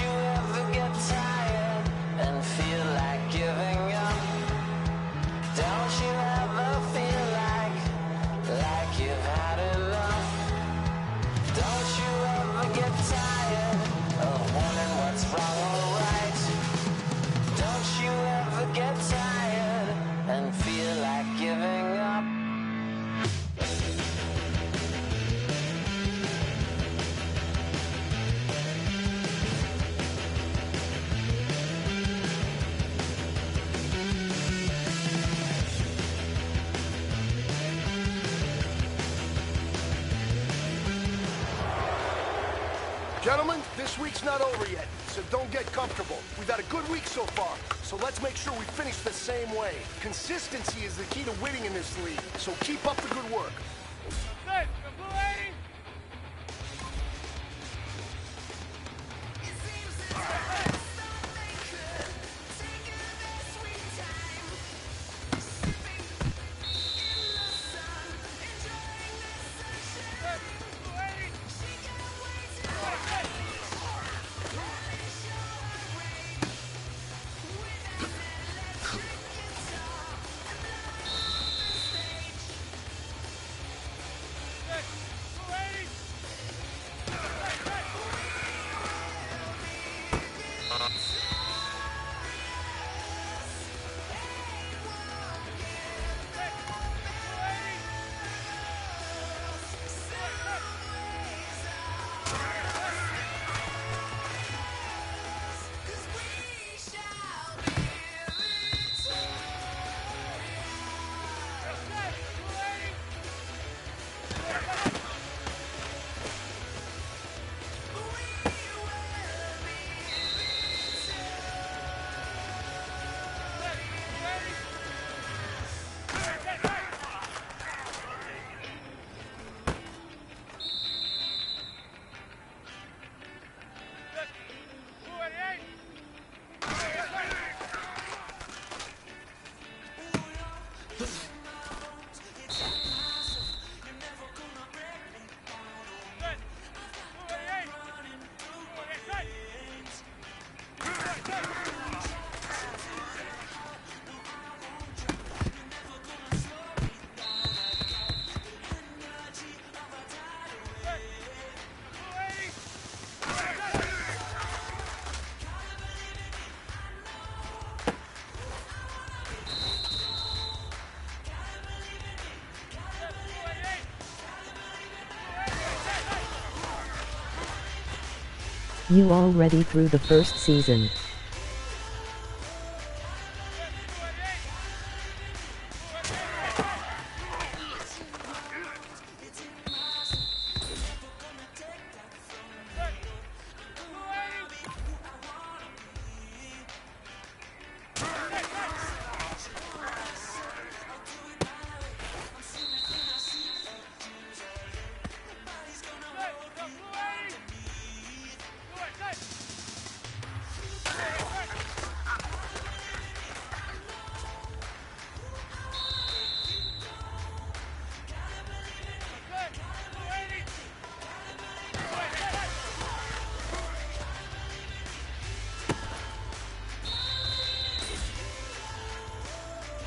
you ever get tired and feel like giving up? Don't you ever feel like you've had enough? Don't you ever get tired of wondering what's wrong or right? Don't you ever get tired and feel like giving up? Gentlemen, this week's not over yet, so don't get comfortable. We've had a good week so far, so let's make sure we finish the same way. Consistency is the key to winning in this league, so keep up the good work. Good. Blue 80. You already through the first season.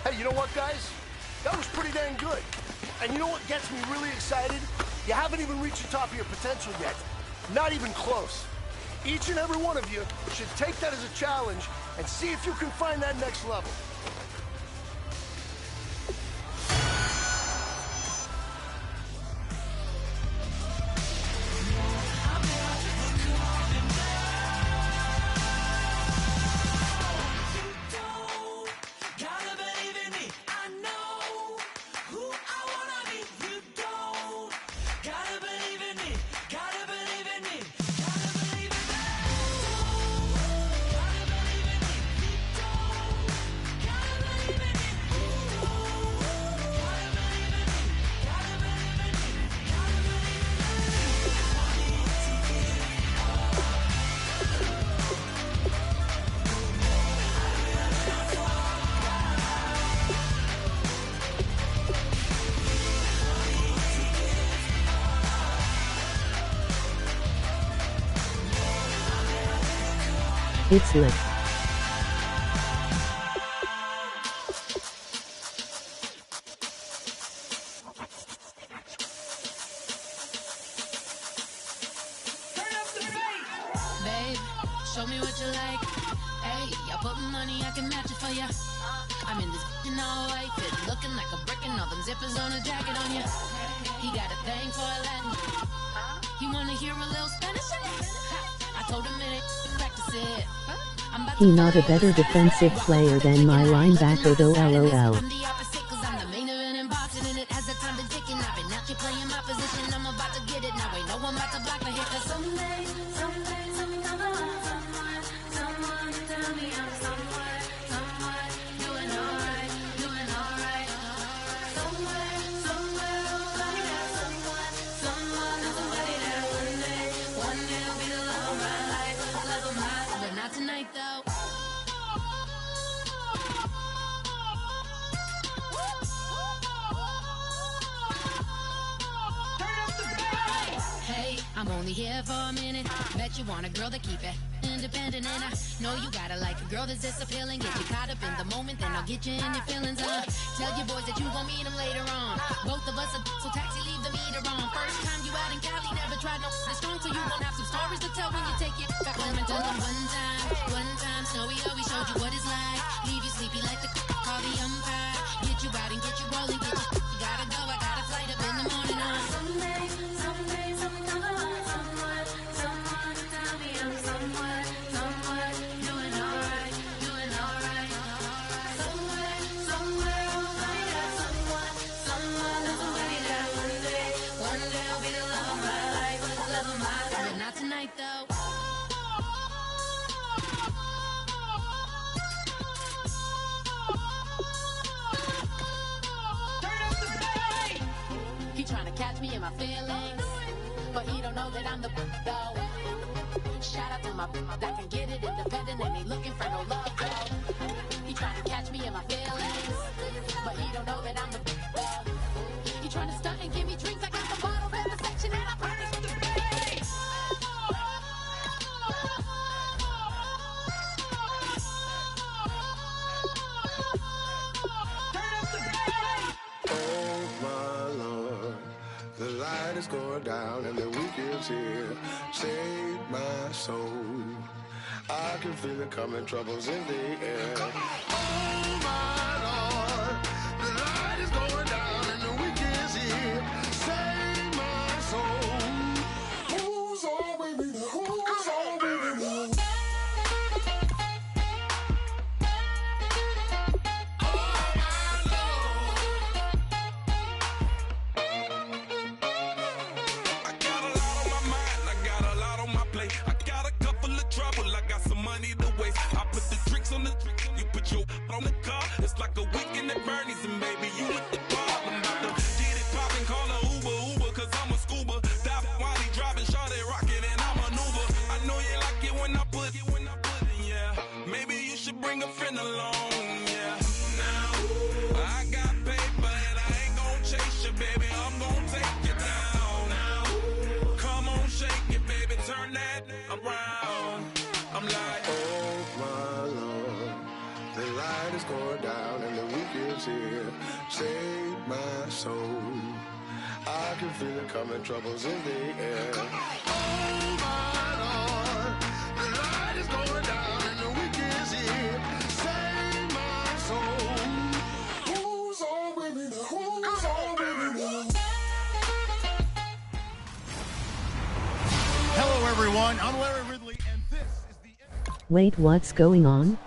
Hey, you know what, guys? That was pretty dang good. And you know what gets me really excited? You haven't even reached the top of your potential yet. Not even close. Each and every one of you should take that as a challenge and see if you can find that next level. It's lit. Babe, show me what you like. Hey, I put money, I can match it for ya. I'm in this all white fit, looking like a brick and all them zippers on a jacket on ya. He got a thing for a Latin. He wanna hear a little Spanish in it. I told him it ain't practice it. He not a better defensive player than my linebacker though, lol. I'm the opposite, cause I'm the main event in boxing, and it has the time been ticking. I've been out here playing my position, I'm about to get it. Now ain't no one about to block the hit, cause someday, someone come along, someone to tell me I'm someone, doing alright, doing alright. Somewhere, somebody got someone that's somebody that one day will be the love of my life, but not tonight though. Hey, I'm only here for a minute. Bet you want a girl to keep it independent, and I know you gotta like a girl that's this appealing. Get you caught up in the moment, then I'll get you in your feelings. Tell your boys that you gon' meet them later on. Both of us are so taxi, leave the meter on. First time you out in Cali, never tried no this strong, so you won't have some stories to tell when you take it back home and tell them one time, Snowy always showed you what it's like. Leave you sleepy like the call the umpire. Get you out and get you rolling, get you gotta go. I got a flight up in the morning on someday, someone come along, someone to tell me I'm someone, doing alright, doing alright. Somewhere, I'll find out someone that's somebody that one day will be the love of my life, but not tonight though. He tryna catch me in my feelings, but he don't know that I'm the though. Shout out to my that can get it independent and ain't looking for no love though. He tryna catch me in my feelings, but he don't know that I'm the though. He tryna stunt and give me drinks. I got the bottle in the section and I promise to pay. The light is going down and the weekend's here. Save my soul. I can feel it coming, troubles in the air. Oh my Lord, the light is going down and the weekend's here. Save my soul. Who's all with me now? Who's all with me now? On the car, it's like a weekend at Bernie's, and baby, you with the problem. About to get it poppin', call a Uber, cause I'm a scuba. Dive while he driving, shot it, rocket, and I maneuver. I know you like it when I put it, yeah. Maybe you should bring a friend along, yeah. Now, I got paper and I ain't gon' chase you, baby. I'm gon' take you down. Now, come on, shake it, baby, turn that around. I'm like, oh my Lord. The light is going down and the weekend's here. Save my soul. I can feel it coming, troubles in the air. Oh my Lord, the light is going down and the weekend's here. Save my soul. Who's all with me now? Who's all with me now? Hello, everyone. I'm Larry Ridley, and this is the... Wait, what's going on?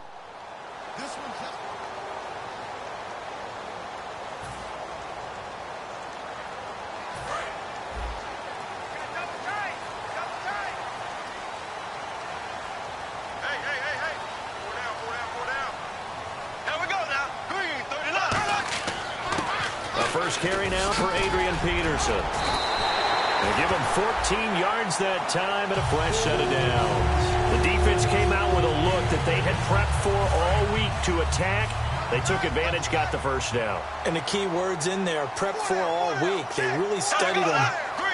Carry now for Adrian Peterson. They give him 14 yards that time and a flash set of downs. The defense came out with a look that they had prepped for all week to attack. They took advantage, got the first down. And the key words in there, prepped for all week. They really studied them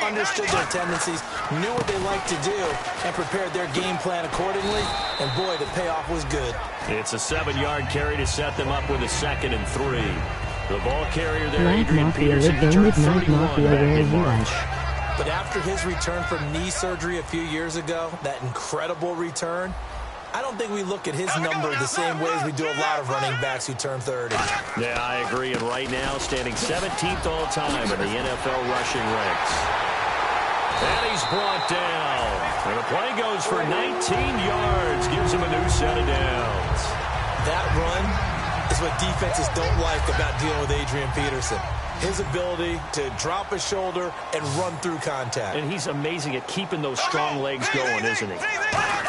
understood their tendencies, knew what they like to do, and prepared their game plan accordingly. And boy, the payoff was good. It's a 7-yard carry to set them up with a 2nd and 3. The ball carrier there, Black Adrian Mafia Peterson, lived turned Midnight 31 Mafia back where in you March. But after his return from knee surgery a few years ago, that incredible return, I don't think we look at his number the same way as we do a lot of running backs who turn 30. Yeah, I agree. And right now, standing 17th all-time in the NFL rushing ranks. And he's brought down. And the play goes for 19 yards. Gives him a new set of downs. That run is what defenses don't like about dealing with Adrian Peterson. His ability to drop his shoulder and run through contact. And he's amazing at keeping those strong legs going, isn't he?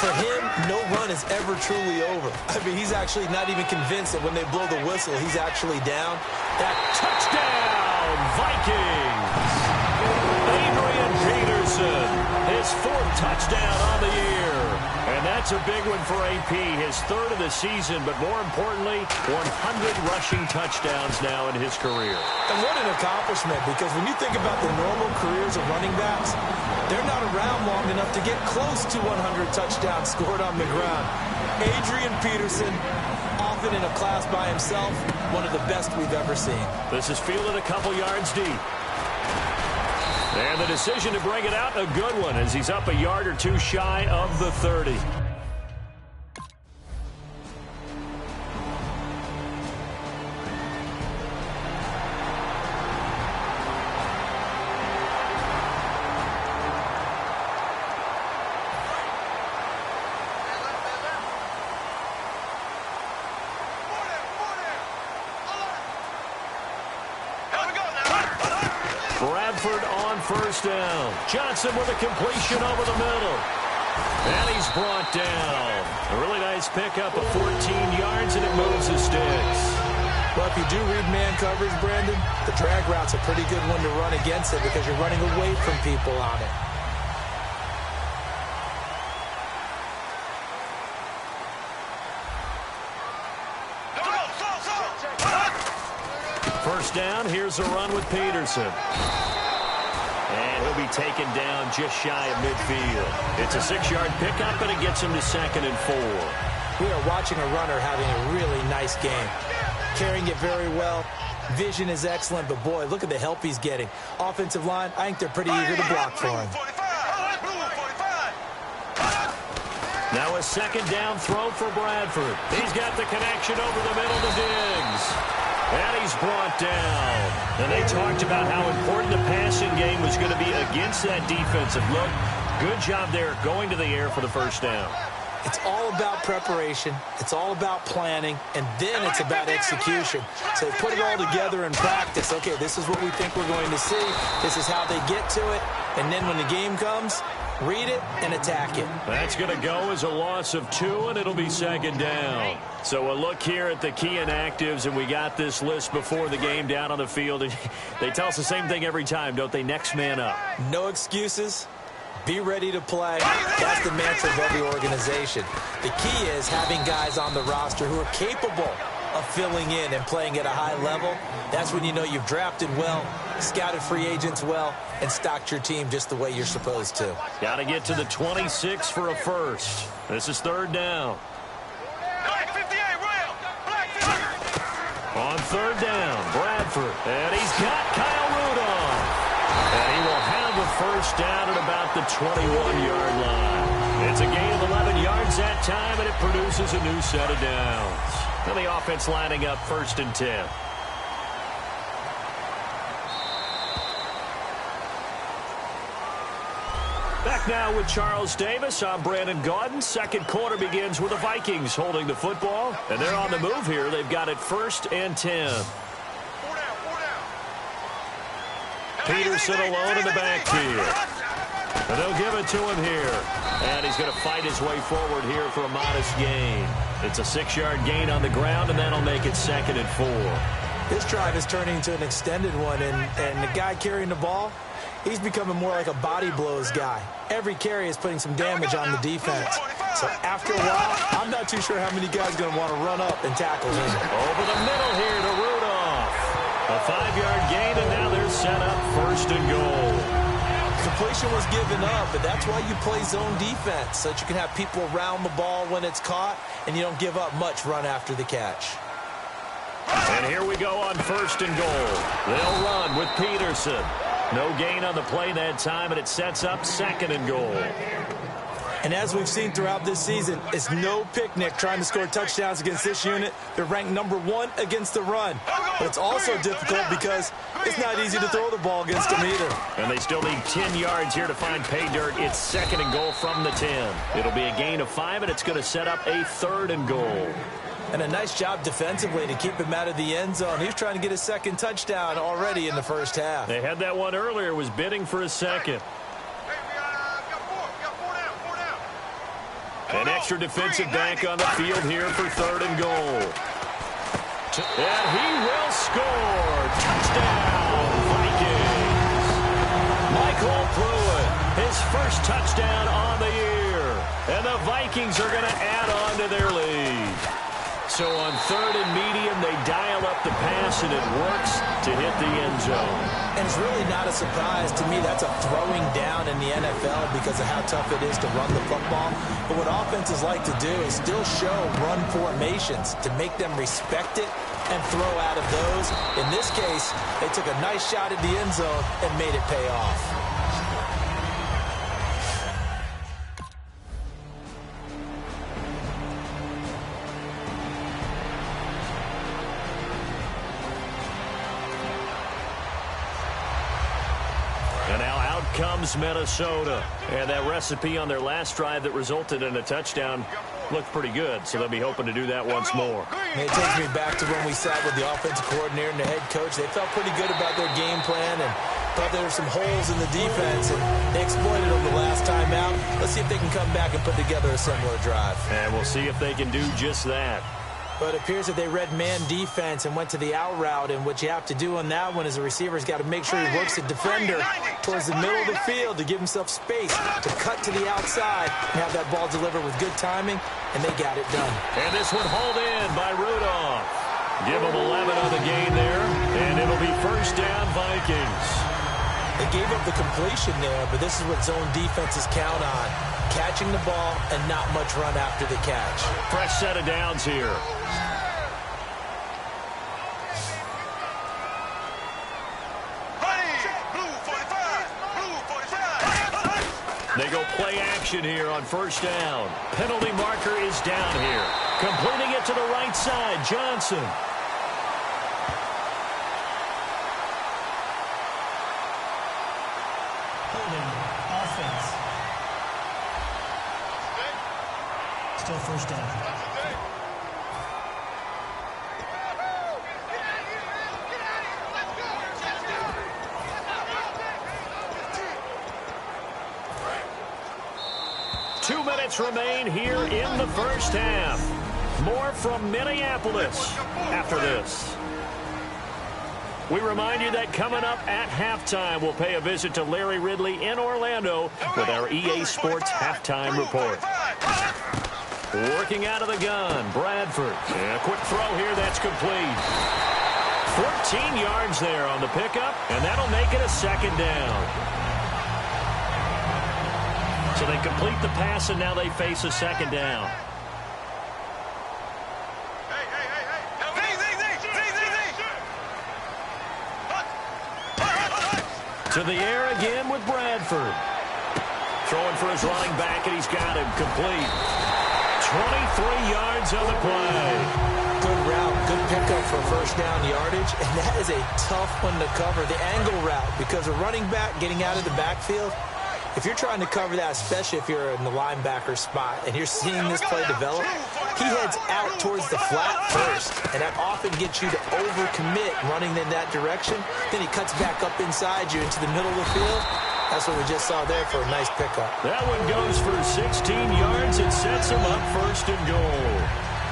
For him, no run is ever truly over. I mean, he's actually not even convinced that when they blow the whistle, he's actually down. That touchdown, Vikings! Adrian Peterson, his 4th touchdown on the year. And that's a big one for AP, his 3rd of the season, but more importantly, 100 rushing touchdowns now in his career. And what an accomplishment, because when you think about the normal careers of running backs, they're not around long enough to get close to 100 touchdowns scored on the ground. Adrian Peterson, often in a class by himself, one of the best we've ever seen. This is fielded a couple yards deep. And the decision to bring it out, a good one, as he's up a yard or two shy of the 30. Bradford on 1st down. Johnson with a completion over the middle. And he's brought down. A really nice pickup of 14 yards, and it moves the sticks. Well, if you do read man coverage, Brandon, the drag route's a pretty good one to run against it because you're running away from people on it. First down, here's a run with Peterson. And he'll be taken down just shy of midfield. It's a 6-yard pickup, and it gets him to 2nd and 4. We are watching a runner having a really nice game. Carrying it very well. Vision is excellent, but boy, look at the help he's getting. Offensive line, I think they're pretty eager to block for him. Now a 2nd down throw for Bradford. He's got the connection over the middle to Diggs. And he's brought down. And they talked about how important the passing game was going to be against that defensive look. Good job there going to the air for the first down. It's all about preparation. It's all about planning. And then it's about execution. So they put it all together in practice. Okay, this is what we think we're going to see. This is how they get to it. And then when the game comes, read it and attack it. That's going to go as a loss of 2, and it'll be 2nd down. So a look here at the key inactives, and we got this list before the game down on the field. They tell us the same thing every time, don't they? Next man up. No excuses. Be ready to play. That's the mantra of every organization. The key is having guys on the roster who are capable of filling in and playing at a high level. That's when you know you've drafted well, scouted free agents well, and stocked your team just the way you're supposed to. Got to get to the 26 for a first. This is 3rd down. On 3rd down, Bradford. And he's got Kyle Rudolph. And he will have a first down at about the 21-yard line. It's a gain of 11 yards that time, and it produces a new set of downs. And the offense lining up 1st and 10. Back now with Charles Davis. I'm Brandon Gaudin. 2nd quarter begins with the Vikings holding the football. And they're on the move here. They've got it 1st and 10. Peterson alone in the backfield. And they'll give it to him here. And he's going to fight his way forward here for a modest gain. It's a 6-yard gain on the ground, and that'll make it 2nd and 4. This drive is turning into an extended one, and the guy carrying the ball, he's becoming more like a body blows guy. Every carry is putting some damage on the defense. So after a while, I'm not too sure how many guys are going to want to run up and tackle him. Over the middle here to Rudolph. A 5-yard gain, and now they're set up 1st and goal. completion was given up, but that's why you play zone defense, so that you can have people around the ball when it's caught, and you don't give up much run after the catch. And here we go on 1st and goal. They'll run with Peterson. No gain on the play that time, and it sets up 2nd and goal. And as we've seen throughout this season, it's no picnic trying to score touchdowns against this unit. They're ranked #1 against the run. But it's also difficult because it's not easy to throw the ball against them either. And they still need 10 yards here to find pay dirt. It's 2nd and goal from the 10. It'll be a gain of 5, and it's going to set up a 3rd and goal. And a nice job defensively to keep him out of the end zone. He was trying to get his 2nd touchdown already in the first half. They had that one earlier, was bidding for a 2nd. An extra defensive back on the field here for 3rd and goal. And he will score. Touchdown, Vikings. Michael Pruitt, his first touchdown on the year. And the Vikings are going to add on to their lead. So on 3rd and medium, they dial up the pass, and it works to hit the end zone. And it's really not a surprise to me. That's a throwing down in the NFL because of how tough it is to run the football. But what offenses like to do is still show run formations to make them respect it and throw out of those. In this case, they took a nice shot at the end zone and made it pay off. Comes Minnesota. And that recipe on their last drive that resulted in a touchdown looked pretty good, so they'll be hoping to do that once more. And it takes me back to when we sat with the offensive coordinator and the head coach. They felt pretty good about their game plan and thought there were some holes in the defense, and they exploited them the last time out. Let's see if they can come back and put together a similar drive. And we'll see if they can do just that. But it appears that they read man defense and went to the out route, and what you have to do on that one is the receiver's got to make sure he works the defender towards the middle of the field to give himself space to cut to the outside and have that ball delivered with good timing, and they got it done. And this one hauled in by Rudolph. Give him 11 on the gain there, and it'll be 1st down Vikings. They gave up the completion there, but this is what zone defenses count on. Catching the ball and not much run after the catch. Fresh set of downs here. They go play action here on 1st down. Penalty marker is down here. Completing it to the right side, Johnson. Offense. Still 1st down. Remain here in the first half. More from Minneapolis after this. We remind you that coming up at halftime, we'll pay a visit to Larry Ridley in Orlando with our EA Sports Halftime Report. Working out of the gun, Bradford. And a quick throw here, that's complete. 14 yards there on the pickup, and that'll make it a 2nd down. So they complete the pass, and now they face a 2nd down. To the air again with Bradford. Throwing for his running back, and he's got him complete. 23 yards on the play. Good route, good pickup for 1st down yardage, and that is a tough one to cover, the angle route, because a running back getting out of the backfield, if you're trying to cover that, especially if you're in the linebacker spot and you're seeing this play develop, he heads out towards the flat first, and that often gets you to overcommit running in that direction. Then he cuts back up inside you into the middle of the field. That's what we just saw there for a nice pickup. That one goes for 16 yards and sets him up 1st and goal.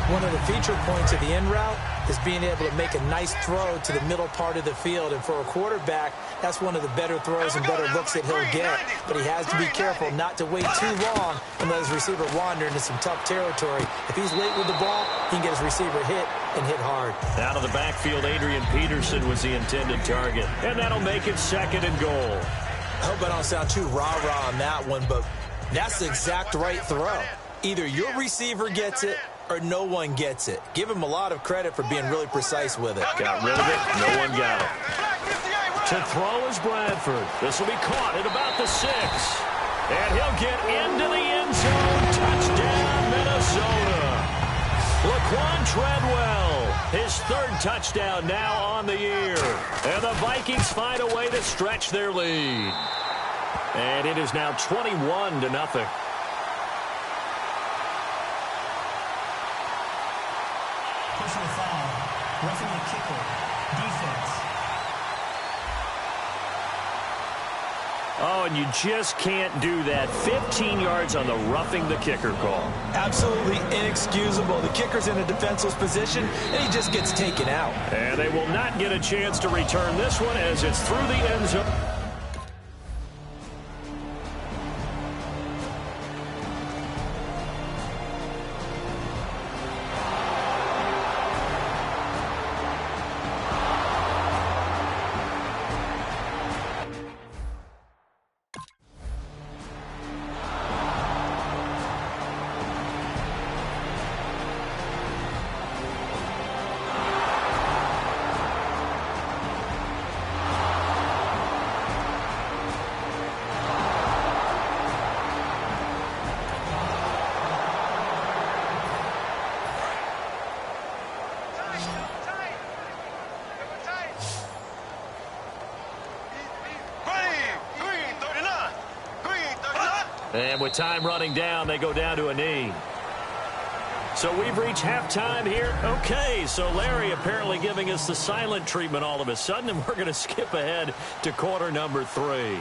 One of the feature points of the end route is being able to make a nice throw to the middle part of the field. And for a quarterback, that's one of the better throws and better looks that he'll get. But he has to be careful not to wait too long and let his receiver wander into some tough territory. If he's late with the ball, he can get his receiver hit and hit hard. Out of the backfield, Adrian Peterson was the intended target. And that'll make it 2nd and goal. I hope I don't sound too rah-rah on that one, but that's the exact right throw. Either your receiver gets it or no one gets it. Give him a lot of credit for being really precise with it. Got rid of it. No one got it. To throw is Bradford. This will be caught at about the 6. And he'll get into the end zone. Touchdown, Minnesota. Laquan Treadwell, his 3rd touchdown now on the year. And the Vikings find a way to stretch their lead. And it is now 21-0. Personal foul. Roughing the kicker. Defense. Oh, and you just can't do that. 15 yards on the roughing the kicker call. Absolutely inexcusable. The kicker's in a defenseless position, and he just gets taken out. And they will not get a chance to return this one as it's through the end zone. And with time running down, they go down to a knee. So we've reached halftime here. Okay, so Larry apparently giving us the silent treatment all of a sudden, and we're going to skip ahead to quarter number 3.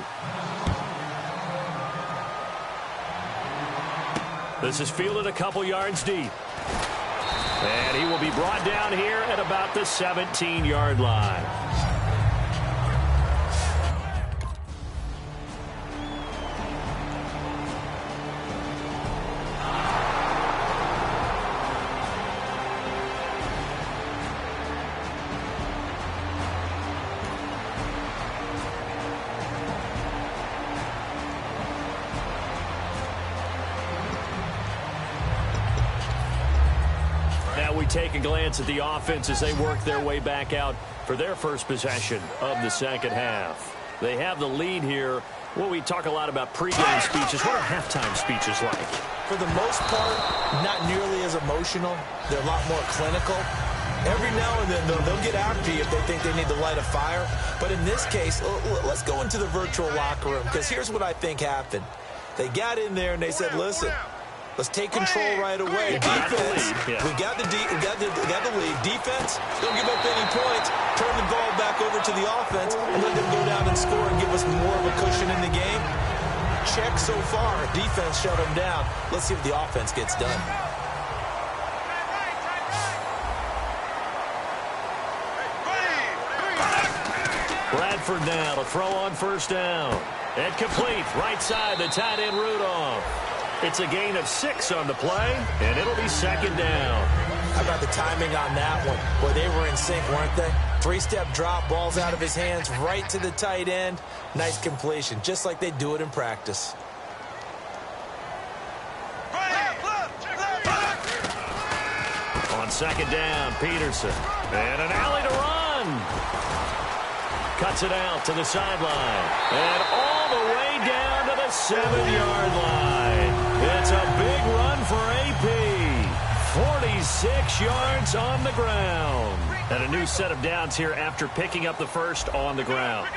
This is fielded a couple yards deep. And he will be brought down here at about the 17-yard line. Take a glance at the offense as they work their way back out for their first possession of the second half. They have the lead here. Well, we talk a lot about pregame speeches. What are halftime speeches like? For the most part, not nearly as emotional. They're a lot more clinical. Every now and then, they'll get after you if they think they need to light a fire. But in this case, let's go into the virtual locker room, because here's what I think happened. They got in there and they said, listen, let's take control right away. Defense, we got the lead. Defense, don't give up any points. Turn the ball back over to the offense and let them go down and score and give us more of a cushion in the game. Check so far. Defense shut them down. Let's see what the offense gets done. Bradford now to throw on first down. And complete. Right side, the tight end Rudolph. It's a gain of 6 on the play, and it'll be second down. How about the timing on that one? Boy, they were in sync, weren't they? 3-step drop, balls out of his hands, right to the tight end. Nice completion, just like they do it in practice. On second down, Peterson. And an alley to run. Cuts it out to the sideline. And all the way down to the 7-yard line. It's a big run for AP. 46 yards on the ground. And a new set of downs here after picking up the first on the ground.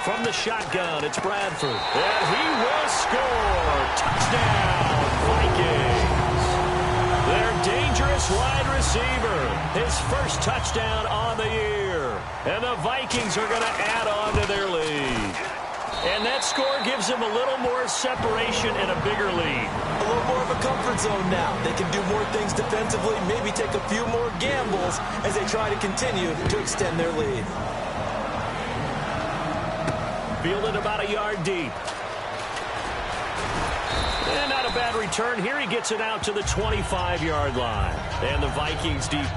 From the shotgun, it's Bradford. And he will score. Touchdown, Vikings. Their dangerous wide receiver. His first touchdown on the year. And the Vikings are going to add on to their lead. And that score gives them a little more separation and a bigger lead. A little more of a comfort zone now. They can do more things defensively, maybe take a few more gambles as they try to continue to extend their lead. Fielded about a yard deep. And not a bad return here. He gets it out to the 25-yard line. And the Vikings deep.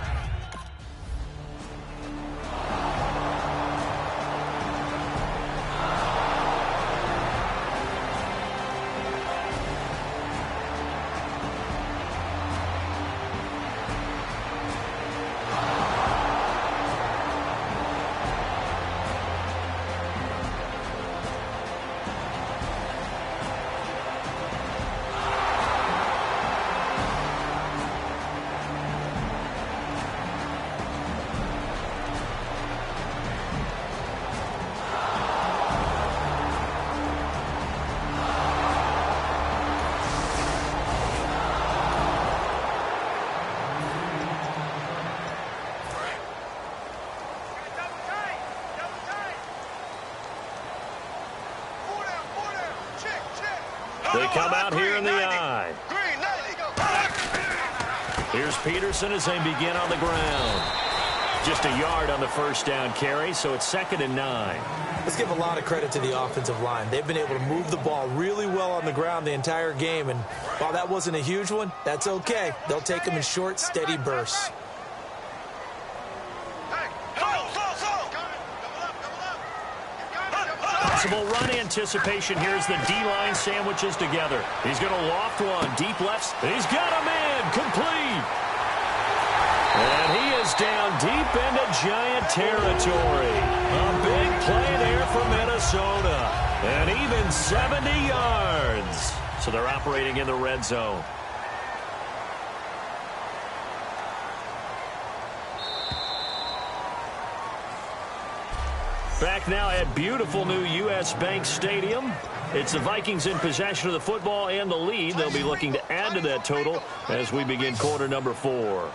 They come out here in the I. Here's Peterson as they begin on the ground. Just a yard on the first down carry, so it's 2nd and 9. Let's give a lot of credit to the offensive line. They've been able to move the ball really well on the ground the entire game, and while that wasn't a huge one, that's okay. They'll take them in short, steady bursts. Possible run anticipation. Here's the D-line sandwiches together. He's going to loft one. Deep lefts. He's got a man. Complete. And he is down deep into Giant territory. A big play there for Minnesota. And even 70 yards. So they're operating in the red zone. Back now at beautiful new U.S. Bank Stadium. It's the Vikings in possession of the football and the lead. They'll be looking to add to that total as we begin quarter number 4.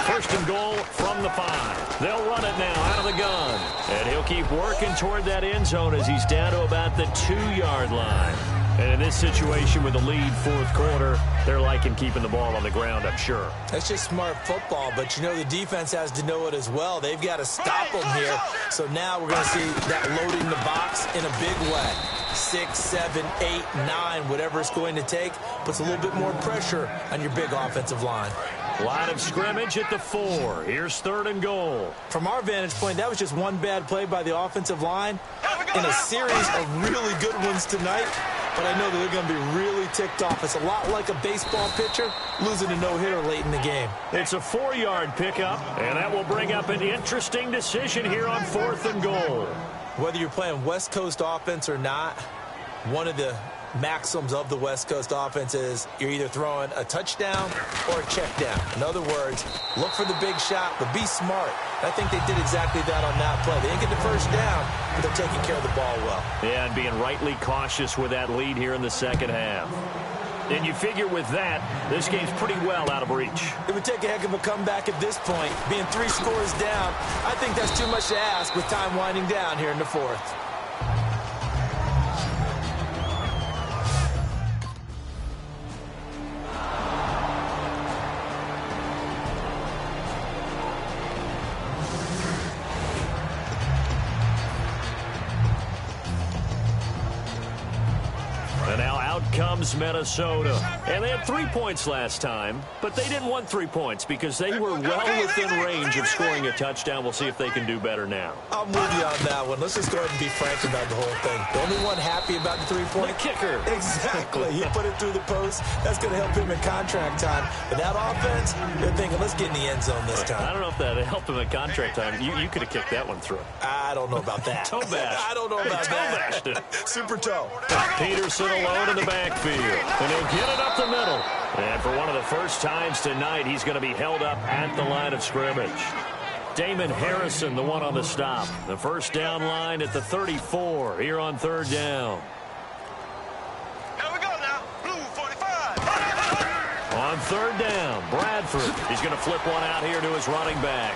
First and goal from the 5. They'll run it now out of the gun. And he'll keep working toward that end zone as he's down to about the 2-yard line. And in this situation with the lead, fourth quarter, they're liking keeping the ball on the ground, I'm sure. That's just smart football, but you know the defense has to know it as well. They've got to stop them here. So now we're going to see that loading the box in a big way. 6, 7, 8, 9, whatever it's going to take, puts a little bit more pressure on your big offensive line. Line of scrimmage at the 4. Here's 3rd and goal. From our vantage point, that was just one bad play by the offensive line in a series of really good ones tonight. But I know that they're going to be really ticked off. It's a lot like a baseball pitcher losing a no-hitter late in the game. It's a 4-yard pickup, and that will bring up an interesting decision here on 4th and goal. Whether you're playing West Coast offense or not, one of the maxims of the West Coast offense is you're either throwing a touchdown or a check down. In other words, look for the big shot, but be smart. I think they did exactly that on that play. They didn't get the first down, but they're taking care of the ball well. Yeah, and being rightly cautious with that lead here in the second half. And you figure with that, this game's pretty well out of reach. It would take a heck of a comeback at this point. Being 3 scores down, I think that's too much to ask with time winding down here in the 4th. Comes Minnesota. And they had 3 points last time, but they didn't want 3 points because they were well within range of scoring a touchdown. We'll see if they can do better now. I'm with you on that one. Let's just go ahead and be frank about the whole thing. The only one happy about the 3-point? The kicker. Exactly. He put it through the post. That's going to help him in contract time. But that offense, you're thinking, let's get in the end zone this time. I don't know if that helped him in contract time. You could have kicked that one through. I don't know about that. Toe bash. I don't know about that. Toe bashed it. Super toe. Peterson alone in the backfield. And he'll get it up the middle. And for one of the first times tonight, he's going to be held up at the line of scrimmage. Damon Harrison, the one on the stop. The first down line at the 34 here on 3rd down. Here we go now. Blue 45. On 3rd down, Bradford. He's going to flip one out here to his running back.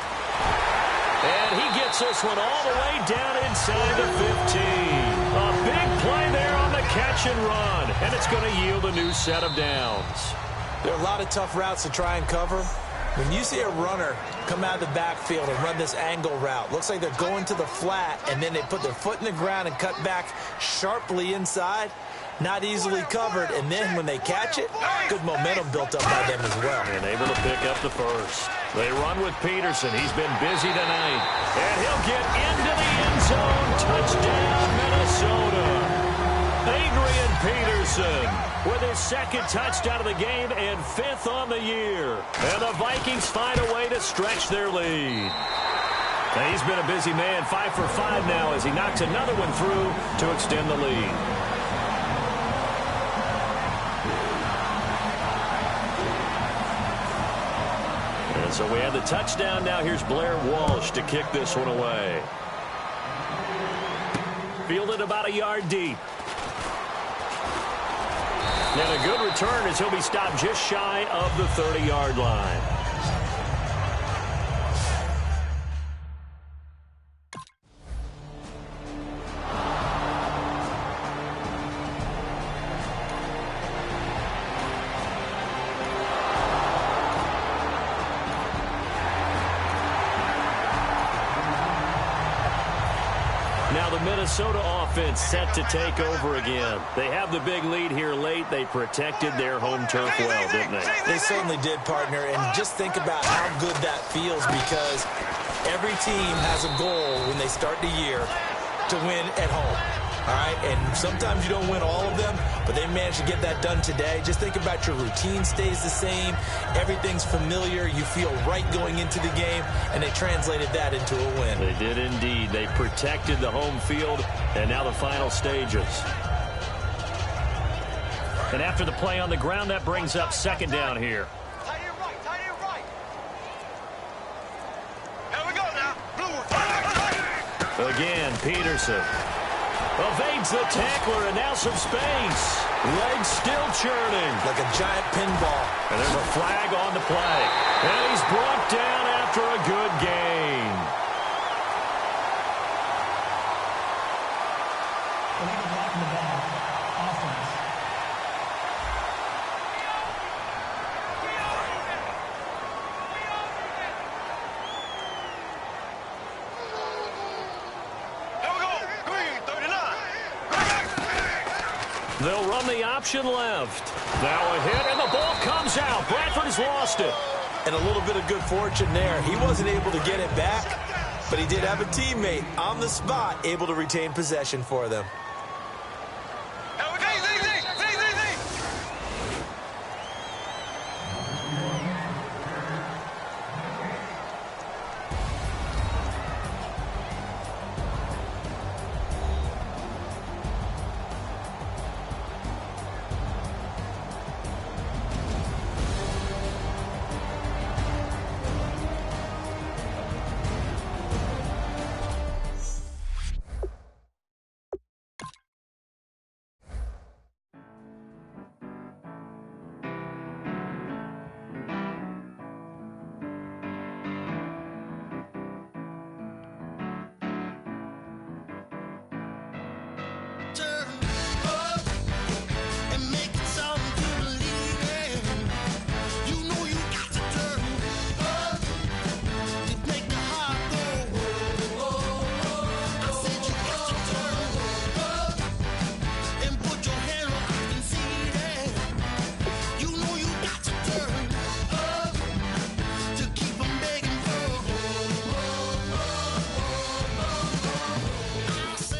And he gets this one all the way down inside the 15. A big play there on the catch and run. And it's going to yield a new set of downs. There are a lot of tough routes to try and cover. When you see a runner come out of the backfield and run this angle route, looks like they're going to the flat, and then they put their foot in the ground and cut back sharply inside. Not easily covered, and then when they catch it, good momentum built up by them as well. And able to pick up the first. They run with Peterson. He's been busy tonight. And he'll get into the end zone. Touchdown, Minnesota. Adrian Peterson with his 2nd touchdown of the game and 5th on the year. And the Vikings find a way to stretch their lead. Now, he's been a busy man, 5 for 5 now as he knocks another one through to extend the lead. And so we have the touchdown. Now here's Blair Walsh to kick this one away. Fielded about a yard deep. And a good return as he'll be stopped just shy of the 30-yard line. Now the Minnesota offense set to take over again. They have the big lead here late. They protected their home turf well, didn't they? They certainly did, partner. And just think about how good that feels, because every team has a goal when they start the year to win at home. All right, and sometimes you don't win all of them, but they managed to get that done today. Just think about your routine stays the same. Everything's familiar. You feel right going into the game, and they translated that into a win. They did indeed. They protected the home field, and now the final stages. And after the play on the ground, that brings up second down here. Tight end right, tight end right. Here we go now. Blue. Again, Peterson evades the tackler, and now some space. Legs still churning. Like a giant pinball. And there's a flag on the play. And he's brought down after a good gain. Illegal block in the ball. Offense. Here we go. Green, 39. They'll run the option left. Now a hit, and the ball comes out. Bradford has lost it. And a little bit of good fortune there. He wasn't able to get it back, but he did have a teammate on the spot able to retain possession for them. Here we go. Z.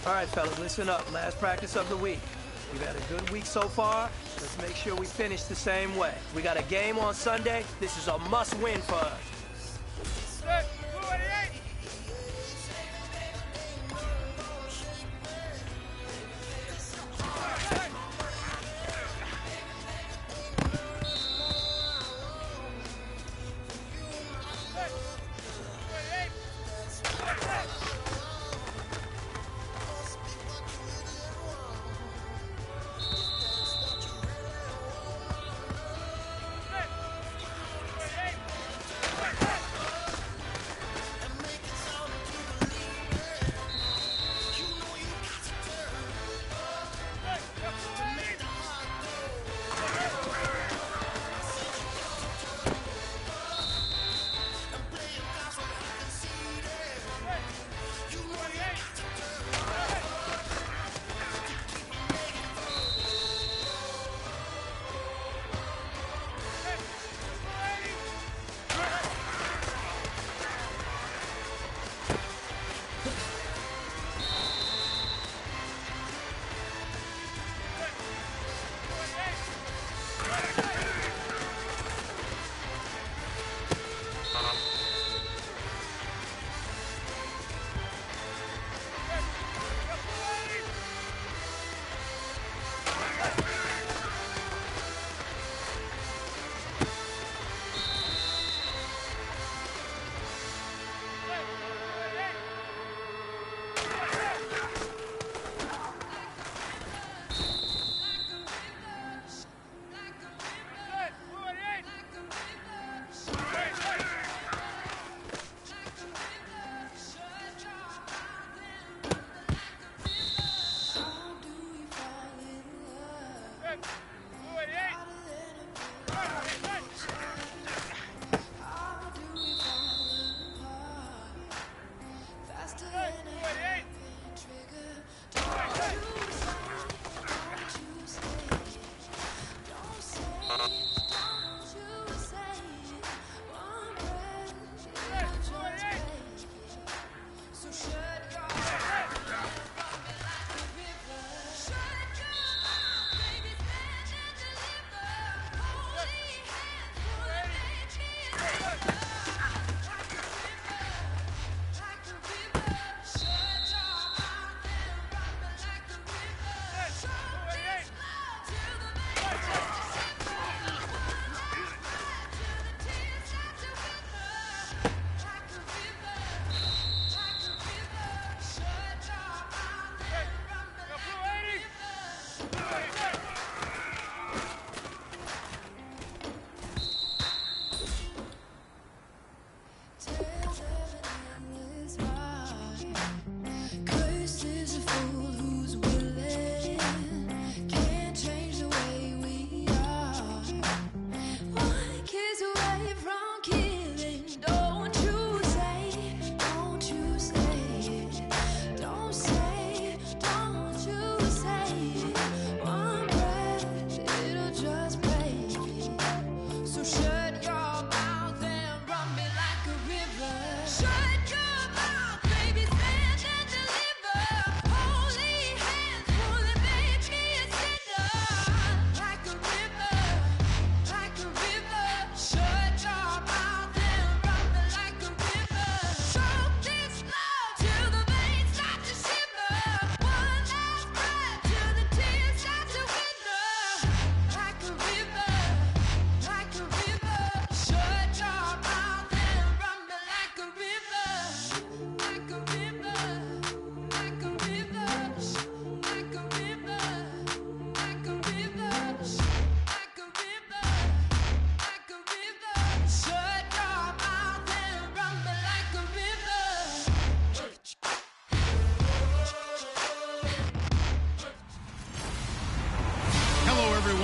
All right, fellas, listen up. Last practice of the week. We've had a good week so far. Let's make sure we finish the same way. We got a game on Sunday. This is a must-win for us.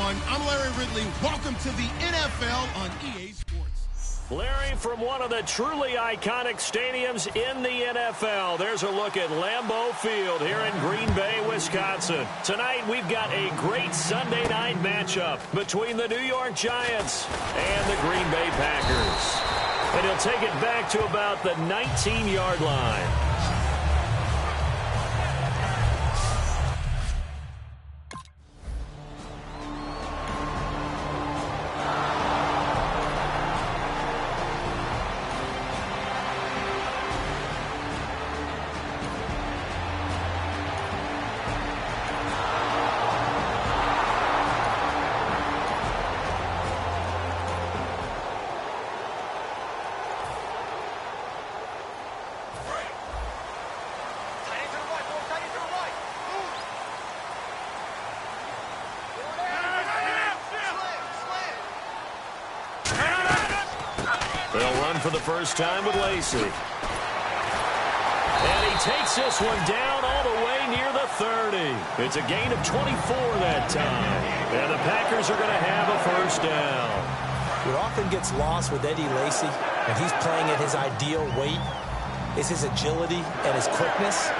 everyone. I'm Larry Ridley. Welcome to the NFL on EA Sports. Larry, from one of the truly iconic stadiums in the NFL, there's a look at Lambeau Field here in Green Bay, Wisconsin. Tonight, we've got a great Sunday night matchup between the New York Giants and the Green Bay Packers. And he'll take it back to about the 19-yard line. They'll run for the first time with Lacey. And he takes this one down all the way near the 30. It's a gain of 24 that time. And the Packers are going to have a first down. What often gets lost with Eddie Lacy when he's playing at his ideal weight is his agility and his quickness.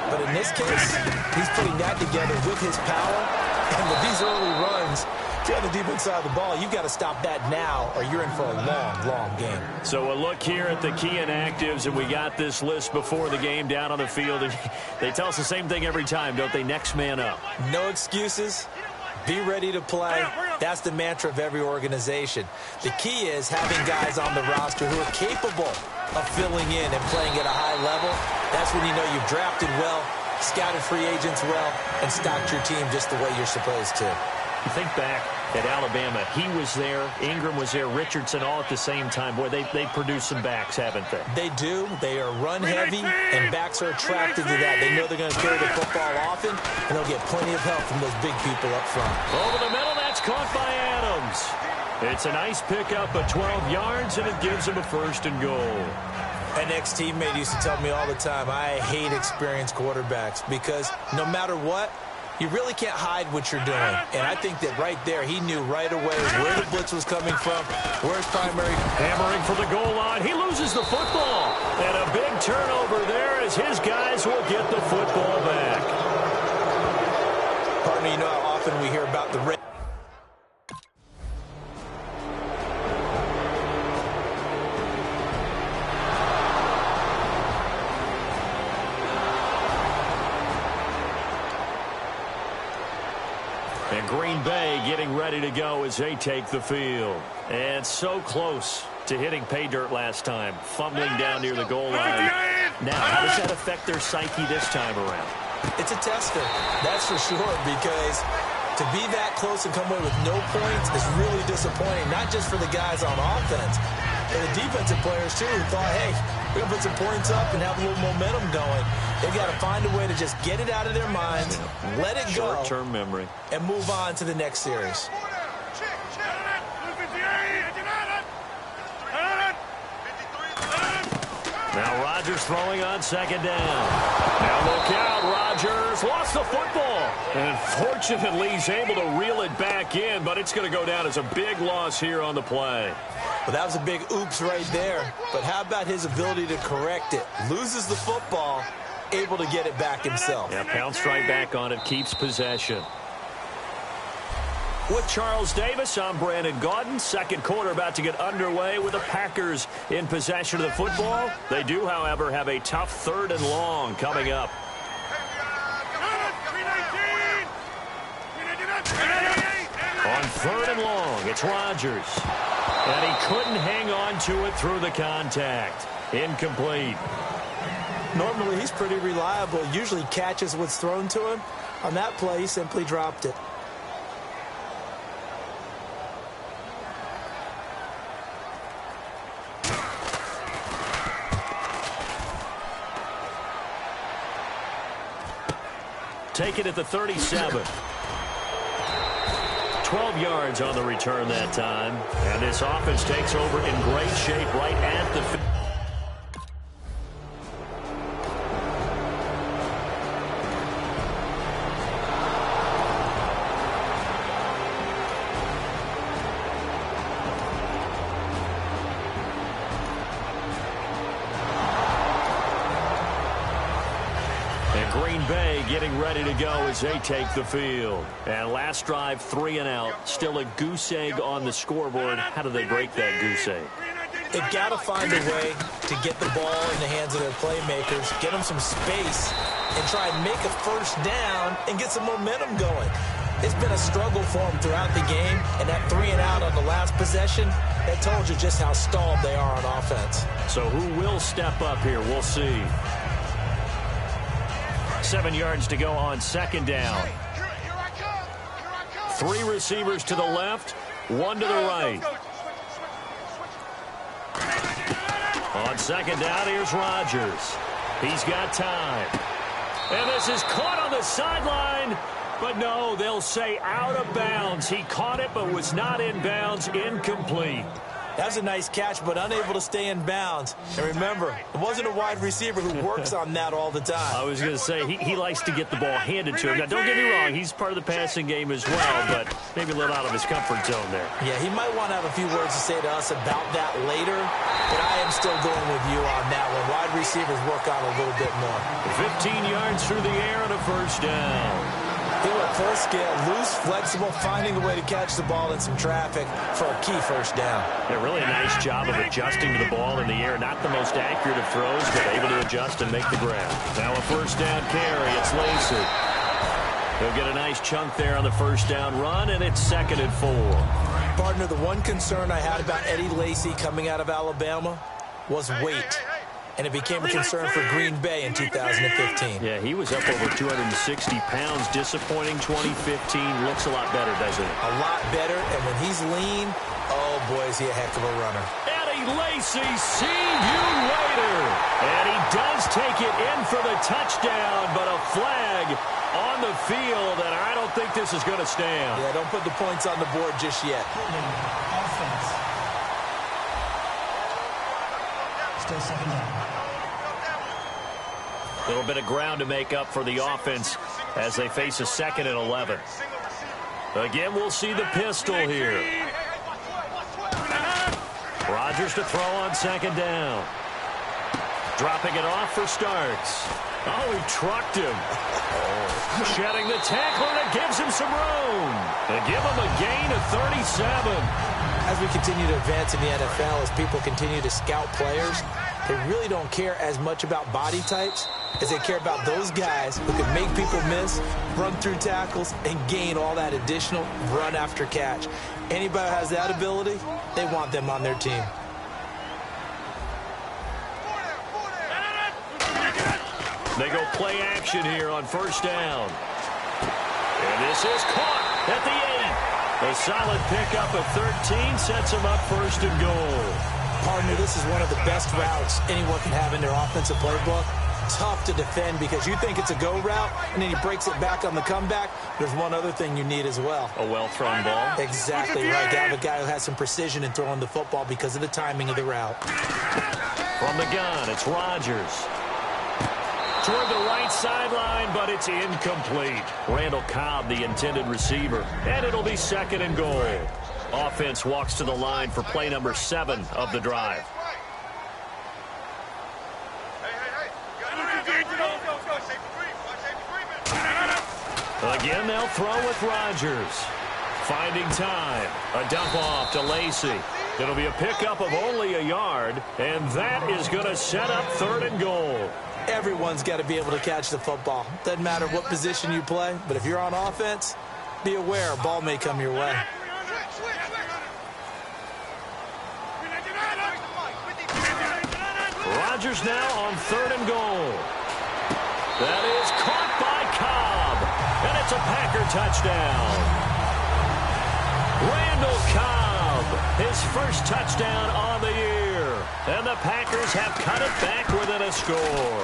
But in this case, he's putting that together with his power. And with these early runs, if you're on the defense side of the ball, you've got to stop that now or you're in for a long, long game. So a look here at the key inactives, and we got this list before the game down on the field. And they tell us the same thing every time, don't they? Next man up. No excuses. Be ready to play. That's the mantra of every organization. The key is having guys on the roster who are capable of filling in and playing at a high level. That's when you know you've drafted well, scouted free agents well, and stocked your team just the way you're supposed to. Think back at Alabama. He was there. Ingram was there. Richardson all at the same time. Boy, they produced some backs, haven't they? They do. They are run-heavy, and backs are attracted to that. They know they're going to carry the football often, and they'll get plenty of help from those big people up front. Over the middle, that's caught by Adams. It's a nice pickup of 12 yards, and it gives him a first and goal. An ex-teammate used to tell me all the time, I hate experienced quarterbacks because no matter what, you really can't hide what you're doing. And I think that right there, he knew right away where the blitz was coming from, where his primary. Hammering for the goal line. He loses the football. And a big turnover there as his guys will get the football back. Partner, you know how often we hear about the red. And Green Bay getting ready to go as they take the field. And so close to hitting pay dirt last time, fumbling down near the goal line. Now, how does that affect their psyche this time around? It's a tester, that's for sure, because to be that close and come away with no points is really disappointing, not just for the guys on offense, but the defensive players, too, who thought, hey, we're going to put some points up and have a little momentum going. They've got to find a way to just get it out of their minds, let it go, short-term memory, and move on to the next series. Now Rodgers throwing on second down. Now look out, Rodgers lost the football. And fortunately, he's able to reel it back in, but it's going to go down as a big loss here on the play. Well, that was a big oops right there. But how about his ability to correct it? Loses the football, able to get it back himself. Yeah, pounced right back on it, keeps possession. With Charles Davis, I'm Brandon Gaudin. Second quarter about to get underway with the Packers in possession of the football. They do, however, have a tough third and long coming up. On third and long, it's Rodgers. And he couldn't hang on to it through the contact. Incomplete. Normally, he's pretty reliable. Usually catches what's thrown to him. On that play, he simply dropped it. Take it at the 37. 12 yards on the return that time. And this offense takes over in great shape right at the 50. Bay getting ready to go as they take the field. And last drive, 3 and out. Still a goose egg on the scoreboard. How do they break that goose egg? They've got to find a way to get the ball in the hands of their playmakers, get them some space, and try and make a first down and get some momentum going. It's been a struggle for them throughout the game, and that 3 and out on the last possession, that told you just how stalled they are on offense. So who will step up here? We'll see. 7 yards to go on second down. 3 receivers to the left, 1 to the right. On second down, here's Rodgers. He's got time. And this is caught on the sideline. But no, they'll say out of bounds. He caught it but was not in bounds. Incomplete. That was a nice catch, but unable to stay in bounds. And remember, it wasn't a wide receiver who works on that all the time. I was going to say, he likes to get the ball handed to him. Now, don't get me wrong, he's part of the passing game as well, but maybe a little out of his comfort zone there. Yeah, he might want to have a few words to say to us about that later, but I am still going with you on that one. Wide receivers work on a little bit more. 15 yards through the air and a first down. They were full scale, loose, flexible, finding a way to catch the ball in some traffic for a key first down. Yeah, really a nice job of adjusting to the ball in the air. Not the most accurate of throws, but able to adjust and make the grab. Now a first down carry. It's Lacey. He'll get a nice chunk there on the first down run, and it's 2nd and 4. Partner, the one concern I had about Eddie Lacy coming out of Alabama was weight. And it became a concern for Green Bay in 2015. Yeah, he was up over 260 pounds. Disappointing 2015. Looks a lot better, doesn't it? A lot better, and when he's lean, oh boy, is he a heck of a runner. Eddie Lacy, see you later. And he does take it in for the touchdown, but a flag on the field, and I don't think this is going to stand. Yeah, don't put the points on the board just yet. Offense. Still 2nd down. A little bit of ground to make up for the offense as they face a 2nd and 11. Again, we'll see the pistol here. Rodgers to throw on 2nd down. Dropping it off for Starks. Oh, he trucked him. Shedding the tackler, and it gives him some room. And give him a gain of 37. As we continue to advance in the NFL, as people continue to scout players, they really don't care as much about body types as they care about those guys who can make people miss, run through tackles, and gain all that additional run after catch. Anybody who has that ability, they want them on their team. They go play action here on first down. And this is caught at the 8. A solid pickup of 13 sets them up 1st and goal. Partner, this is one of the best routes anyone can have in their offensive playbook. Tough to defend because you think it's a go route, and then he breaks it back on the comeback. There's one other thing you need as well. A well-thrown ball? Exactly right. To have a guy who has some precision in throwing the football because of the timing of the route. From the gun, it's Rodgers. Toward the right sideline, but it's incomplete. Randall Cobb, the intended receiver, and it'll be 2nd and goal. Offense walks to the line for play number 7 of the drive. Again, they'll throw with Rodgers. Finding time. A dump off to Lacey. It'll be a pickup of only a yard, and that is going to set up 3rd and goal. Everyone's got to be able to catch the football. Doesn't matter what position you play, but if you're on offense, be aware a ball may come your way. Rodgers now on 3rd and goal. That is caught by Cobb, and it's a Packer touchdown. Randall Cobb, his first touchdown on the year, and the Packers have cut it back within a score.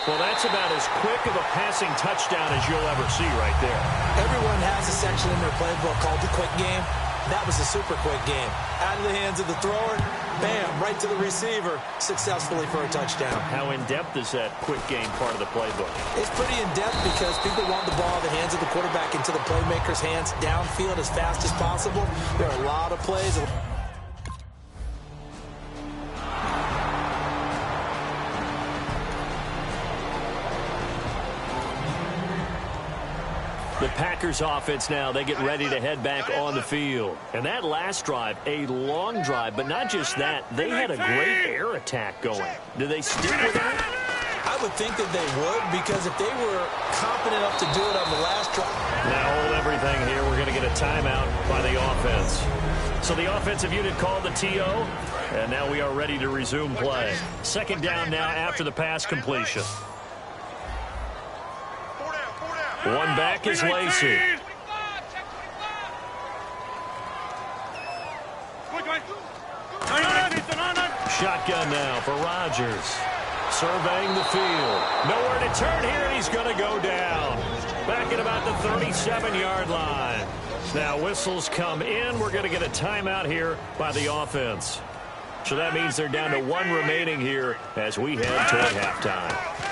Well, that's about as quick of a passing touchdown as you'll ever see right there. Everyone has a section in their playbook called the quick game. That was a super quick game. Out of the hands of the thrower, bam, right to the receiver, successfully for a touchdown. How in-depth is that quick game part of the playbook? It's pretty in-depth because people want the ball in the hands of the quarterback into the playmaker's hands downfield as fast as possible. There are a lot of plays. The Packers offense now, they get ready to head back on the field. And that last drive, a long drive, but not just that. They had a great air attack going. Do they stick with that? I would think that they would, because if they were confident enough to do it on the last drive. Now hold everything here. We're going to get a timeout by the offense. So the offensive unit called the TO, and now we are ready to resume play. Second down now after the pass completion. One back is Lacey. Shotgun now for Rodgers. Surveying the field. Nowhere to turn here, and he's going to go down. Back at about the 37-yard line. Now whistles come in. We're going to get a timeout here by the offense. So that means they're down to one remaining here as we head toward halftime.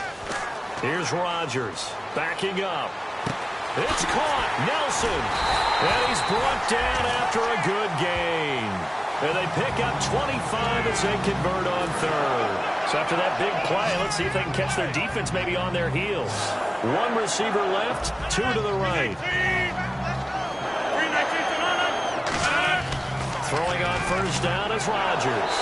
Here's Rodgers backing up. It's caught. Nelson. And he's brought down after a good gain. And they pick up 25 as they convert on third. So after that big play, let's see if they can catch their defense maybe on their heels. One receiver left, two to the right. Throwing on first down is Rodgers.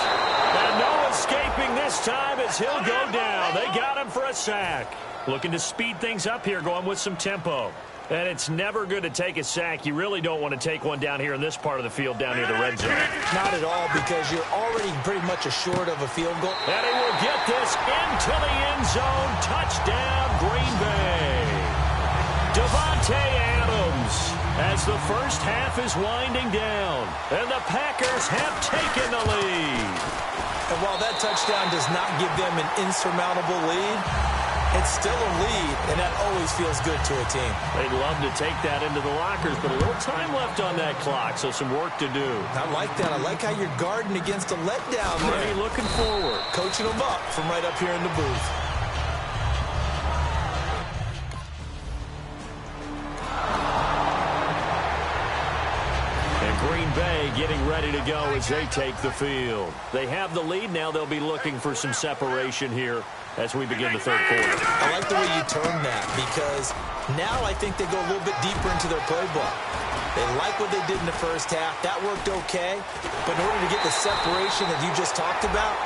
And no escaping this time as he'll go down. They got him for a sack. Looking to speed things up here, going with some tempo. And it's never good to take a sack. You really don't want to take one down here in this part of the field down near the red zone. Not at all, because you're already pretty much assured of a field goal. And he will get this into the end zone. Touchdown, Green Bay. Davante Adams as the first half is winding down. And the Packers have taken the lead. And while that touchdown does not give them an insurmountable lead, it's still a lead, and that always feels good to a team. They'd love to take that into the lockers, but a little time left on that clock, so some work to do. I like that. I like how you're guarding against a letdown there. Hey, looking forward. Coaching them up from right up here in the booth. And Green Bay getting ready to go as they take the field. They have the lead. Now they'll be looking for some separation here as we begin the third quarter. I like the way you term that, because now I think they go a little bit deeper into their playbook. They like what they did in the first half. That worked okay. But in order to get the separation that you just talked about,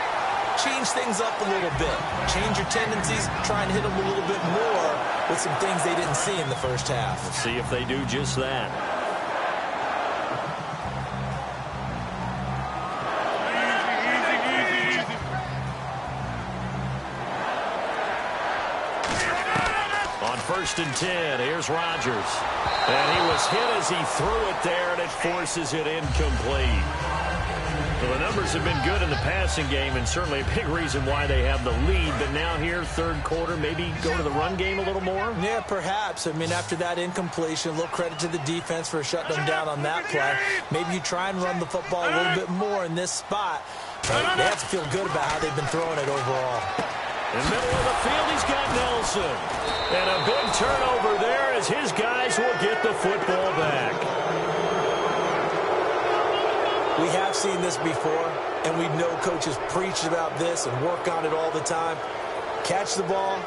change things up a little bit. Change your tendencies. Try and hit them a little bit more with some things they didn't see in the first half. Let's see if they do just that. First and 10. Here's Rodgers. And he was hit as he threw it there, and it forces it incomplete. So the numbers have been good in the passing game, and certainly a big reason why they have the lead. But now here, third quarter, maybe go to the run game a little more? Yeah, perhaps. I mean, after that incompletion, a little credit to the defense for shutting them down on that play. Maybe you try and run the football a little bit more in this spot. But they have to feel good about how they've been throwing it overall. In the middle of the field, he's got Nelson. And a big turnover there as his guys will get the football back. We have seen this before, and we know coaches preach about this and work on it all the time. Catch the ball.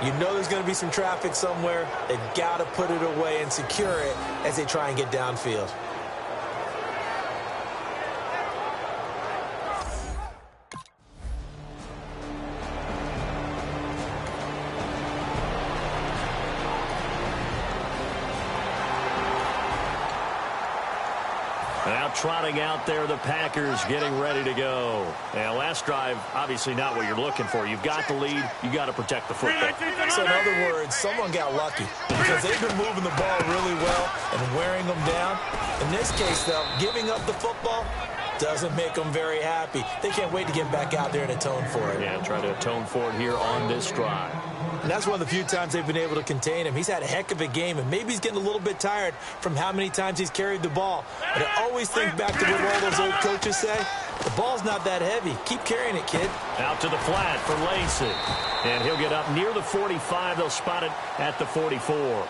You know there's going to be some traffic somewhere. They've got to put it away and secure it as they try and get downfield. Now trotting out there, the Packers getting ready to go. Now, last drive, obviously not what you're looking for. You've got the lead. You got to protect the football. So in other words, someone got lucky because they've been moving the ball really well and wearing them down. In this case, though, giving up the football doesn't make them very happy. They can't wait to get back out there and atone for it. Yeah, try to atone for it here on this drive. And that's one of the few times they've been able to contain him. He's had a heck of a game, and maybe he's getting a little bit tired from how many times he's carried the ball. But I always think back to what all those old coaches say. The ball's not that heavy. Keep carrying it, kid. Out to the flat for Lacey. And he'll get up near the 45. They'll spot it at the 44. Illegal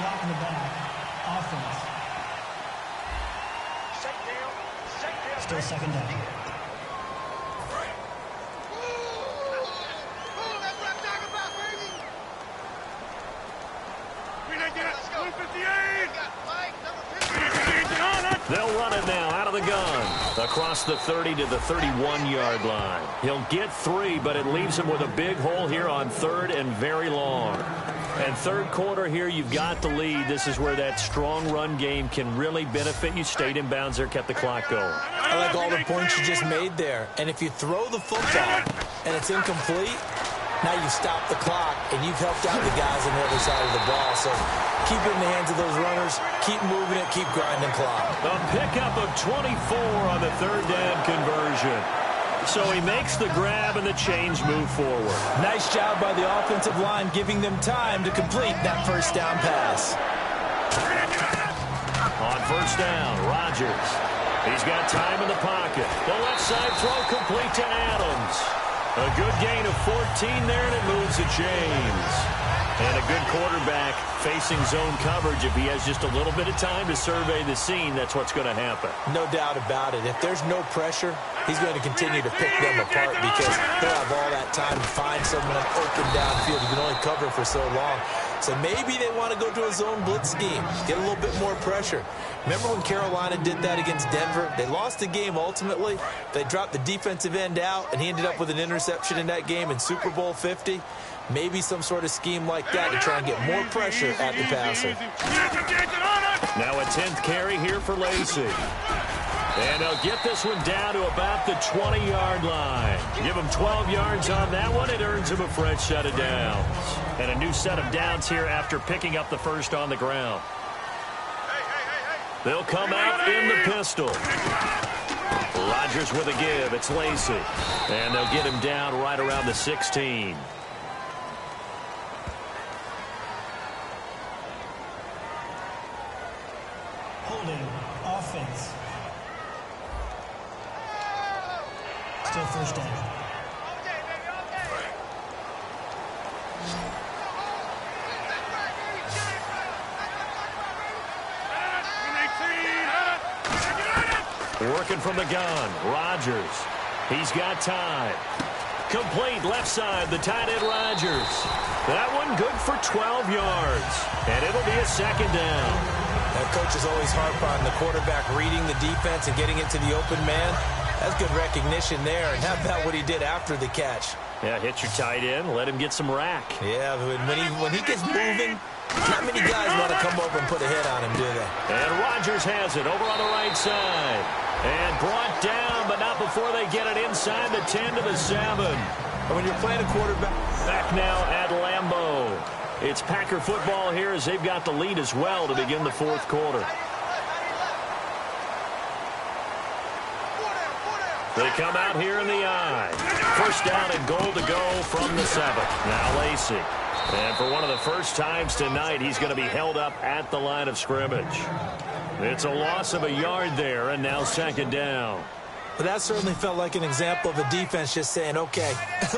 block in the back. Offense. Still second down. They'll run it now out of the gun. Across the 30 to the 31-yard line. He'll get 3, but it leaves him with a big hole here on 3rd and very long. And third quarter here, you've got the lead. This is where that strong run game can really benefit you. Stayed in bounds there, kept the clock going. I like all the points you just made there. And if you throw the football and it's incomplete, now you've stopped the clock and you've helped out the guys on the other side of the ball. So keep it in the hands of those runners. Keep moving it. Keep grinding clock. A pickup of 24 on the third down conversion. So he makes the grab and the chains move forward. Nice job by the offensive line, giving them time to complete that first down pass. On first down, Rodgers. He's got time in the pocket. The left side throw complete to Adams. A good gain of 14 there, and it moves the chains. And a good quarterback facing zone coverage. If he has just a little bit of time to survey the scene, that's what's going to happen. No doubt about it. If there's no pressure, he's going to continue to pick them apart because they'll have all that time to find someone open downfield. You can only cover for so long. So maybe they want to go to a zone blitz scheme, get a little bit more pressure. Remember when Carolina did that against Denver? They lost the game ultimately. They dropped the defensive end out, and he ended up with an interception in that game in Super Bowl 50. Maybe some sort of scheme like that to try and get more pressure at the passer. Now a 10th carry here for Lacey. And they'll get this one down to about the 20-yard line. Give him 12 yards on that one. It earns him a fresh set of downs. And a new set of downs here after picking up the first on the ground. They'll come out in the pistol. Rodgers with a give. It's Lacey. And they'll get him down right around the 16. Holding offense. Still first down. Working from the gun, Rodgers. He's got time. Complete left side, the tight end Rodgers. That one good for 12 yards. And it'll be a second down. That coach is always harp on the quarterback reading the defense and getting it to the open man. That's good recognition there. And how about what he did after the catch? Yeah, hit your tight end, let him get some rack. Yeah, when he gets moving, not many guys want to come over and put a hit on him, do they? And Rodgers has it over on the right side. And brought down, but not before they get it inside the 10 to the 7. And when you're playing a quarterback. Back now at Lambeau. It's Packer football here as they've got the lead as well to begin the fourth quarter. They come out here in the I. First down and goal to go from the 7. Now Lacey. And for one of the first times tonight, he's going to be held up at the line of scrimmage. It's a loss of a yard there, and now second down. But that certainly felt like an example of a defense just saying, okay,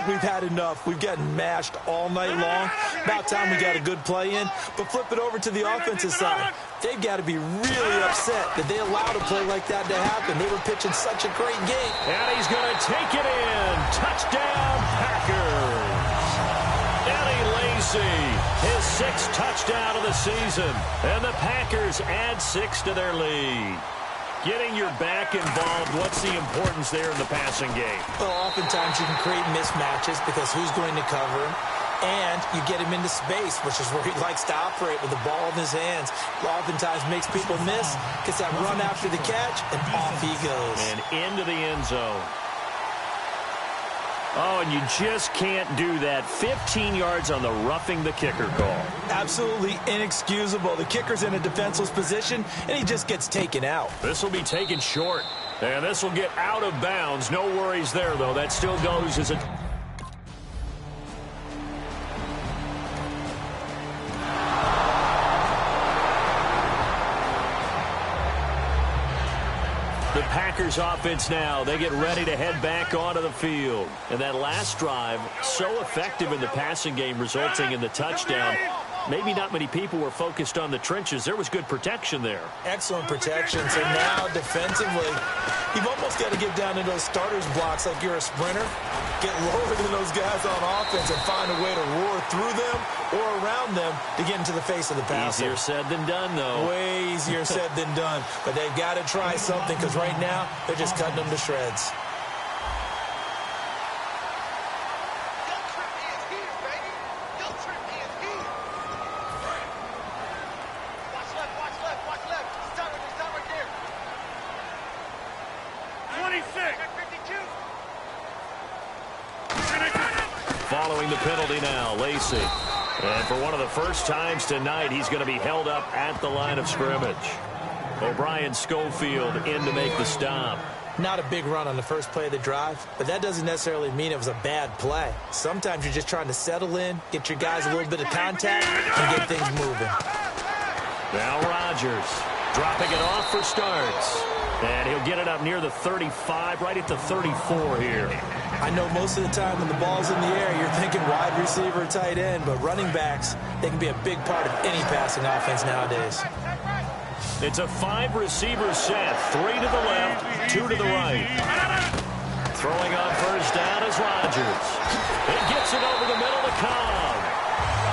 we've had enough. We've gotten mashed all night long. About time we got a good play in. But flip it over to the offensive side. They've got to be really upset that they allowed a play like that to happen. They were pitching such a great game. And he's going to take it in. Touchdown, Packers. Eddie Lacey, his 6th touchdown of the season. And the Packers add 6 to their lead. Getting your back involved, what's the importance there in the passing game? Well, oftentimes you can create mismatches because who's going to cover him? And you get him into space, which is where he likes to operate with the ball in his hands. Oftentimes makes people miss, gets that run after the catch, and off he goes. And into the end zone. Oh, and you just can't do that. 15 yards on the roughing the kicker call. Absolutely inexcusable. The kicker's in a defenseless position, and he just gets taken out. This will be taken short, and this will get out of bounds. No worries there, though. That still goes as a... The Packers offense now, they get ready to head back onto the field. And that last drive, so effective in the passing game, resulting in the touchdown. Maybe not many people were focused on the trenches. There was good protection there. Excellent protection. So now defensively, you've almost got to get down into those starters blocks like you're a sprinter. Get lower than those guys on offense and find a way to roar through them or around around them to get into the face of the passer. Easier said than done, though. Way easier said than done. But they've got to try something because right now they're just cutting them to shreds. Following the penalty now, Lacey. And for one of the first times tonight, he's going to be held up at the line of scrimmage. O'Brien Schofield in to make the stop. Not a big run on the first play of the drive, but that doesn't necessarily mean it was a bad play. Sometimes you're just trying to settle in, get your guys a little bit of contact, and get things moving. Now Rodgers dropping it off for starts. And he'll get it up near the 35, right at the 34 here. I know most of the time when the ball's in the air, you're thinking wide receiver, tight end, but running backs, they can be a big part of any passing offense nowadays. It's a 5-receiver set, 3 to the left, 2 to the right. Throwing on first down is Rodgers. He gets it over the middle to Cobb.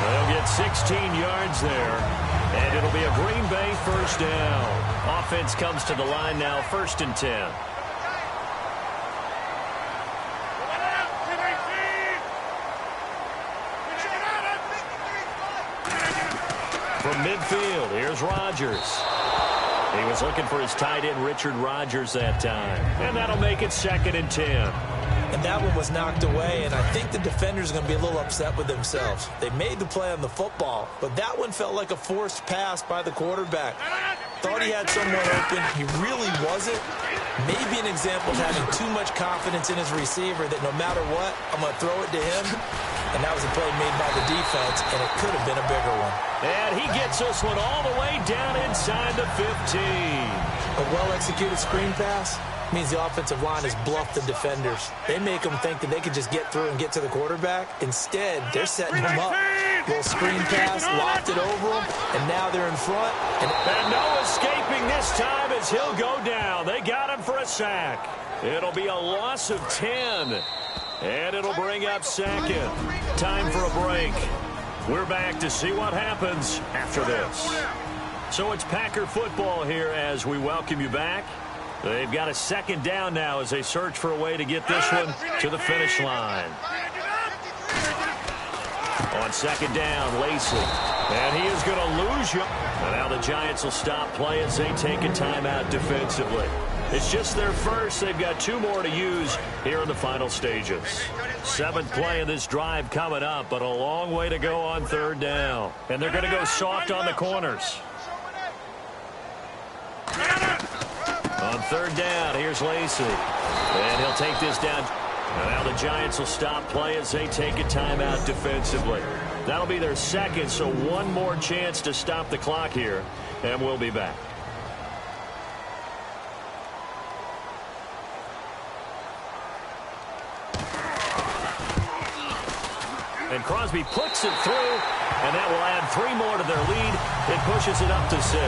They'll get 16 yards there, and it'll be a Green Bay first down. Offense comes to the line now, 1st and 10. From midfield, here's Rodgers. He was looking for his tight end, Richard Rodgers, that time. And that'll make it 2nd and 10. And that one was knocked away, and I think the defenders are going to be a little upset with themselves. They made the play on the football, but that one felt like a forced pass by the quarterback. Thought he had someone open. He really wasn't. Maybe an example of having too much confidence in his receiver that no matter what, I'm going to throw it to him. And that was a play made by the defense, and it could have been a bigger one. And he gets this one all the way down inside the 15. A well-executed screen pass means the offensive line has bluffed the defenders. They make them think that they can just get through and get to the quarterback. Instead, they're setting them up. Little screen pass, locked it over them, and now they're in front. And no escaping this time as he'll go down. They got him for a sack. It'll be a loss of 10. And it'll bring up 2nd. Time for a break. We're back to see what happens after this. So it's Packer football here as we welcome you back. They've got a 2nd down now as they search for a way to get this one to the finish line. On 2nd down, Lacey. And he is going to lose you. And now the Giants will stop play as they take a timeout defensively. It's just their first. They've got 2 more to use here in the final stages. 7th play of this drive coming up, but a long way to go on 3rd down. And they're going to go soft on the corners. On 3rd down, here's Lacey. And he'll take this down. And now the Giants will stop play as they take a timeout defensively. That'll be their 2nd, so 1 more chance to stop the clock here. And we'll be back. And Crosby puts it through, and that will add 3 more to their lead. It pushes it up to 6.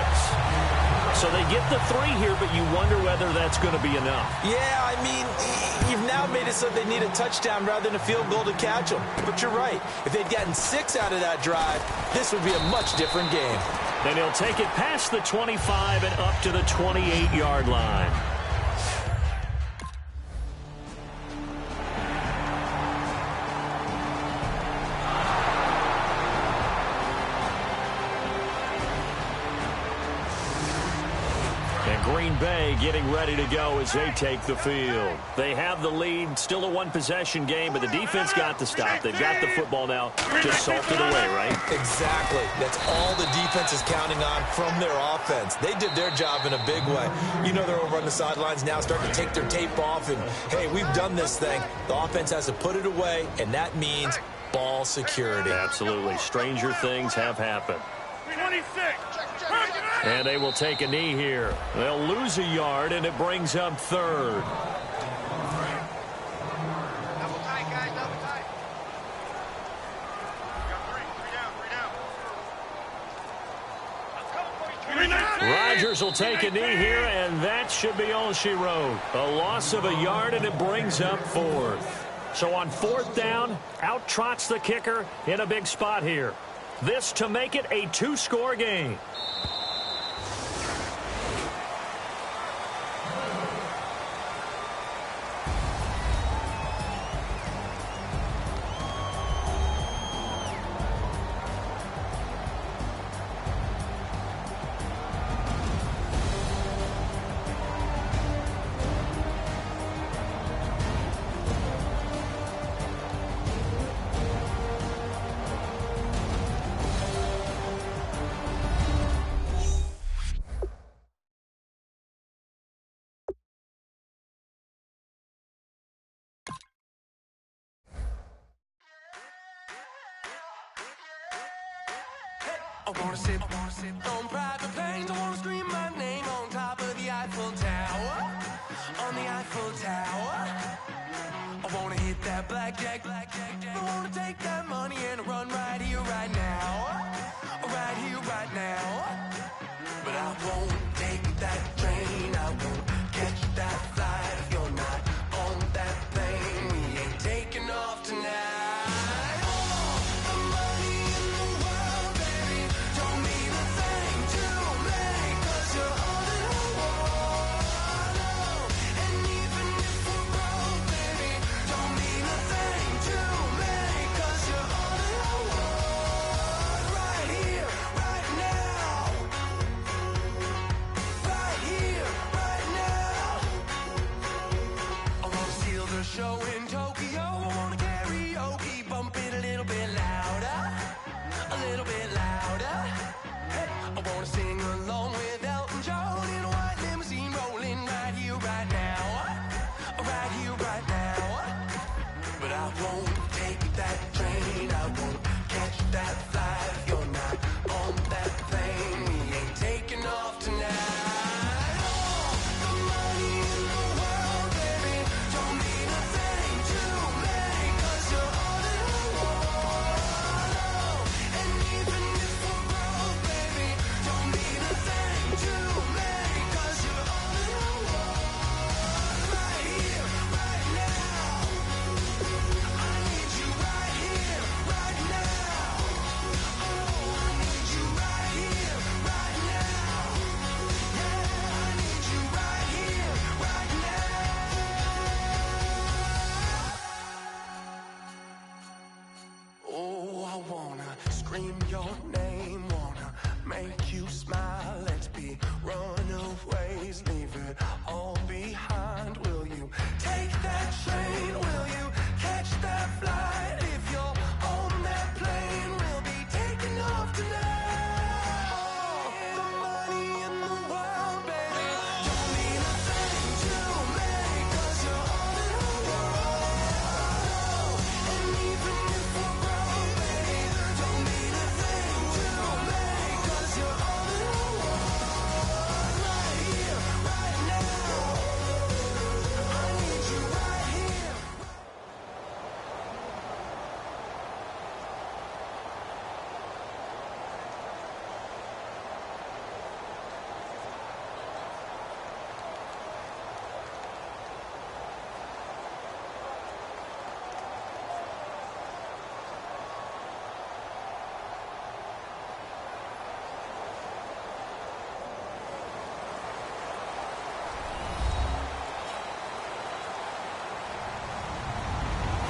So they get the 3 here, but you wonder whether that's going to be enough. Yeah, I mean, you've now made it so they need a touchdown rather than a field goal to catch them. But you're right. If they'd gotten 6 out of that drive, this would be a much different game. Then he'll take it past the 25 and up to the 28-yard line. Green Bay getting ready to go as they take the field. They have the lead, still a 1-possession game, but the defense got the stop. They've got the football now, just salt it away, right? Exactly. That's all the defense is counting on from their offense. They did their job in a big way. You know they're over on the sidelines now starting to take their tape off, and, hey, we've done this thing. The offense has to put it away, and that means ball security. Absolutely. Stranger things have happened. 26. And they will take a knee here. They'll lose a yard, and it brings up 3rd. Double tight, guys, double tight. Got 3, 3 down. Rodgers will take a knee here, and that should be all she wrote. A loss of a yard, and it brings up 4th. So on 4th down, out trots the kicker in a big spot here. This to make it a two-score game. I wanna sit on private planes. I wanna scream my name on top of the Eiffel Tower. On the Eiffel Tower. I wanna hit that blackjack. I wanna take that money and run right here, right now. Right here, right now. But I won't take that train. I won't catch that flight. If you're not on that plane, we ain't taking off tonight. Show in Tokyo, I wanna karaoke, bump it a little bit louder, a little bit louder. Hey, I wanna sing along with Elton John in a white limousine, rolling right here, right now, right here, right now. But I won't take that train, I won't catch that flight. If you're not on that plane, we ain't taking off tonight. Scream your name, wanna make you smile. Let's be runaways, leave it all behind. Will you take that train? Will you catch that flight? If you're on that plane, we'll be taking off tonight. The money in the world, baby, don't mean a thing to me, 'cause you're all in the world. And even if we're broke, baby, don't mean a thing to me, 'cause you're all in the world. Right here, right now. I need you right here.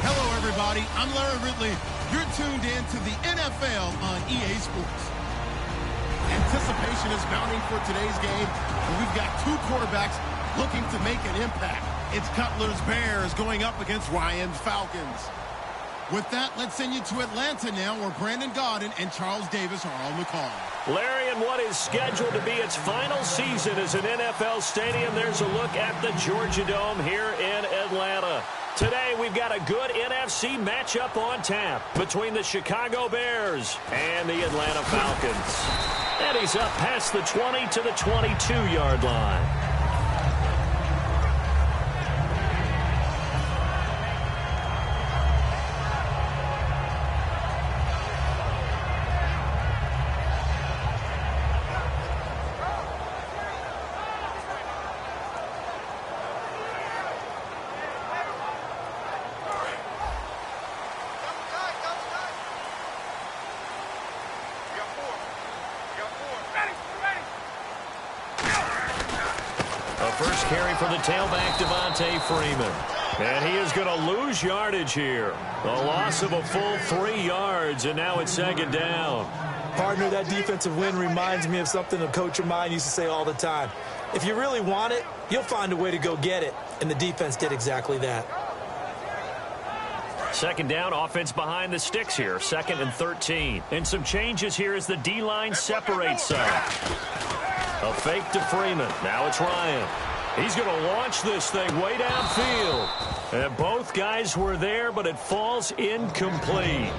Hello, everybody. I'm Larry Ridley. You're tuned in to the NFL on EA Sports. Anticipation is mounting for today's game, and we've got two quarterbacks looking to make an impact. It's Cutler's Bears going up against Ryan's Falcons. With that, let's send you to Atlanta now, where Brandon Gaudin and Charles Davis are on the call. Larry, in what is scheduled to be its final season as an NFL stadium, there's a look at the Georgia Dome here in Atlanta. Today, we've got a good NFC matchup on tap between the Chicago Bears and the Atlanta Falcons. And he's up past the 20 to the 22-yard line. first carry for the tailback, Devontae Freeman. And he is going to lose yardage here. A loss of a full 3 yards, and now it's second down. Partner, that defensive win reminds me of something a coach of mine used to say all the time. If you really want it, you'll find a way to go get it. And the defense did exactly that. Second down, offense behind the sticks here. 2nd and 13. And some changes here as the D-line separates some. A fake to Freeman. Now it's Ryan. He's going to launch this thing way downfield. And both guys were there, but it falls incomplete.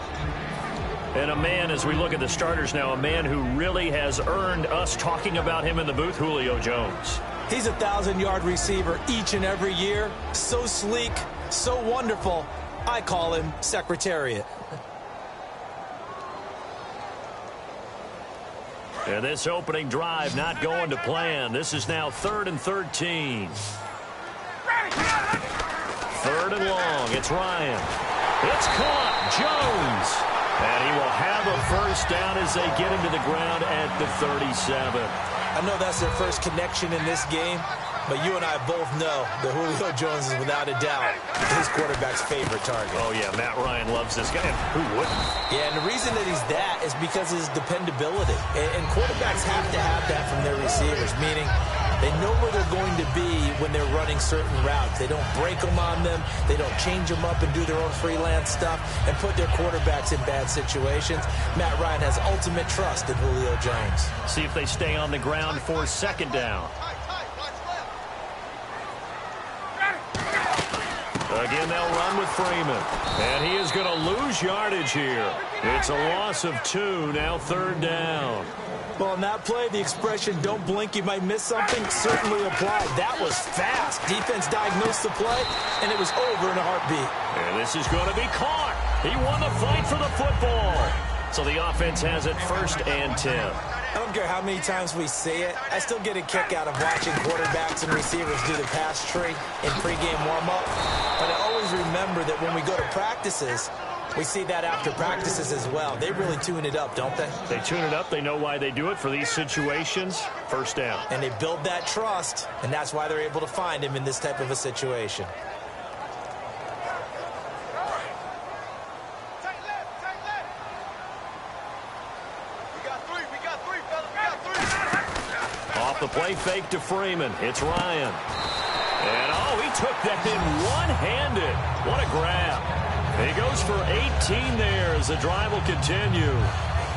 And a man, as we look at the starters now, a man who really has earned us talking about him in the booth, Julio Jones. He's a 1,000-yard receiver each and every year. So sleek, so wonderful. I call him Secretariat. And this opening drive not going to plan. This is now 3rd and 13. 3rd and long. It's Ryan. It's caught. Jones. And he will have a first down as they get him to the ground at the 37. I know that's their first connection in this game, but you and I both know that Julio Jones is without a doubt his quarterback's favorite target. Oh, yeah, Matt Ryan loves this guy. Who wouldn't? Yeah, and the reason that he's that is because of his dependability. And quarterbacks have to have that from their receivers, meaning they know where they're going to be when they're running certain routes. They don't break them on them. They don't change them up and do their own freelance stuff and put their quarterbacks in bad situations. Matt Ryan has ultimate trust in Julio Jones. See if they stay on the ground for 2nd down. Again, they'll run with Freeman. And he is going to lose yardage here. It's a loss of 2, now 3rd down. Well, in that play, the expression, don't blink, you might miss something, certainly applied. That was fast. Defense diagnosed the play, and it was over in a heartbeat. And this is going to be caught. He won the fight for the football. So the offense has it 1st and 10. I don't care how many times we see it. I still get a kick out of watching quarterbacks and receivers do the pass tree in pregame warm-up. But I always remember that when we go to practices, we see that after practices as well. They really tune it up, don't they? They tune it up. They know why they do it for these situations. 1st down. And they build that trust, and that's why they're able to find him in this type of a situation. Off the play fake to Freeman. It's Ryan. And, oh, he took that in one-handed. What a grab. He goes for 18 there as the drive will continue.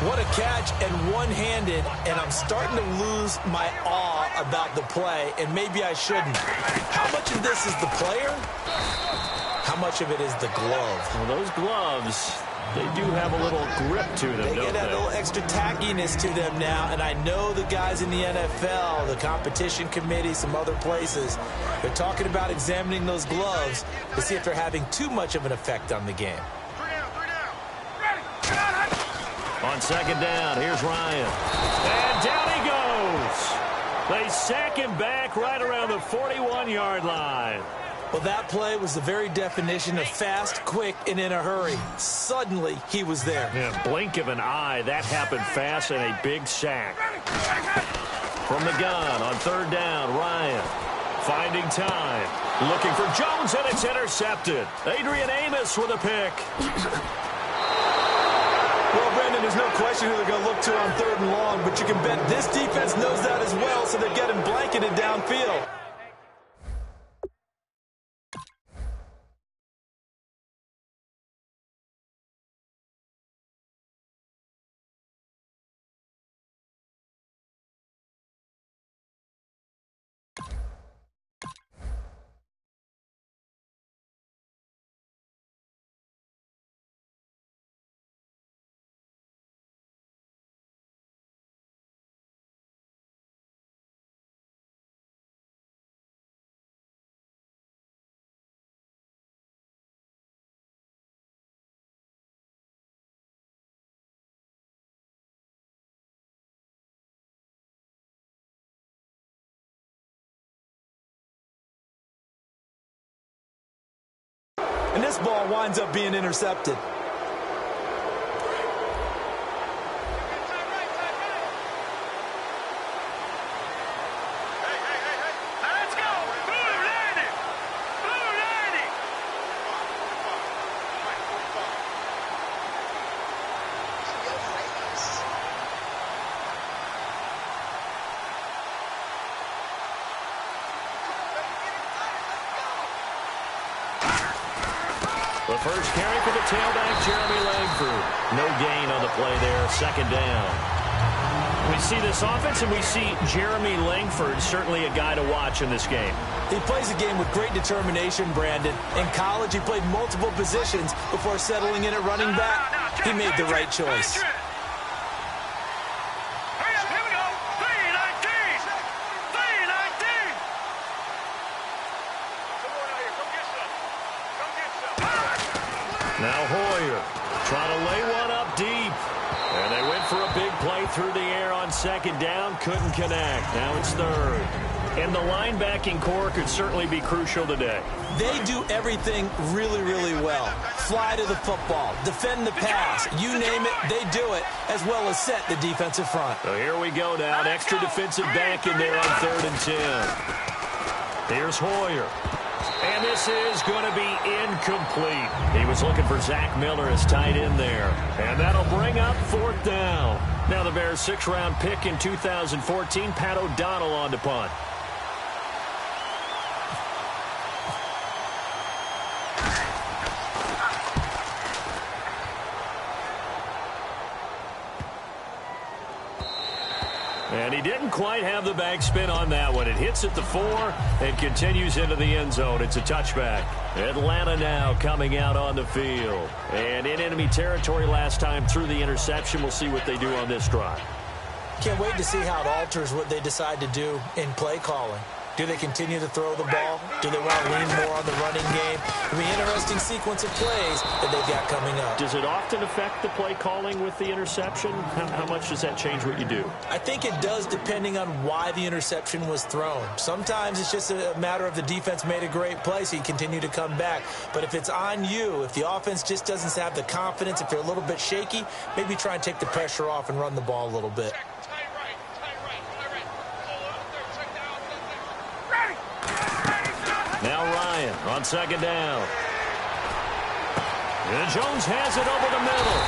What a catch and one-handed, and I'm starting to lose my awe about the play, and maybe I shouldn't. How much of this is the player? How much of it is the glove? Well, those gloves, they do have a little grip to them, They don't get that little extra tackiness to them now, and I know the guys in the NFL, the competition committee, some other places, they're talking about examining those gloves to see if they're having too much of an effect on the game. On 2nd down, here's Ryan. And down he goes. They sack him back right around the 41-yard line. Well, that play was the very definition of fast, quick, and in a hurry. Suddenly, he was there. Yeah, blink of an eye, that happened fast and a big sack. From the gun on 3rd down, Ryan finding time. Looking for Jones, and it's intercepted. Adrian Amos with a pick. Well, Brandon, there's no question who they're going to look to on 3rd and long, but you can bet this defense knows that as well, so they're getting blanketed downfield. And this ball winds up being intercepted. Let's go! The first carry for the tailback, Jeremy Langford. No gain on the play there, second down. We see this offense, and we see Jeremy Langford, certainly a guy to watch in this game. He plays a game with great determination, Brandon. In college, he played multiple positions before settling in at running back. He made the right choice. Now Hoyer trying to lay one up deep. And they went for a big play through the air on second down. Couldn't connect. Now it's third. And the linebacking core could certainly be crucial today. They do everything really, really well. Fly to the football, defend the pass, you name it, they do it, as well as set the defensive front. So here we go now. An extra defensive back in there on 3rd and 10. Here's Hoyer. And this is going to be incomplete. He was looking for Zach Miller as tight end there. And that'll bring up 4th down. Now the Bears' 6th-round pick in 2014, Pat O'Donnell on to punt. And he didn't quite have the backspin on that one. It hits at the 4 and continues into the end zone. It's a touchback. Atlanta now coming out on the field. And in enemy territory last time through the interception. We'll see what they do on this drive. Can't wait to see how it alters what they decide to do in play calling. Do they continue to throw the ball? Do they want to lean more on the running game? It'll be an interesting sequence of plays that they've got coming up. Does it often affect the play calling with the interception? How much does that change what you do? I think it does depending on why the interception was thrown. Sometimes it's just a matter of the defense made a great play, so you continue to come back. But if it's on you, if the offense just doesn't have the confidence, if they're a little bit shaky, maybe try and take the pressure off and run the ball a little bit. Now Ryan on second down. And Jones has it over the middle.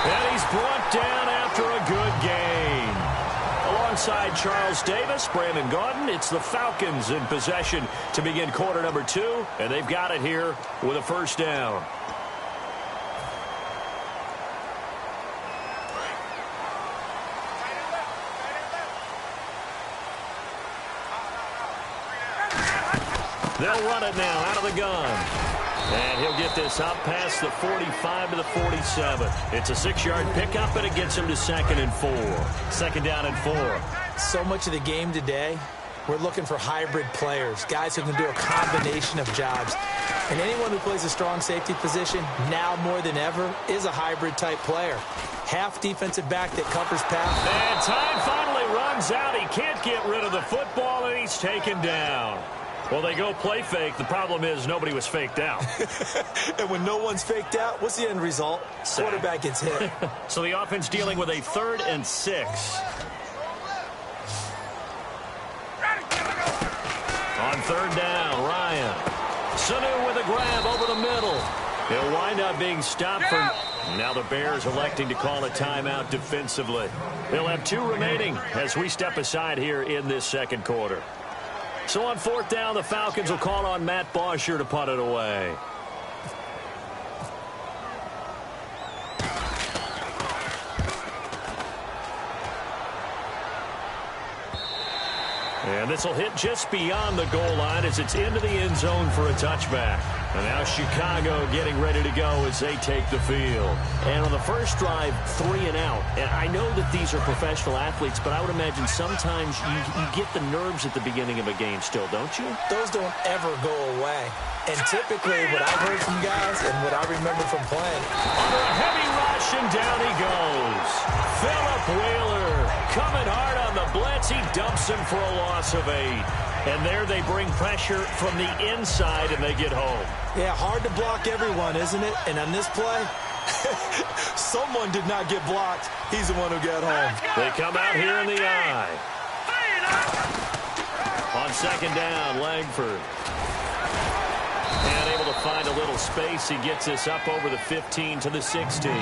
And he's brought down after a good gain. Alongside Charles Davis, Brandon Gaudin, it's the Falcons in possession to begin quarter number 2. And they've got it here with a first down. They'll run it now out of the gun. And he'll get this up past the 45 to the 47. It's a 6-yard pickup, and it gets him to 2nd and 4. 2nd down and 4. So much of the game today, we're looking for hybrid players, guys who can do a combination of jobs. And anyone who plays a strong safety position, now more than ever, is a hybrid-type player. Half defensive back that covers pass. And time finally runs out. He can't get rid of the football, and he's taken down. Well, they go play fake. The problem is nobody was faked out. And when no one's faked out, what's the end result? Quarterback gets hit. So the offense dealing with a 3rd and 6. On 3rd down, Ryan. Sanu with a grab over the middle. He'll wind up being stopped for... Now the Bears electing to call a timeout defensively. They'll have 2 remaining as we step aside here in this second quarter. So on 4th down, the Falcons will call on Matt Bosher to punt it away. And this will hit just beyond the goal line as it's into the end zone for a touchback. And now Chicago getting ready to go as they take the field. And on the first drive, 3 and out. And I know that these are professional athletes, but I would imagine sometimes you get the nerves at the beginning of a game still, don't you? Those don't ever go away. And typically what I've heard from guys and what I remember from playing. Under a heavy rush, and down he goes. Phillip Wheeler coming hard on the blitz. He dumps him for a loss of 8. And there they bring pressure from the inside, and they get home. Yeah, hard to block everyone, isn't it? And on this play, someone did not get blocked. He's the one who got home. They come out here in the eye. On 2nd down, Langford. And able to find a little space. He gets this up over the 15 to the 16.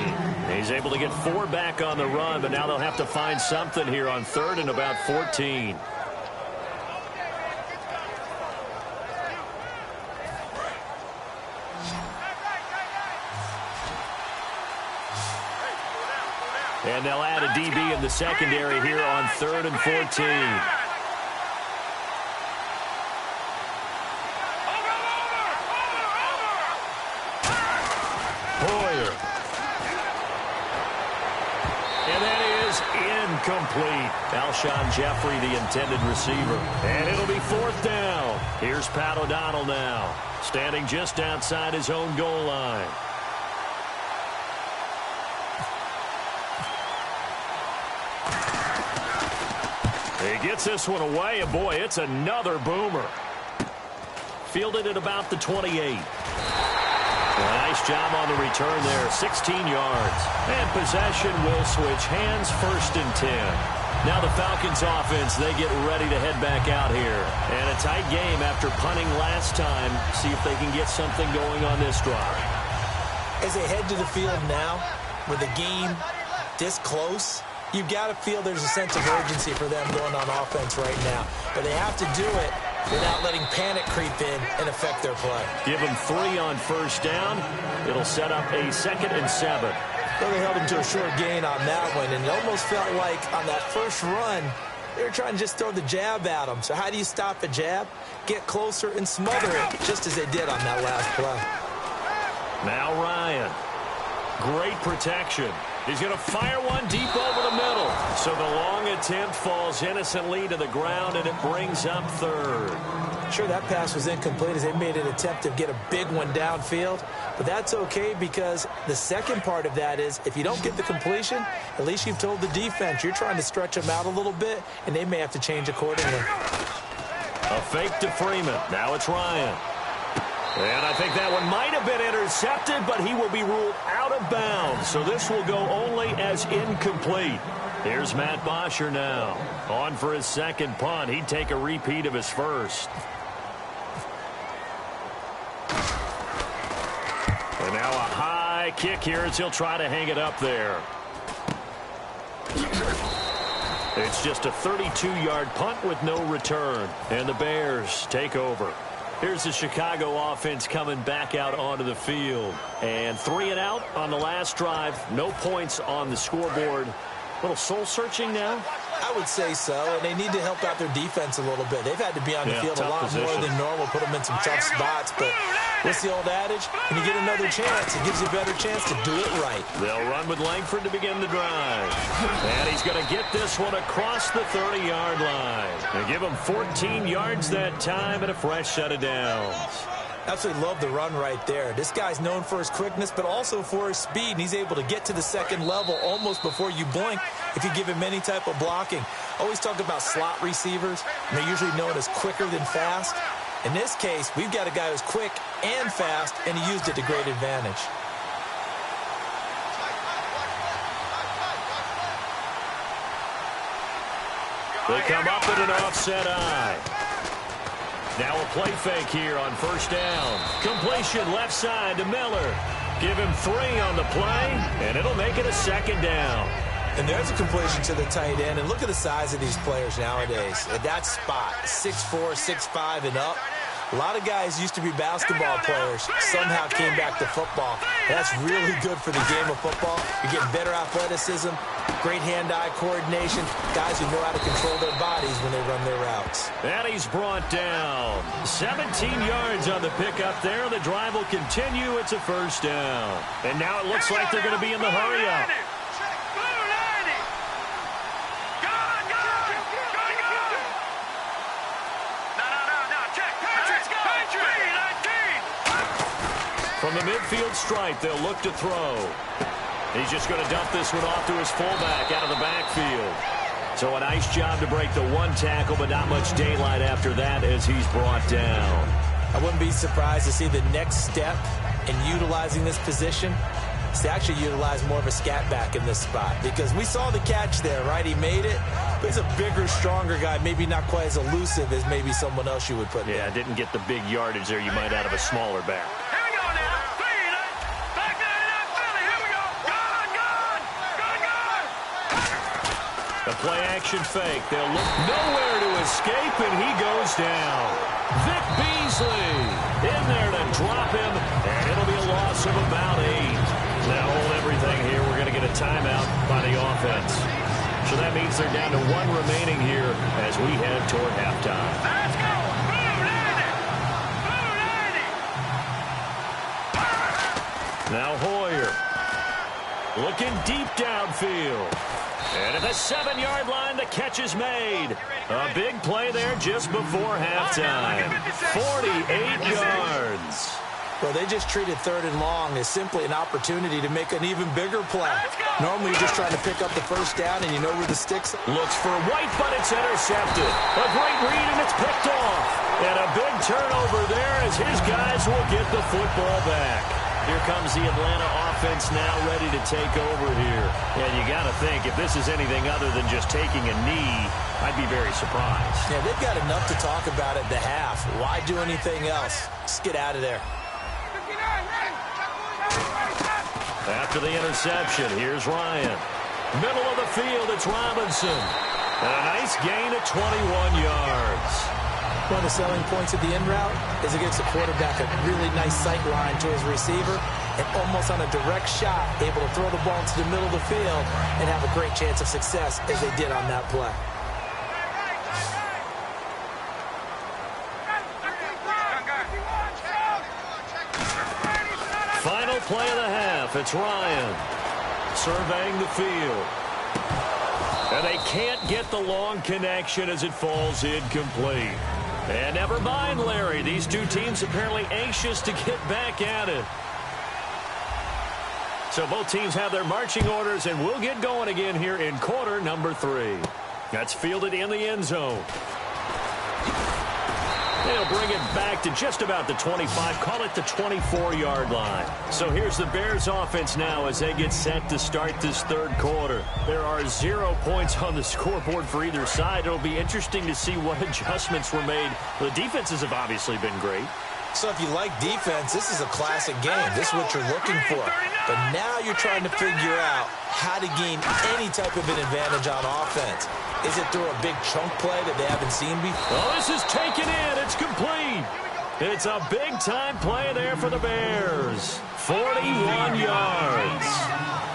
He's able to get 4 back on the run, but now they'll have to find something here on 3rd and about 14. And they'll add a DB in the secondary here on 3rd and 14. Incomplete. Alshon Jeffrey, the intended receiver. And it'll be 4th down. Here's Pat O'Donnell now, standing just outside his own goal line. He gets this one away, and boy, it's another boomer. Fielded at about the 28. Nice job on the return there, 16 yards. And possession will switch hands, 1st and 10. Now the Falcons offense, they get ready to head back out here. And a tight game after punting last time. See if they can get something going on this drive. As they head to the field now, with the game this close, you've got to feel there's a sense of urgency for them going on offense right now. But they have to do it without letting panic creep in and affect their play. Give them 3 on 1st down. It'll set up a 2nd and 7. Well, they held him to a short gain on that one, and it almost felt like on that first run, they were trying to just throw the jab at him. So how do you stop a jab? Get closer and smother it, just as they did on that last play. Now Ryan. Great protection. He's going to fire one deep over the middle. So the long attempt falls innocently to the ground, and it brings up 3rd. Sure, that pass was incomplete as they made an attempt to get a big one downfield. But that's okay because the second part of that is if you don't get the completion, at least you've told the defense you're trying to stretch them out a little bit, and they may have to change accordingly. A fake to Freeman. Now it's Ryan. And I think that one might have been intercepted, but he will be ruled out of bounds. So this will go only as incomplete. Here's Matt Bosher now. On for his 2nd punt. He'd take a repeat of his 1st. And now a high kick here as he'll try to hang it up there. It's just a 32-yard punt with no return. And the Bears take over. Here's the Chicago offense coming back out onto the field. And 3 and out on the last drive. No points on the scoreboard. A little soul-searching now? I would say so, and they need to help out their defense a little bit. They've had to be on the field a lot more than normal, put them in some tough spots. But what's the old adage? When you get another chance, it gives you a better chance to do it right. They'll run with Langford to begin the drive. And he's going to get this one across the 30-yard line. And give him 14 yards that time and a fresh set of downs. Absolutely love the run right there. This guy's known for his quickness, but also for his speed, and he's able to get to the 2nd level almost before you blink if you give him any type of blocking. Always talk about slot receivers, and they're usually known as quicker than fast. In this case, we've got a guy who's quick and fast, and he used it to great advantage. They come up with an offset eye. Now a play fake here on 1st down. Completion left side to Miller. Give him 3 on the play, and it'll make it a 2nd down. And there's a completion to the tight end. And look at the size of these players nowadays. At that spot, 6'4", 6'5", and up. A lot of guys used to be basketball players, somehow came back to football. That's really good for the game of football. You're getting better athleticism, great hand-eye coordination, guys who know how to control their bodies when they run their routes. And he's brought down. 17 yards on the pickup there. The drive will continue. It's a 1st down. And now it looks like they're going to be in the hurry-up. From the midfield stripe, they'll look to throw. He's just going to dump this one off to his fullback out of the backfield. So a nice job to break the 1 tackle, but not much daylight after that as he's brought down. I wouldn't be surprised to see the next step in utilizing this position is to actually utilize more of a scat back in this spot. Because we saw the catch there, right? He made it. But he's a bigger, stronger guy, maybe not quite as elusive as maybe someone else you would put in. Yeah, didn't get the big yardage there you might out of a smaller back. A play-action fake. They'll look nowhere to escape, and he goes down. Vic Beasley in there to drop him, and it'll be a loss of about 8. Now hold everything here. We're going to get a timeout by the offense. So that means they're down to 1 remaining here as we head toward halftime. Let's go! Now Hoyer. Looking deep downfield. And at the 7-yard line, the catch is made. A big play there just before halftime. 48 yards. Well, they just treated 3rd and long as simply an opportunity to make an even bigger play. Normally, you're just trying to pick up the first down, and you know where the sticks are. Looks for White, but it's intercepted. A great read, and it's picked off. And a big turnover there as his guys will get the football back. Here comes the Atlanta offense now ready to take over here. And you got to think, if this is anything other than just taking a knee, I'd be very surprised. Yeah, they've got enough to talk about at the half. Why do anything else? Just get out of there. After the interception, here's Ryan. Middle of the field, it's Robinson. And a nice gain at 21 yards. One of the selling points of the in route is it gives the quarterback a really nice sight line to his receiver and almost on a direct shot able to throw the ball into the middle of the field and have a great chance of success as they did on that play. Final play of the half. It's Ryan surveying the field. And they can't get the long connection as it falls incomplete. And never mind, Larry. These two teams apparently anxious to get back at it. So both teams have their marching orders, and we'll get going again here in quarter number 3. That's fielded in the end zone. They'll bring it back to just about the 25, call it the 24-yard line. So here's the Bears offense now as they get set to start this 3rd quarter. There are 0 points on the scoreboard for either side. It'll be interesting to see what adjustments were made. The defenses have obviously been great. So if you like defense, this is a classic game. This is what you're looking for. But now you're trying to figure out how to gain any type of an advantage on offense. Is it through a big chunk play that they haven't seen before? Oh, this is taken in. It's complete. It's a big-time play there for the Bears. 41 yards.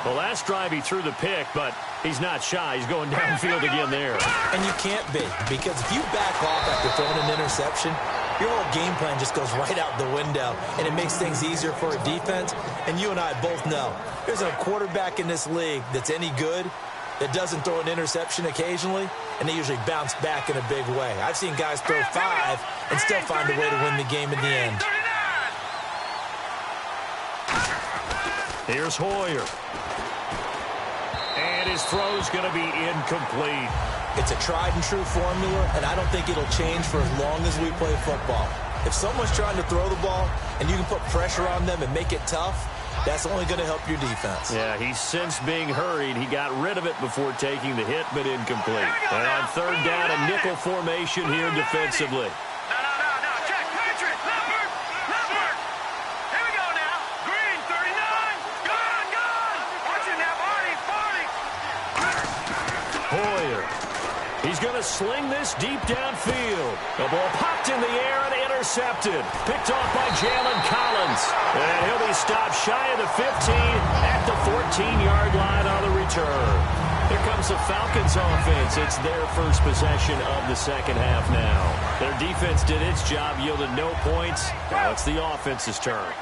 The last drive he threw the pick, but he's not shy. He's going downfield again there. And you can't be, because if you back off after throwing an interception, your whole game plan just goes right out the window, and it makes things easier for a defense. And you and I both know there's a quarterback in this league that's any good that doesn't throw an interception occasionally, and they usually bounce back in a big way. I've seen guys throw 5 and still find a way to win the game in the end. Here's Hoyer. And his throw's going to be incomplete. It's a tried-and-true formula, and I don't think it'll change for as long as we play football. If someone's trying to throw the ball and you can put pressure on them and make it tough, that's only going to help your defense. Yeah, he's since being hurried. He got rid of it before taking the hit, but incomplete. And on 3rd down, a nickel formation here defensively. No, check, Patrick, number. Here we go now. Green, 39. Gone. Watch it now, Barney. Hoyer. He's going to sling this deep downfield. The ball popped in the air and intercepted. Picked off by Jalen Collins. And he'll be stopped shy of the 15 at the 14-yard line on the return. Here comes the Falcons offense. It's their first possession of the second half now. Their defense did its job, yielded no points. Now it's the offense's turn.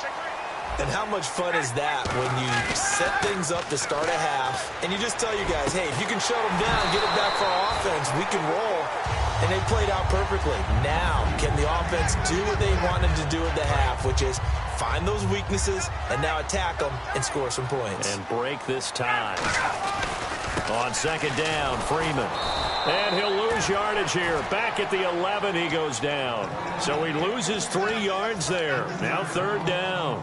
And how much fun is that when you set things up to start a half and you just tell you guys, hey, if you can shut them down, get it back for our offense, we can roll. And they played out perfectly. Now, can the offense do what they wanted to do at the half, which is find those weaknesses and now attack them and score some points. And break this tie. On 2nd down, Freeman. And he'll lose yardage here. Back at the 11, he goes down. So he loses 3 yards there. Now 3rd down.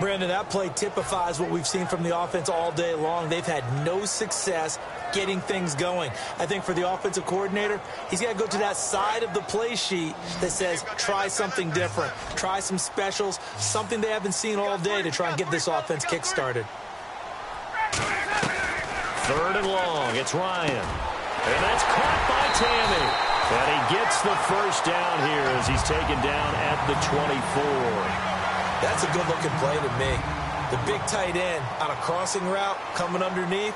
Brandon, that play typifies what we've seen from the offense all day long. They've had no success getting things going. I think for the offensive coordinator, he's got to go to that side of the play sheet that says try something different, try some specials, something they haven't seen all day to try and get this offense kick-started. 3rd and long. It's Ryan. And that's caught by Tammy. And he gets the first down here as he's taken down at the 24. That's a good-looking play to me. The big tight end on a crossing route coming underneath,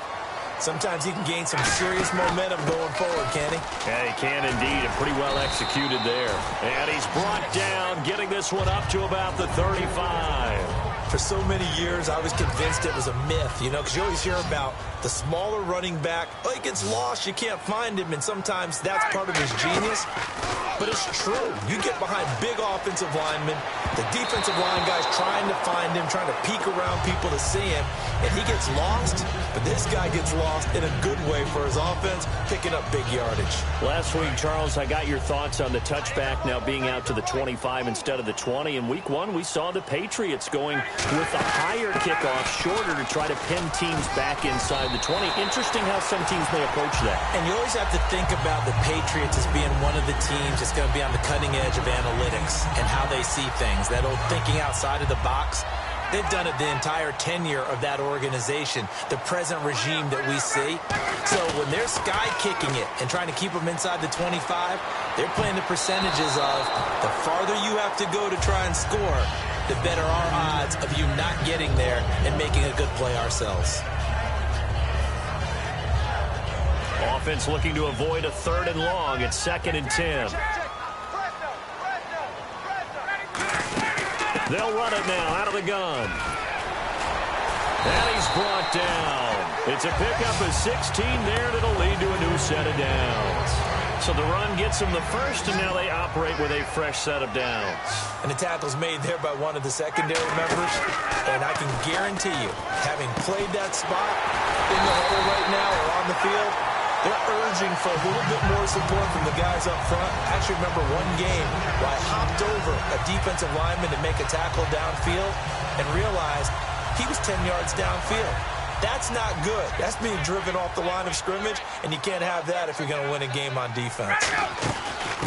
sometimes he can gain some serious momentum going forward, can he? Yeah, he can indeed, and pretty well executed there. And he's brought down, getting this one up to about the 35. For so many years, I was convinced it was a myth, you know, because you always hear about the smaller running back. Oh, he gets lost, you can't find him, and sometimes that's part of his genius. But it's true. You get behind big offensive linemen, the defensive line guys trying to find him, trying to peek around people to see him, and he gets lost. But this guy gets lost in a good way for his offense, picking up big yardage. Last week, Charles, I got your thoughts on the touchback now being out to the 25 instead of the 20. In week 1, we saw the Patriots going with a higher kickoff, shorter, to try to pin teams back inside the 20. Interesting how some teams may approach that. And you always have to think about the Patriots as being one of the teams that's going to be on the cutting edge of analytics and how they see things, that old thinking outside of the box. They've done it the entire tenure of that organization, the present regime that we see. So when they're sky kicking it and trying to keep them inside the 25, they're playing the percentages of the farther you have to go to try and score, the better our odds of you not getting there and making a good play ourselves. Offense looking to avoid a 3rd and long. It's 2nd and 10. They'll run it now out of the gun. And he's brought down. It's a pickup of 16 there that'll lead to a new set of downs. So the run gets them the first, and now they operate with a fresh set of downs. And the tackle's made there by one of the secondary members. And I can guarantee you, having played that spot in the hole right now or on the field, they're urging for a little bit more support from the guys up front. I actually remember one game where I hopped over a defensive lineman to make a tackle downfield and realized he was 10 yards downfield. That's not good. That's being driven off the line of scrimmage, and you can't have that if you're going to win a game on defense.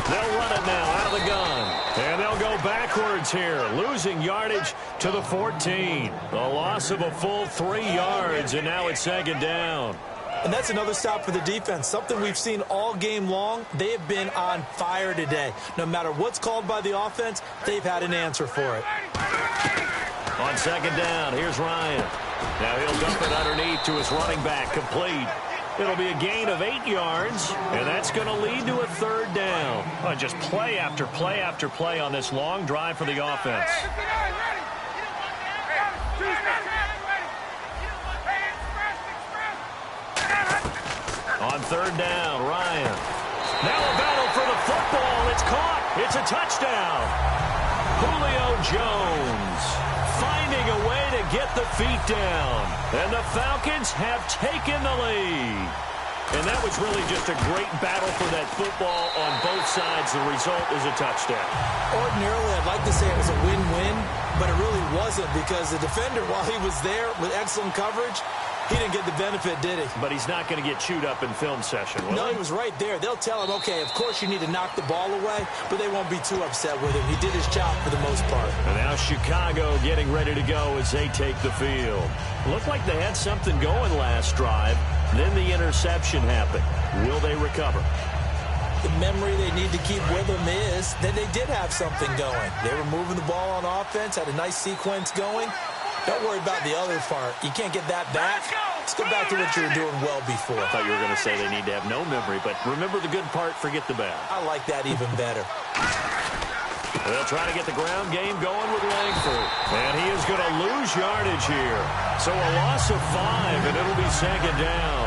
They'll run it now out of the gun. And they'll go backwards here, losing yardage to the 14. A loss of a full 3 yards, and now it's 2nd down. And that's another stop for the defense, something we've seen all game long. They have been on fire today. No matter what's called by the offense, they've had an answer for it. On 2nd down, here's Ryan. Now he'll dump it underneath to his running back, complete. It'll be a gain of 8 yards, and that's going to lead to a 3rd down. Oh, just play after play after play on this long drive for the offense. On 3rd down, Ryan. Now a battle for the football. It's caught. It's a touchdown. Julio Jones finding a way to get the feet down. And the Falcons have taken the lead. And that was really just a great battle for that football on both sides. The result is a touchdown. Ordinarily, I'd like to say it was a win-win, but it really wasn't because the defender, while he was there with excellent coverage, he didn't get the benefit, did he? But he's not going to get chewed up in film session, will he? No, he was right there. They'll tell him, okay, of course you need to knock the ball away, but they won't be too upset with him. He did his job for the most part. And now Chicago getting ready to go as they take the field. Looked like they had something going last drive. Then the interception happened. Will they recover? The memory they need to keep with them is that they did have something going. They were moving the ball on offense, had a nice sequence going. Don't worry about the other part. You can't get that back. Let's go back to what you were doing well before. I thought you were going to say they need to have no memory, but remember the good part, forget the bad. I like that even better. They'll try to get the ground game going with Langford. And he is going to lose yardage here. So a loss of 5, and it'll be 2nd down.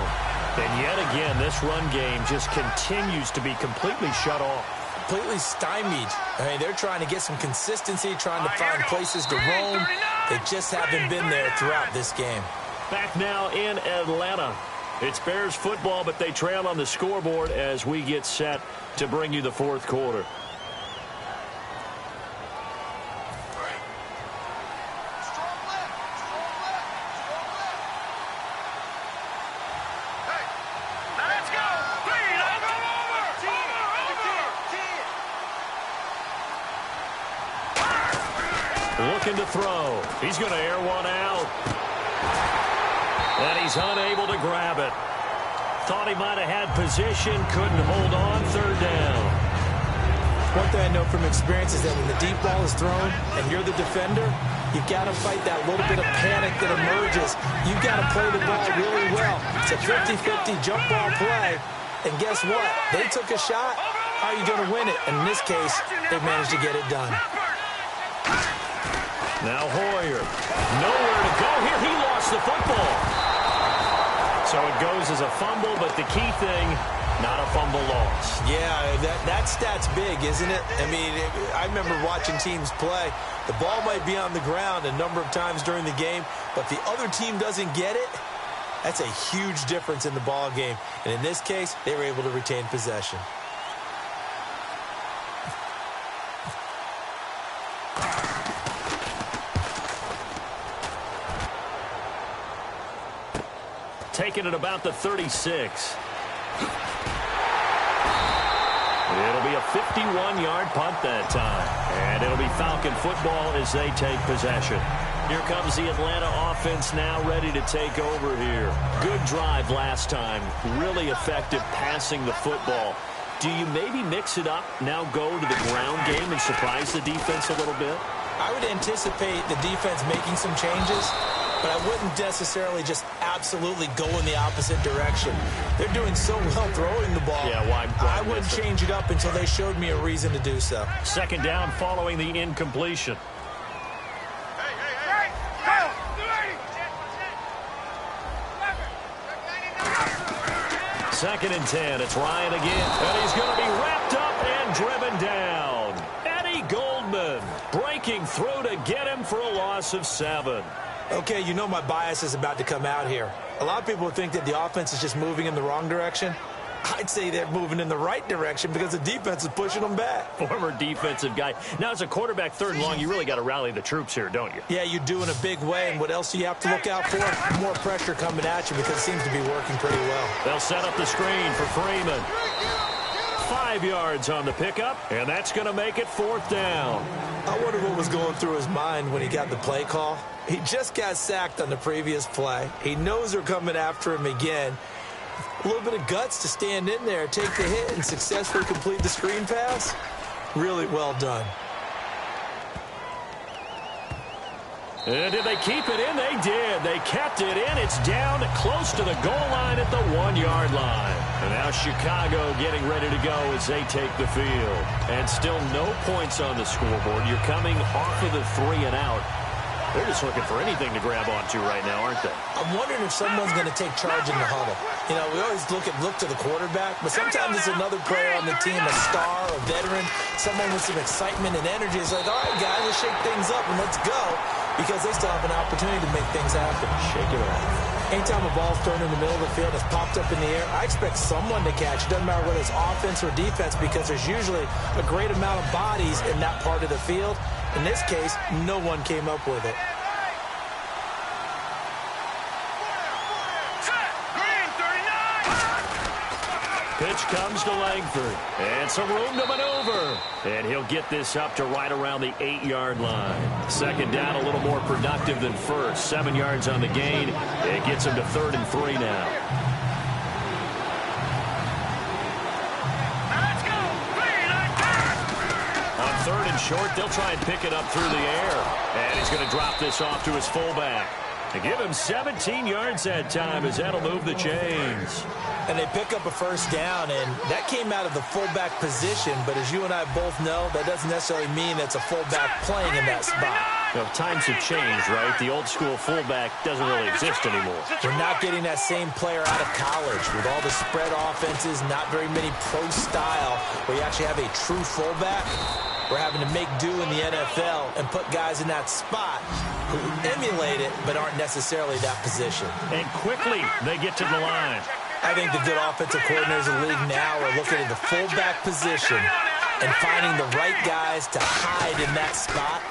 And yet again, this run game just continues to be completely shut off. Completely stymied. I mean, they're trying to get some consistency, trying to find places to roam. They just haven't been there throughout this game. Back now in Atlanta. It's Bears football, but they trail on the scoreboard as we get set to bring you the 4th quarter. Looking to throw. He's going to air one out. And he's unable to grab it. Thought he might have had position. Couldn't hold on. 3rd down. One thing I know from experience is that when the deep ball is thrown and you're the defender, you've got to fight that little bit of panic that emerges. You've got to play the ball really well. It's a 50-50 jump ball play. And guess what? They took a shot. How are you going to win it? And in this case, they managed to get it done. Now Hoyer. Nowhere to go here. He lost the football. So it goes as a fumble, but the key thing, not a fumble loss. Yeah, that stat's big, isn't it? I mean, I remember watching teams play. The ball might be on the ground a number of times during the game, but the other team doesn't get it. That's a huge difference in the ball game. And in this case, they were able to retain possession. Taking it about the 36. It'll be a 51-yard punt that time. And it'll be Falcon football as they take possession. Here comes the Atlanta offense now ready to take over here. Good drive last time. Really effective passing the football. Do you maybe mix it up, now go to the ground game and surprise the defense a little bit? I would anticipate the defense making some changes, but I wouldn't necessarily just absolutely go in the opposite direction. They're doing so well throwing the ball. Yeah, why I wouldn't change it up until they showed me a reason to do so. Second down following the incompletion. Second and 10. It's Ryan again. And he's going to be wrapped up and driven down. Eddie Goldman breaking through to get him for a loss of 7. Okay, you know my bias is about to come out here. A lot of people think that the offense is just moving in the wrong direction. I'd say they're moving in the right direction because the defense is pushing them back. Former defensive guy. Now, as a quarterback, third and long, you really got to rally the troops here, don't you? Yeah, you do in a big way. And what else do you have to look out for? More pressure coming at you because it seems to be working pretty well. They'll set up the screen for Freeman. 5 yards on the pickup, and that's going to make it fourth down. I wonder what was going through his mind when he got the play call. He just got sacked on the previous play. He knows they're coming after him again. A little bit of guts to stand in there, take the hit, and successfully complete the screen pass. Really well done. And did they keep it in? They did. They kept it in. It's down close to the goal line at the 1-yard line. And now Chicago getting ready to go as they take the field. And still no points on the scoreboard. You're coming off of the 3 and out. They're just looking for anything to grab onto right now, aren't they? I'm wondering if someone's going to take charge in the huddle. You know, we always look to the quarterback, but sometimes it's another player on the team, a star, a veteran, someone with some excitement and energy. It's like, all right, guys, let's shake things up and let's go, because they still have an opportunity to make things happen. Shake it off. Anytime a ball's thrown in the middle of the field, it's popped up in the air, I expect someone to catch. It doesn't matter whether it's offense or defense, because there's usually a great amount of bodies in that part of the field. In this case, no one came up with it. Pitch comes to Langford. And some room to maneuver. And he'll get this up to right around the 8-yard line. Second down, a little more productive than first. 7 yards on the gain. It gets him to 3rd and 3 now. On 3rd and short, they'll try and pick it up through the air. And he's going to drop this off to his fullback. To give him 17 yards that time, as that'll move the chains. And they pick up a first down, and that came out of the fullback position. But as you and I both know, that doesn't necessarily mean it's a fullback playing in that spot. Well, times have changed, right? The old school fullback doesn't really exist anymore. We're not getting that same player out of college with all the spread offenses, not very many pro style, where you actually have a true fullback. We're having to make do in the NFL and put guys in that spot who emulate it but aren't necessarily that position. And quickly they get to the line. I think the good offensive coordinators in the league now are looking at the fullback position and finding the right guys to hide in that spot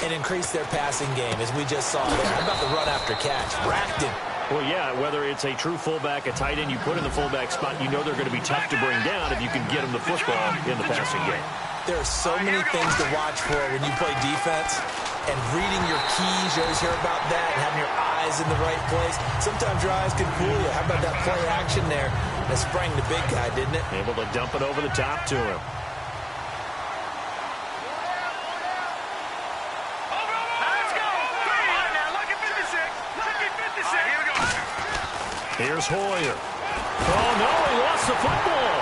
and increase their passing game, as we just saw there. How about the run after catch? Racked him. Well, yeah, whether it's a true fullback, a tight end you put in the fullback spot, you know they're going to be tough to bring down if you can get them the football in the passing game. There are so many things to watch for when you play defense, and reading your keys, you always hear about that, and having your eyes in the right place. Sometimes your eyes can fool you. How about that play action there? That sprang the big guy, didn't it? Able to dump it over the top to him. Here's Hoyer. Oh, no, he lost the football.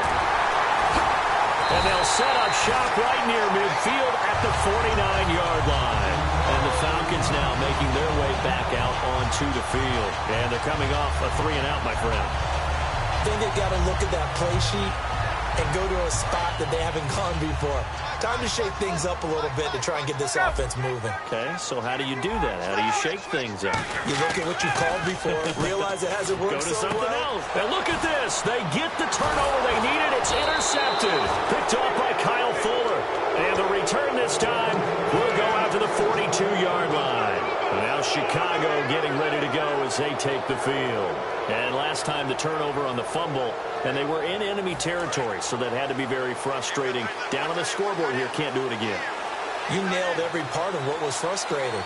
And they'll set up shop right near midfield at the 49-yard line. And the Falcons now making their way back out onto the field. And they're coming off a 3-and-out, my friend. I think they've got to look at that play sheet and go to a spot that they haven't gone before. Time to shake things up a little bit to try and get this offense moving. Okay, so how do you do that? How do you shake things up? You look at what you called before, realize it hasn't worked so so something well. else. And look at this. They get the turnover they needed. It's intercepted. Picked off by Kyle Fuller. And the return this time will go out to the 42-yard line. And now Chicago getting ready to go as they take the field. And last time the turnover on the fumble, and they were in enemy territory, so that had to be very frustrating. Down on the scoreboard here, can't do it again. You nailed every part of what was frustrating.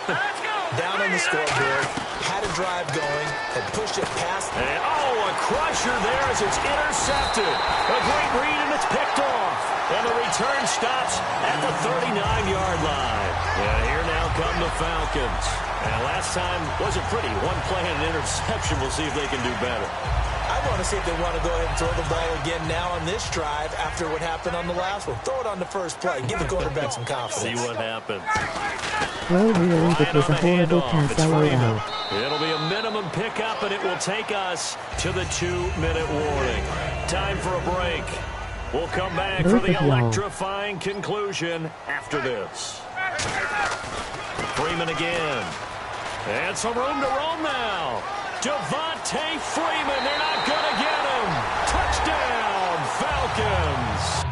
Down on the scoreboard, had a drive going, had pushed it past. And, a crusher there as it's intercepted. A great read, and it's picked off. And the return stops at the 39-yard line. And here now come the Falcons. And last time wasn't pretty. One play and an interception. We'll see if they can do better. I want to see if they want to go ahead and throw the ball again now on this drive after what happened on the last one. Throw it on the first play. Give the quarterback some confidence. See what happens. Well, really, it was a horrible pass, LOL. It'll be a minimum pickup, and it will take us to the 2-minute warning. Time for a break. We'll come back for the electrifying conclusion after this. Freeman again. And some room to roam now. Devontae Freeman, they're not going to get him. Touchdown, Falcons.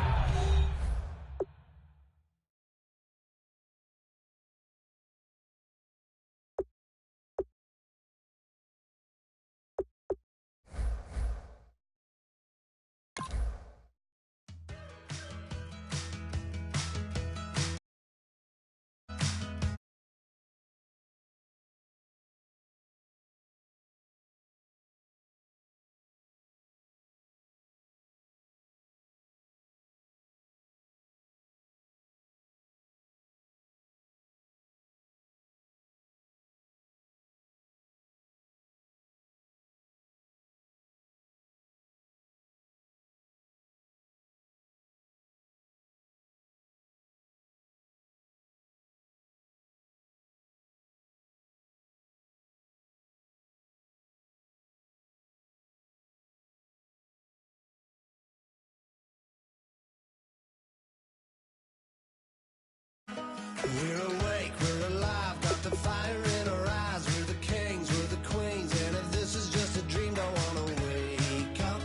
We're awake, we're alive, got the fire in our eyes. We're the kings, we're the queens, and if this is just a dream, don't wanna wake up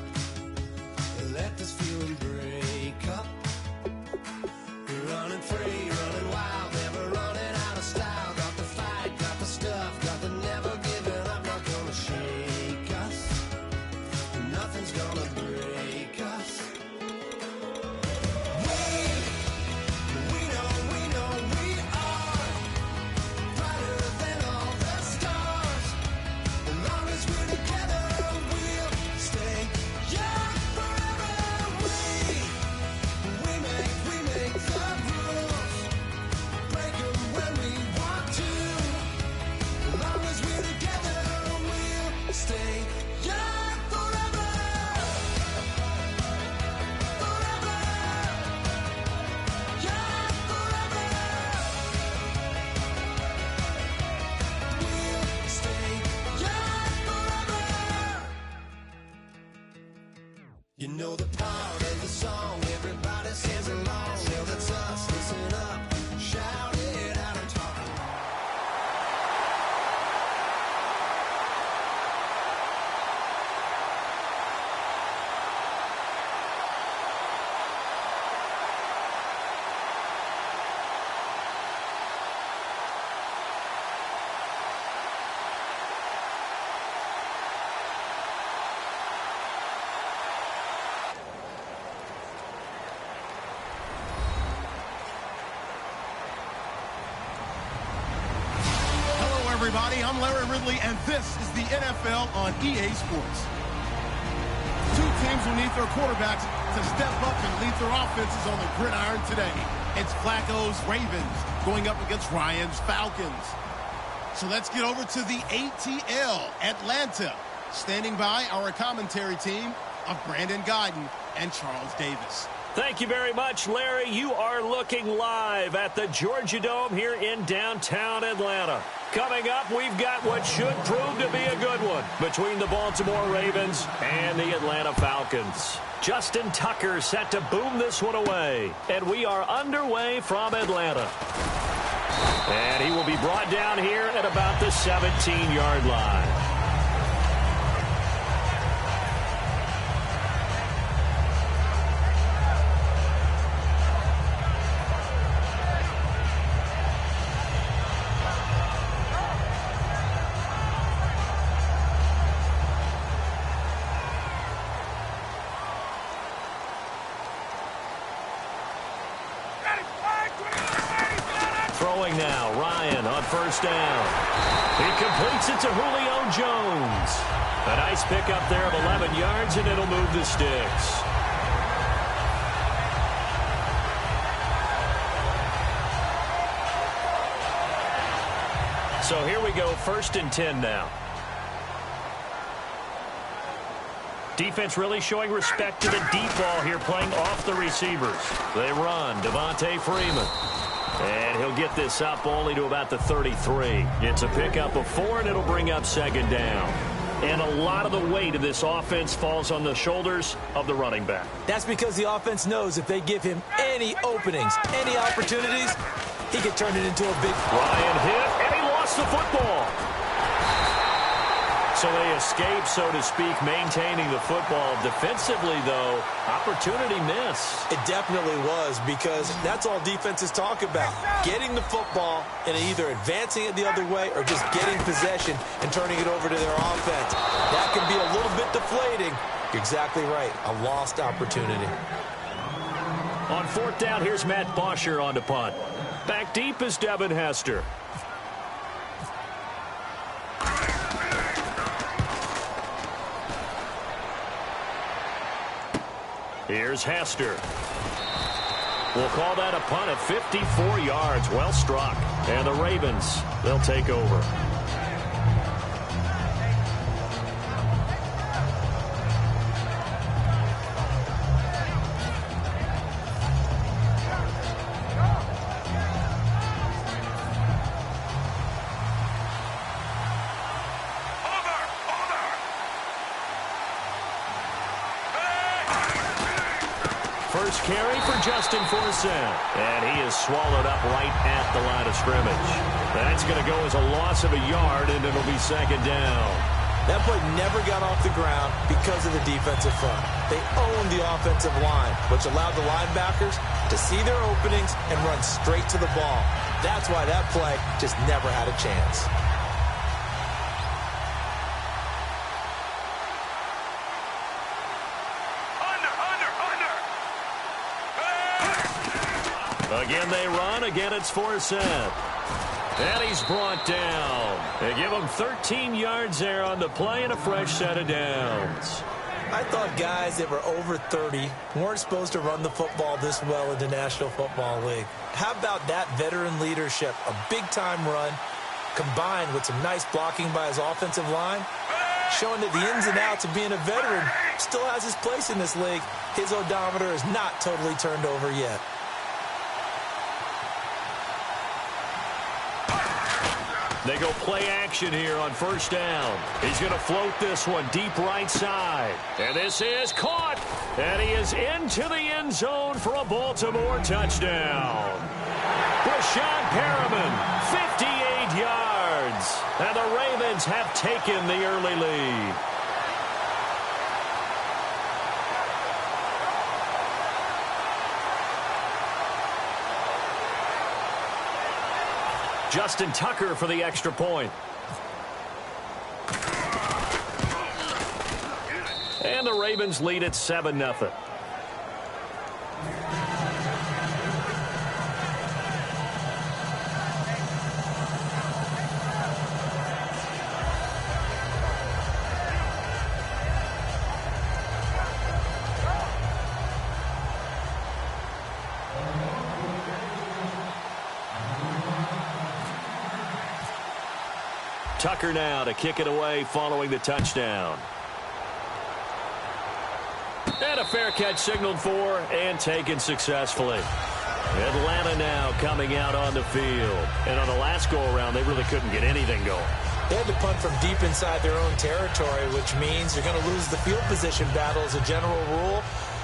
and let this feeling break up. We're running free, running wild, never running out of style. Got the fight, got the stuff, got the never giving up. Not gonna shake us, nothing's gonna break us. You know the part of the song, everybody sings along. Well, that's us, listen up, shout it out and talk. Everybody, I'm Larry Ridley, and this is the NFL on EA Sports. Two teams will need their quarterbacks to step up and lead their offenses on the gridiron today. It's Flacco's Ravens going up against Ryan's Falcons. So let's get over to the ATL, Atlanta. Standing by, our commentary team of Brandon Guyton and Charles Davis. Thank you very much, Larry. You are looking live at the Georgia Dome here in downtown Atlanta. Coming up, we've got what should prove to be a good one between the Baltimore Ravens and the Atlanta Falcons. Justin Tucker set to boom this one away. And we are underway from Atlanta. And he will be brought down here at about the 17-yard line. Throwing now, Ryan on first down. He completes it to Julio Jones. A nice pickup there of 11 yards, and it'll move the sticks. So here we go, 1st and 10 now. Defense really showing respect to the deep ball here, playing off the receivers. They run, Devontae Freeman. And he'll get this up only to about the 33. It's a pickup of 4, and it'll bring up 2nd down. And a lot of the weight of this offense falls on the shoulders of the running back. That's because the offense knows if they give him any openings, any opportunities, he can turn it into a big... Ryan hit, and he lost the football. So they escape, so to speak, maintaining the football. Defensively, though, opportunity miss. It definitely was, because that's all defenses talk about. Getting the football and either advancing it the other way or just getting possession and turning it over to their offense. That can be a little bit deflating. You're exactly right. A lost opportunity. On 4th down, here's Matt Bosher on to punt. Back deep is Devin Hester. Here's Hester. We'll call that a punt at 54 yards. Well struck. And the Ravens, they'll take over. First carry for Justin Forsett. And he is swallowed up right at the line of scrimmage. That's going to go as a loss of a yard, and it'll be 2nd down. That play never got off the ground because of the defensive front. They owned the offensive line, which allowed the linebackers to see their openings and run straight to the ball. That's why that play just never had a chance. Again they run. Again it's Forsett. And he's brought down. They give him 13 yards there on the play and a fresh set of downs. I thought guys that were over 30 weren't supposed to run the football this well in the National Football League. How about that veteran leadership? A big-time run combined with some nice blocking by his offensive line, showing that the ins and outs of being a veteran still has his place in this league. His odometer is not totally turned over yet. They go play action here on 1st down. He's going to float this one deep right side. And this is caught. And he is into the end zone for a Baltimore touchdown. Brashad Perriman, 58 yards. And the Ravens have taken the early lead. Justin Tucker for the extra point. And the Ravens lead at 7-0. Tucker now to kick it away following the touchdown. And a fair catch signaled for and taken successfully. Atlanta now coming out on the field. And on the last go-around, they really couldn't get anything going. They had to punt from deep inside their own territory, which means you're going to lose the field position battle as a general rule.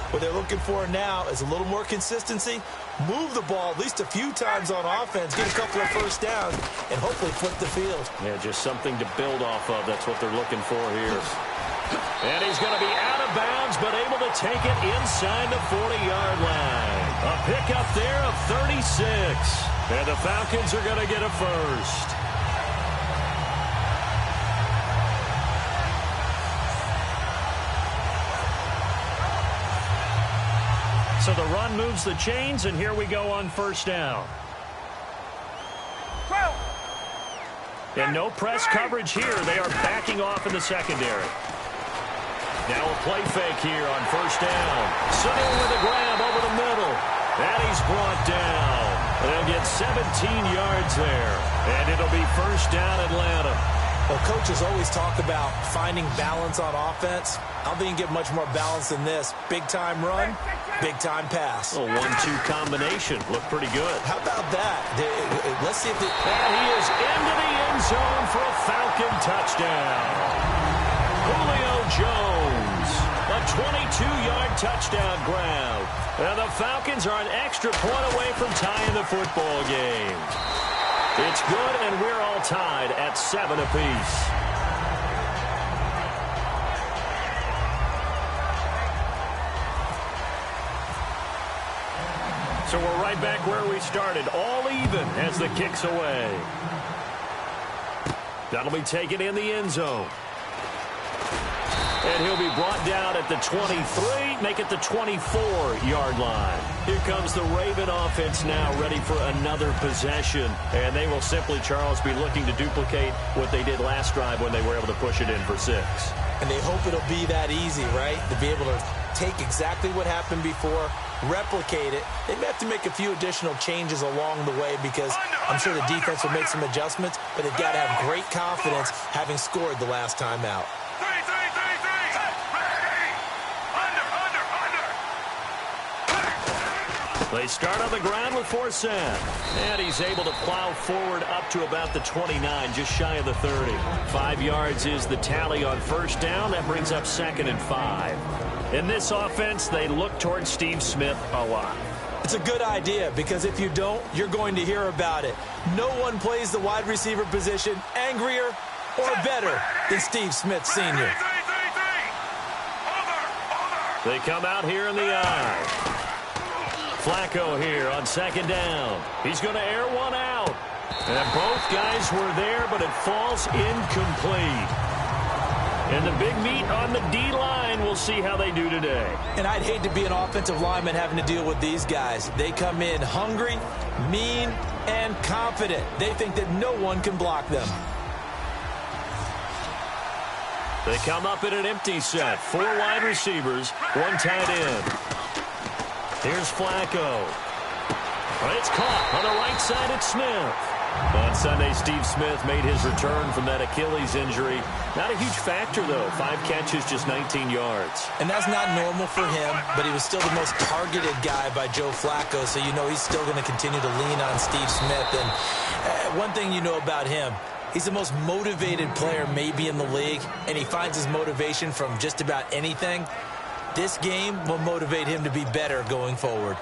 What they're looking for now is a little more consistency, move the ball at least a few times on offense, get a couple of first downs, and hopefully flip the field. Yeah, just something to build off of. That's what they're looking for here. And he's going to be out of bounds, but able to take it inside the 40-yard line. A pickup there of 36. And the Falcons are going to get a first. So the run moves the chains, and here we go on first down. And no press coverage here. They are backing off in the secondary. Now a play fake here on first down. Sitting with a grab over the middle. And he's brought down. They'll get 17 yards there. And it'll be first down Atlanta. Well, coaches always talk about finding balance on offense. I don't think you can get much more balance than this. Big-time run, big-time pass. A 1-2 combination. Looked pretty good. How about that? Let's see if they... And he is into the end zone for a Falcon touchdown. Julio Jones, a 22-yard touchdown grab. And the Falcons are an extra point away from tying the football game. It's good, and we're all tied at 7 apiece. So we're right back where we started, all even as the kick's away. That'll be taken in the end zone. And he'll be brought down at the 23, make it the 24-yard line. Here comes the Raven offense now, ready for another possession. And they will simply, Charles, be looking to duplicate what they did last drive when they were able to push it in for 6. And they hope it'll be that easy, right? To be able to take exactly what happened before, replicate it. They may have to make a few additional changes along the way because I'm sure the defense will make some adjustments, but they've got to have great confidence having scored the last time out. They start on the ground with Forsett. And he's able to plow forward up to about the 29, just shy of the 30. 5 yards is the tally on first down. That brings up 2nd and 5. In this offense, they look towards Steve Smith a lot. It's a good idea because if you don't, you're going to hear about it. No one plays the wide receiver position angrier or better than Steve Smith Sr. They come out here in the eye. Flacco here on 2nd down. He's going to air one out. And both guys were there, but it falls incomplete. And the big meat on the D-line, we'll see how they do today. And I'd hate to be an offensive lineman having to deal with these guys. They come in hungry, mean, and confident. They think that no one can block them. They come up in an empty set. 4 wide receivers, 1 tight end. Here's Flacco. It's caught on the right side. It's Smith. On Sunday, Steve Smith made his return from that Achilles injury. Not a huge factor, though. 5 catches, just 19 yards. And that's not normal for him, but he was still the most targeted guy by Joe Flacco, so you know he's still going to continue to lean on Steve Smith. And one thing you know about him, he's the most motivated player maybe in the league, and he finds his motivation from just about anything. This game will motivate him to be better going forward.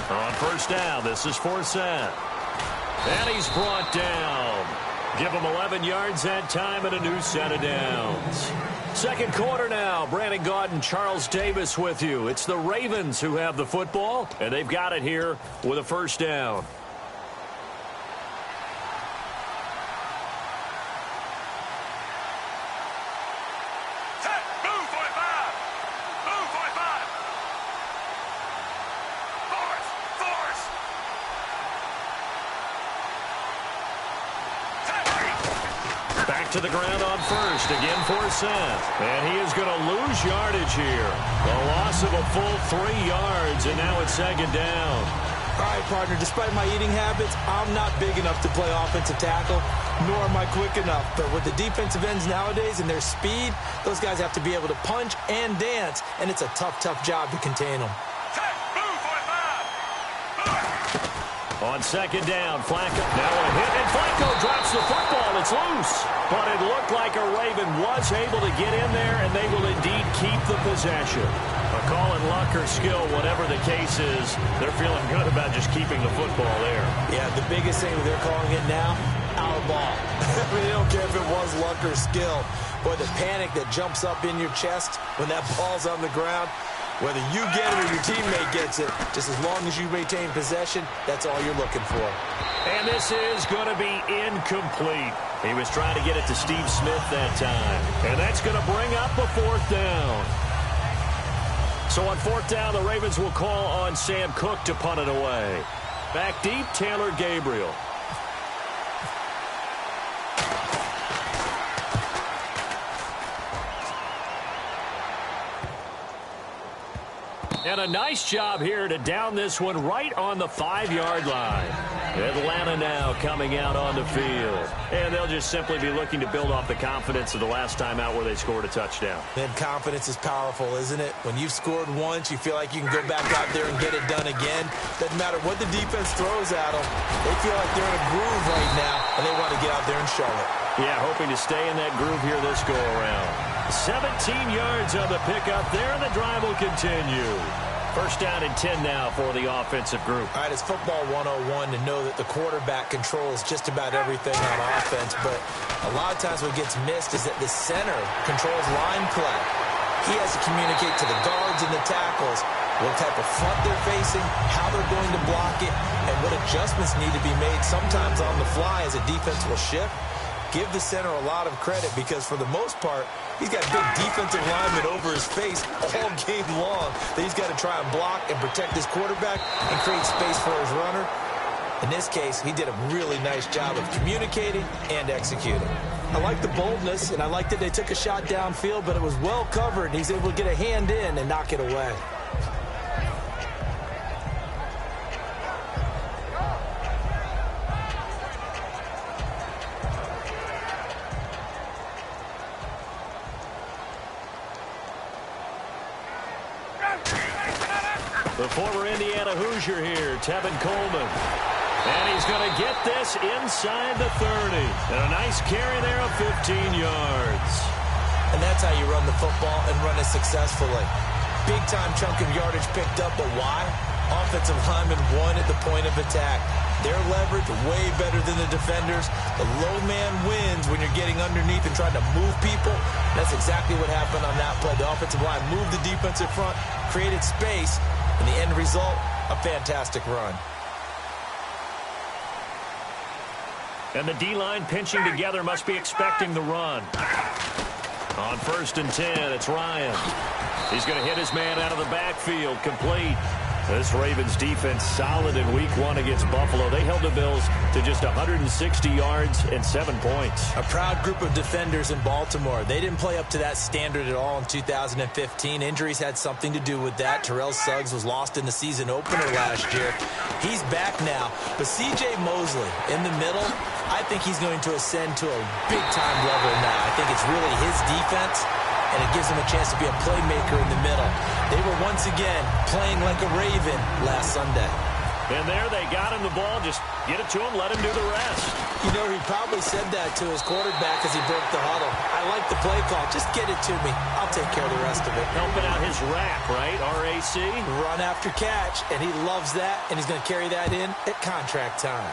On first down, this is Forsett. And he's brought down. Give him 11 yards that time and a new set of downs. Second quarter now. Brandon Gaudin and Charles Davis with you. It's the Ravens who have the football, and they've got it here with a first down. back to the ground on first, again for Seth. And he is going to lose yardage here. A loss of a full 3 yards, and now it's second down. All right, partner, despite my eating habits, I'm not big enough to play offensive tackle, nor am I quick enough. But with the defensive ends nowadays and their speed, those guys have to be able to punch and dance, and it's a tough, tough job to contain them. On second down, Flacco. Now a hit, and Flacco drops the football. It's loose. But it looked like a Raven was able to get in there, and they will indeed keep the possession. A call in luck or skill, whatever the case is, they're feeling good about just keeping the football there. Yeah, the biggest thing they're calling it now, our ball. I mean, they don't care if it was luck or skill. Boy, the panic that jumps up in your chest when that ball's on the ground, whether you get it or your teammate gets it, just as long as you maintain possession, that's all you're looking for. And this is going to be incomplete. He was trying to get it to Steve Smith that time. And that's going to bring up a fourth down. So on fourth down, the Ravens will call on Sam Cook to punt it away. Back deep, Taylor Gabriel. And a nice job here to down this one right on the 5-yard line. Atlanta now coming out on the field. And they'll just simply be looking to build off the confidence of the last time out where they scored a touchdown. And confidence is powerful, isn't it? When you've scored once, you feel like you can go back out there and get it done again. Doesn't matter what the defense throws at them. They feel like they're in a groove right now, and they want to get out there and show it. Yeah, hoping to stay in that groove here this go-around. 17 yards on the pickup there, and the drive will continue. First down and 10 now for the offensive group. All right, it's football 101 to know that the quarterback controls just about everything on offense, but a lot of times what gets missed is that the center controls line play. He has to communicate to the guards and the tackles what type of front they're facing, how they're going to block it, and what adjustments need to be made sometimes on the fly as a defense will shift. Give the center a lot of credit because for the most part, he's got big defensive linemen over his face all game long that he's got to try and block and protect his quarterback and create space for his runner. In this case, he did a really nice job of communicating and executing. I like the boldness, and I like that they took a shot downfield, but it was well covered, and he's able to get a hand in and knock it away. The former Indiana Hoosier here, Tevin Coleman. And he's going to get this inside the 30. And a nice carry there of 15 yards. And that's how you run the football and run it successfully. Big-time chunk of yardage picked up, but why? Offensive linemen won at the point of attack. Their leverage way better than the defenders. The low man wins when you're getting underneath and trying to move people. That's exactly what happened on that play. The offensive line moved the defensive front, created space, and the end result, a fantastic run. And the D-line pinching together must be expecting the run. On first and 10, it's Ryan. He's going to hit his man out of the backfield, complete. This Ravens defense solid in week 1 against Buffalo. They held the Bills to just 160 yards and 7 points. A proud group of defenders in Baltimore. They didn't play up to that standard at all in 2015. Injuries had something to do with that. Terrell Suggs was lost in the season opener last year. He's back now. But C.J. Mosley in the middle, I think he's going to ascend to a big-time level now. I think it's really his defense, and it gives him a chance to be a playmaker in the middle. They were once again playing like a Raven last Sunday. And there they got him the ball. Just get it to him, let him do the rest. You know, he probably said that to his quarterback as he broke the huddle. I like the play call. Just get it to me. I'll take care of the rest of it. Helping out his rack, right? R-A-C? Run after catch, and he loves that, and he's going to carry that in at contract time.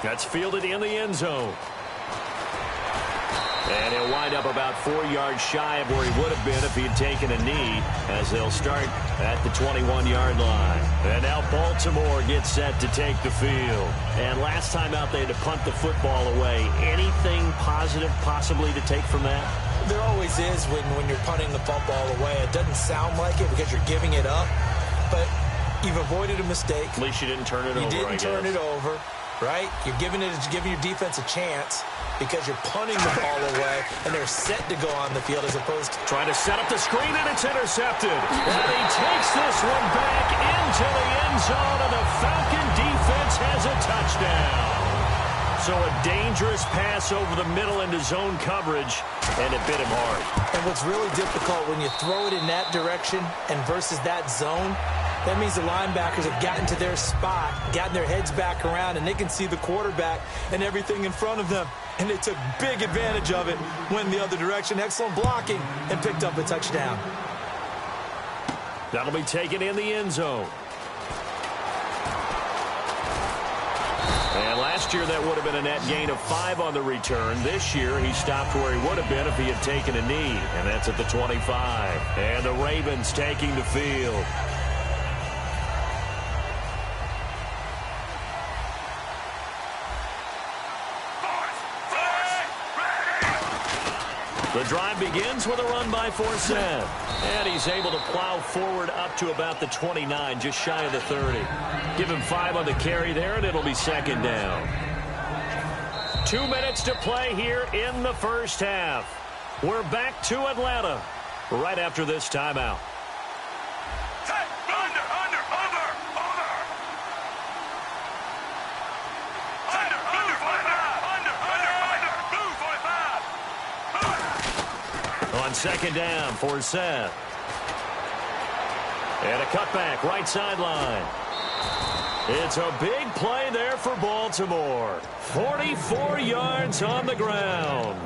That's fielded in the end zone. And he'll wind up about 4 yards shy of where he would have been if he had taken a knee, as they'll start at the 21-yard line. And now Baltimore gets set to take the field. And last time out, they had to punt the football away. Anything positive possibly to take from that? There always is when you're punting the football away. It doesn't sound like it because you're giving it up, but you've avoided a mistake. At least you didn't turn it over, You didn't turn it over. right? You're giving your defense a chance because you're punting the ball away, and they're set to go on the field as opposed to trying to set up the screen, and it's intercepted. And he takes this one back into the end zone, and the Falcon defense has a touchdown. So a dangerous pass over the middle into zone coverage, and it bit him hard. And what's really difficult when you throw it in that direction and versus that zone, that means the linebackers have gotten to their spot, gotten their heads back around, and they can see the quarterback and everything in front of them. And they took big advantage of it, went the other direction, excellent blocking, and picked up a touchdown. That'll be taken in the end zone. And last year, that would have been a net gain of 5 on the return. This year, he stopped where he would have been if he had taken a knee, and that's at the 25. And the Ravens taking the field. The drive begins with a run by Forsett. And he's able to plow forward up to about the 29, just shy of the 30. Give him 5 on the carry there, and it'll be second down. 2 minutes to play here in the first half. We're back to Atlanta right after this timeout. On second down, Forsett. And a cutback, right sideline. It's a big play there for Baltimore. 44 yards on the ground.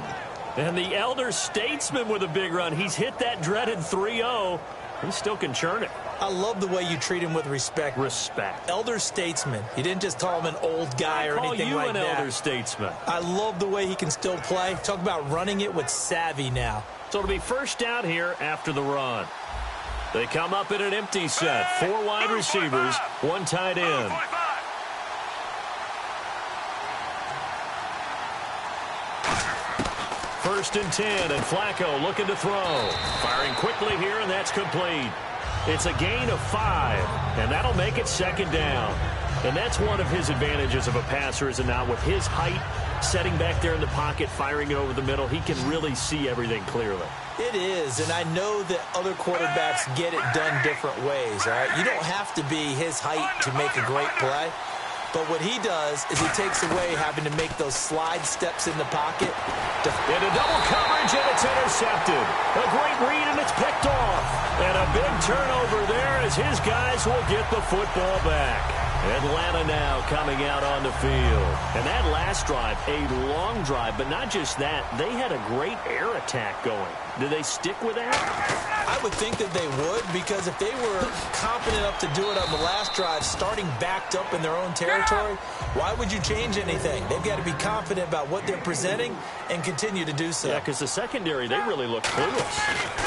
And the elder statesman with a big run. He's hit that dreaded 3-0. He still can churn it. I love the way you treat him with respect. Respect. Elder statesman. You didn't just call him an old guy or anything like that. I call you an elder statesman. I love the way he can still play. Talk about running it with savvy now. So it'll be first down here after the run. They come up in an empty set. 4 wide receivers, 1 tight end. First and 10, and Flacco looking to throw. Firing quickly here, and that's complete. It's a gain of 5, and that'll make it second down. And that's one of his advantages of a passer, is it not? With his height, setting back there in the pocket, firing it over the middle, he can really see everything clearly. It is, and I know that other quarterbacks get it done different ways, all right? You don't have to be his height to make a great play. But what he does is he takes away having to make those slide steps in the pocket. Into double coverage, and it's intercepted. A great read, and it's picked off. And a big turnover there as his guys will get the football back. Atlanta now coming out on the field. And that last drive, a long drive, but not just that. They had a great air attack going. Do they stick with that? I would think that they would, because if they were confident enough to do it on the last drive, starting backed up in their own territory, why would you change anything? They've got to be confident about what they're presenting and continue to do so. Yeah, because the secondary, they really look clueless.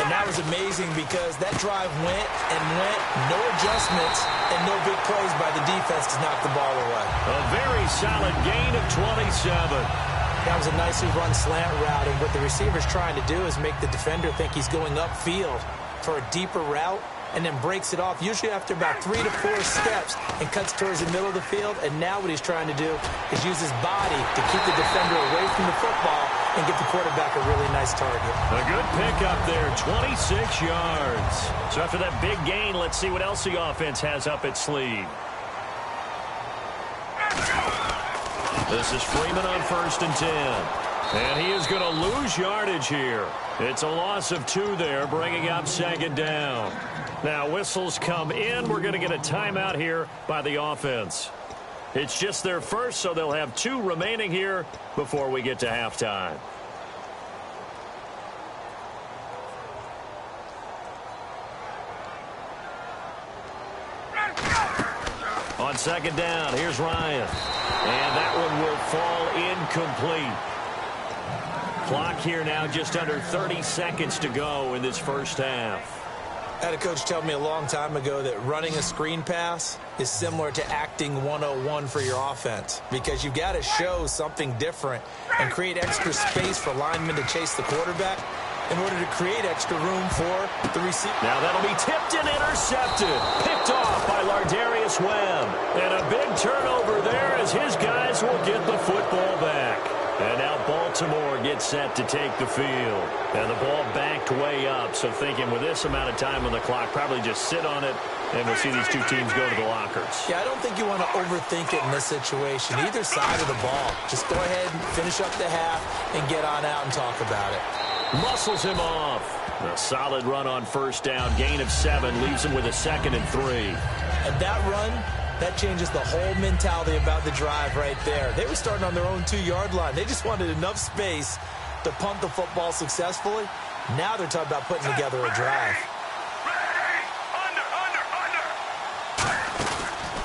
And that was amazing because that drive went and went, no adjustments, and no big plays by the defense to knock the ball away. A very solid gain of 27. That was a nicely run slant route, and what the receiver's trying to do is make the defender think he's going upfield for a deeper route, and then breaks it off, usually after about 3 to 4 steps, and cuts towards the middle of the field. And now what he's trying to do is use his body to keep the defender away from the football and get the quarterback a really nice target. A good pickup there, 26 yards. So after that big gain, let's see what else the offense has up its sleeve. This is Freeman on first and 10. And he is going to lose yardage here. It's a loss of 2 there, bringing up second down. Now whistles come in. We're going to get a timeout here by the offense. It's just their first, so they'll have 2 remaining here before we get to halftime. On second down, here's Ryan. And that one will fall incomplete. Clock here now just under 30 seconds to go in this first half. I had a coach tell me a long time ago that running a screen pass is similar to acting 101 for your offense, because you've got to show something different and create extra space for linemen to chase the quarterback in order to create extra room for the receiver. Now that'll be tipped and intercepted. Picked off by Lardarius Webb. And a big turnover there as his guys will get the football back. And now Baltimore gets set to take the field. And the ball backed way up, so thinking with this amount of time on the clock, probably just sit on it, and we'll see these two teams go to the lockers. Yeah, I don't think you want to overthink it in this situation. Either side of the ball. Just go ahead and finish up the half and get on out and talk about it. Muscles him off. A solid run on first down. Gain of 7 leaves him with a 2nd and 3. And that run, that changes the whole mentality about the drive right there. They were starting on their own 2-yard line. They just wanted enough space to punt the football successfully. Now they're talking about putting together a drive.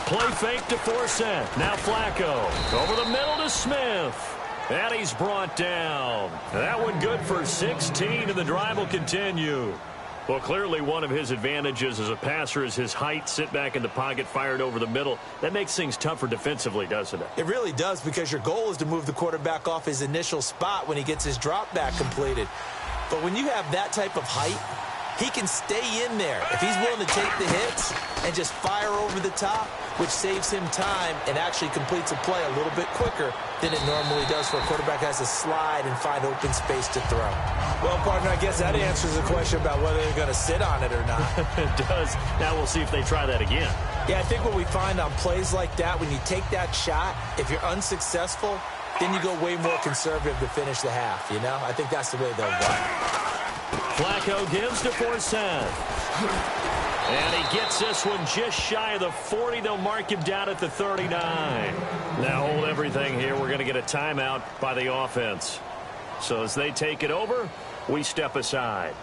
Play fake to Forsett. Now Flacco. Over the middle to Smith. And he's brought down. That one good for 16, and the drive will continue. Well, clearly one of his advantages as a passer is his height. Sit back in the pocket, fired over the middle. That makes things tougher defensively, doesn't it? It really does, because your goal is to move the quarterback off his initial spot when he gets his drop back completed. But when you have that type of height, he can stay in there if he's willing to take the hits and just fire over the top, which saves him time and actually completes a play a little bit quicker than it normally does for a quarterback who has to slide and find open space to throw. Well, partner, I guess that answers the question about whether they're going to sit on it or not. It does. Now we'll see if they try that again. Yeah, I think what we find on plays like that, when you take that shot, if you're unsuccessful, then you go way more conservative to finish the half, you know? I think that's the way they'll go. Flacco gives to Forsett. And he gets this one just shy of the 40. They'll mark him down at the 39. Now hold everything here. We're going to get a timeout by the offense. So as they take it over, we step aside.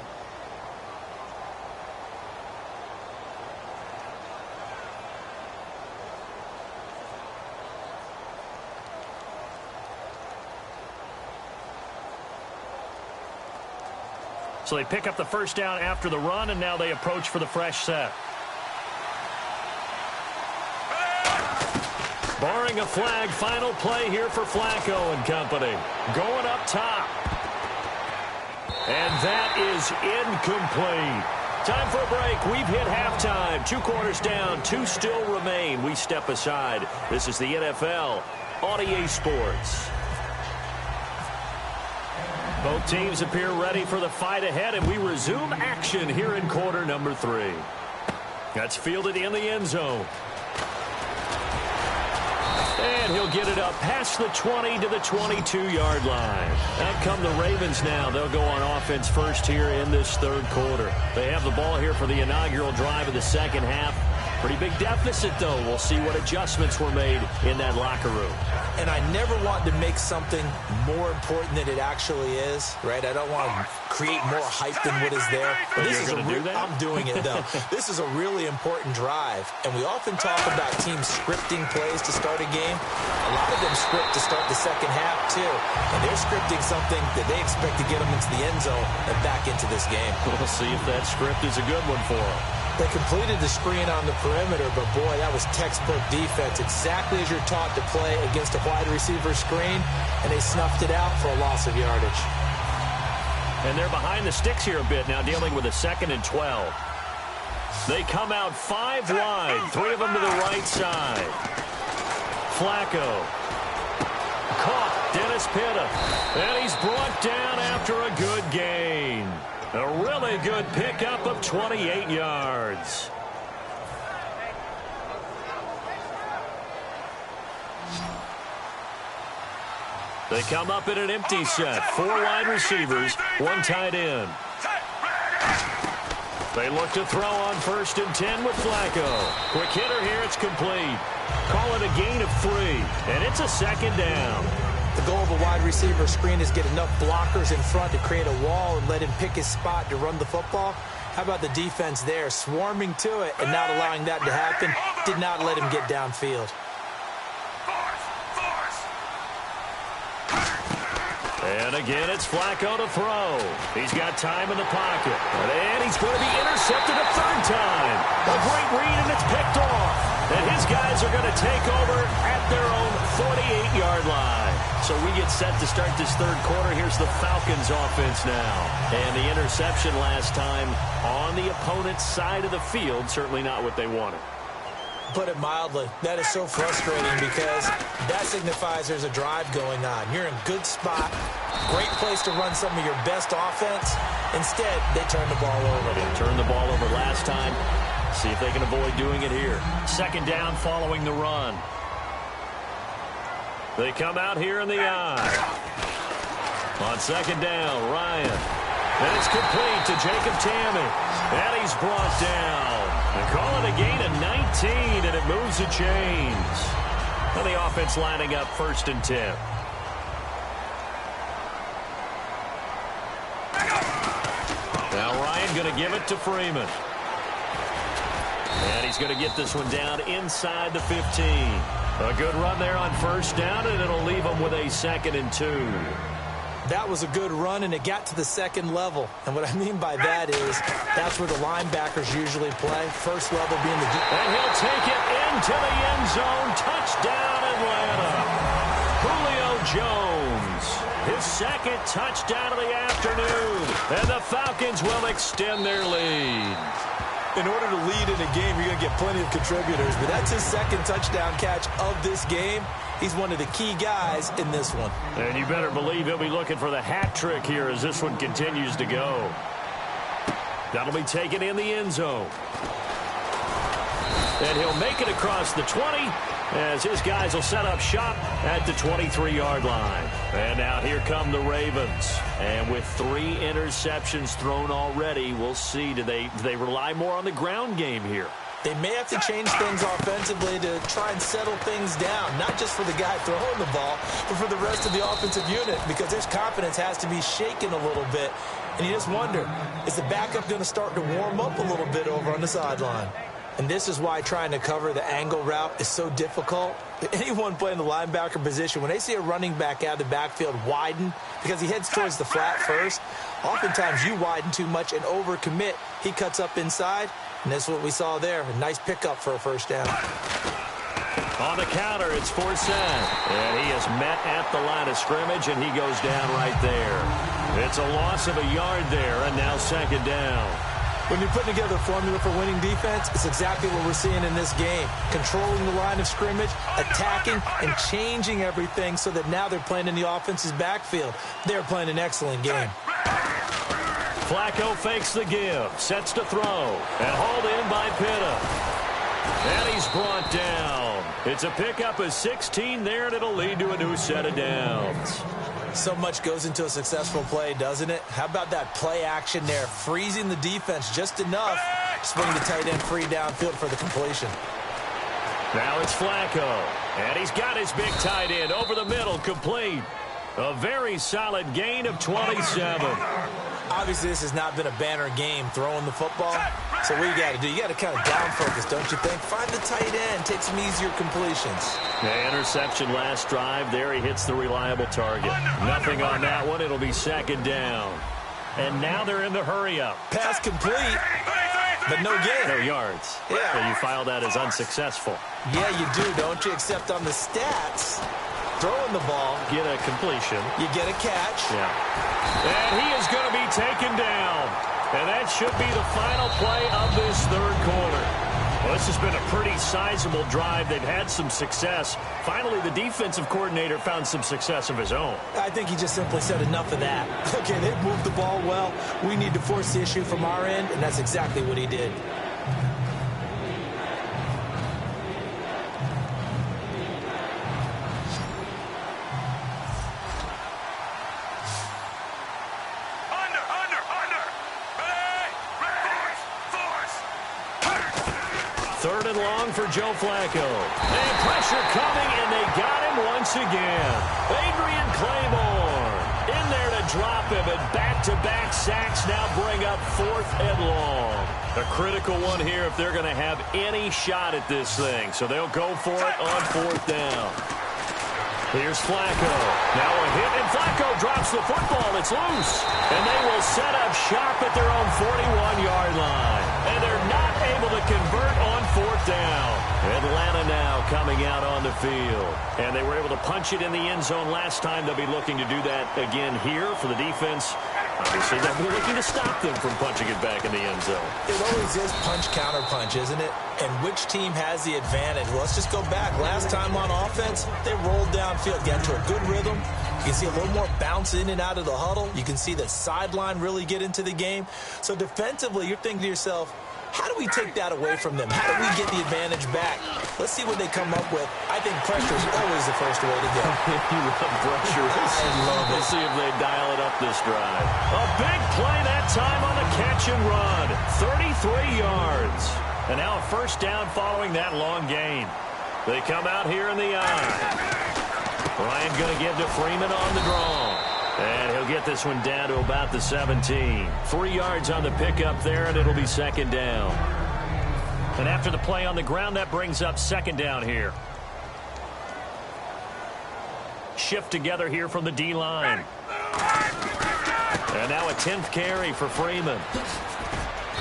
So they pick up the first down after the run, and now they approach for the fresh set. Barring a flag, final play here for Flacco and company. Going up top. And that is incomplete. Time for a break. We've hit halftime. 2 quarters down, 2 still remain. We step aside. This is the NFL on EA Sports. Both teams appear ready for the fight ahead, and we resume action here in quarter number 3. That's fielded in the end zone. And he'll get it up past the 20 to the 22-yard line. Out come the Ravens now. They'll go on offense first here in this third quarter. They have the ball here for the inaugural drive of the second half. Pretty big deficit, though. We'll see what adjustments were made in that locker room. And I never want to make something more important than it actually is, right? I don't want to create more hype than what is there. But this is I'm doing it, though. This is a really important drive. And we often talk about teams scripting plays to start a game. A lot of them script to start the second half, too. And they're scripting something that they expect to get them into the end zone and back into this game. We'll see if that script is a good one for them. They completed the screen on the perimeter, but boy, that was textbook defense. Exactly as you're taught to play against a wide receiver screen, and they snuffed it out for a loss of yardage. And they're behind the sticks here a bit now, dealing with a 2nd and 12. They come out 5 wide, 3 of them to the right side. Flacco. Caught, Dennis Pitta. And he's brought down after a good gain. A really good pickup of 28 yards. They come up in an empty set. 4 wide receivers, 1 tight end. They look to throw on 1st and 10 with Flacco. Quick hitter here, it's complete. Call it a gain of 3, and it's a 2nd down. The goal of a wide receiver screen is get enough blockers in front to create a wall and let him pick his spot to run the football. How about the defense there, swarming to it and not allowing that to happen? Did not let him get downfield. And again, it's Flacco to throw. He's got time in the pocket. And he's going to be intercepted a 3rd time. A great read, and it's picked off. And his guys are going to take over at their own 48-yard line. So we get set to start this third quarter. Here's the Falcons offense now. And the interception last time on the opponent's side of the field, certainly not what they wanted. Put it mildly. That is so frustrating because that signifies there's a drive going on. You're in a good spot, great place to run some of your best offense. Instead, they turn the ball over. They turned the ball over last time. See if they can avoid doing it here. Second down following the run. They come out here in the eye. On second down, Ryan. And it's complete to Jacob Tammey. And he's brought down. They call it a gain of 19, and it moves the chains. And the offense lining up 1st and 10. Now Ryan going to give it to Freeman. And he's going to get this one down inside the 15. A good run there on 1st down, and it'll leave him with a 2nd and 2. That was a good run, and it got to the 2nd level. And what I mean by that is that's where the linebackers usually play. 1st level being the... And he'll take it into the end zone. Touchdown, Atlanta. Julio Jones. His 2nd touchdown of the afternoon. And the Falcons will extend their lead. In order to lead in a game, you're going to get plenty of contributors. But that's his 2nd touchdown catch of this game. He's one of the key guys in this one. And you better believe he'll be looking for the hat trick here as this one continues to go. That'll be taken in the end zone. And he'll make it across the 20 as his guys will set up shop at the 23-yard line. And now here come the Ravens. And with 3 interceptions thrown already, we'll see. Do they rely more on the ground game here? They may have to change things offensively to try and settle things down, not just for the guy throwing the ball, but for the rest of the offensive unit, because their confidence has to be shaken a little bit. And you just wonder, is the backup going to start to warm up a little bit over on the sideline? And this is why trying to cover the angle route is so difficult. Anyone playing the linebacker position, when they see a running back out of the backfield widen, because he heads towards the flat first, oftentimes you widen too much and overcommit. He cuts up inside, and that's what we saw there. A nice pickup for a 1st down. On the counter, it's Forsett. And he is met at the line of scrimmage, and he goes down right there. It's a loss of a yard there, and now 2nd down. When you're putting together a formula for winning defense, it's exactly what we're seeing in this game. Controlling the line of scrimmage, attacking, and changing everything so that now they're playing in the offense's backfield. They're playing an excellent game. Flacco fakes the give, sets to throw, and hauled in by Pitta. And he's brought down. It's a pickup of 16 there, and it'll lead to a new set of downs. So much goes into a successful play, doesn't it? How about that play action there? Freezing the defense just enough to swing the tight end free downfield for the completion. Now it's Flacco. And he's got his big tight end over the middle, complete. A very solid gain of 27. Obviously, this has not been a banner game throwing the football. So what you got to do, you got to kind of down focus, don't you think? Find the tight end, take some easier completions. The interception last drive there. He hits the reliable target. Nothing on that one. It'll be 2nd down. And now they're in the hurry-up. Pass complete, but no gain. No yards. Yeah. So you file that as unsuccessful. Yeah, you do, don't you? Except on the stats, throwing the ball. Get a completion. You get a catch. Yeah. And he is going to be taken down. And that should be the final play of this 3rd quarter. Well, this has been a pretty sizable drive. They've had some success. Finally, the defensive coordinator found some success of his own. I think he just simply said enough of that. Okay, they've moved the ball well. We need to force the issue from our end, and that's exactly what he did. Third and long for Joe Flacco. And pressure coming, and they got him once again. Adrian Claiborne in there to drop him, and back-to-back sacks now bring up 4th and long. A critical one here if they're going to have any shot at this thing. So they'll go for it on 4th down. Here's Flacco. Now a hit, and Flacco drops the football. It's loose. And they will set up shop at their own 41-yard line. And they're not able to convert on 4th down. Atlanta now coming out on the field. And they were able to punch it in the end zone last time. They'll be looking to do that again here for the defense. Obviously, they'll be looking to stop them from punching it back in the end zone. It always is punch-counter-punch, isn't it? And which team has the advantage? Well, let's just go back. Last time on offense, they rolled downfield, got into a good rhythm. You can see a little more bounce in and out of the huddle. You can see the sideline really get into the game. So defensively, you're thinking to yourself, how do we take that away from them? How do we get the advantage back? Let's see what they come up with. I think pressure is always the first way to go. You love pressure. I love it. We'll see if they dial it up this drive. A big play that time on the catch and run. 33 yards. And now a first down following that long gain. They come out here in the eye. Ryan going to give to Freeman on the draw. And he'll get this one down to about the 17. 3 yards on the pickup there, and it'll be second down. And after the play on the ground, that brings up second down here. Shift together here from the D-line. And now a 10th carry for Freeman.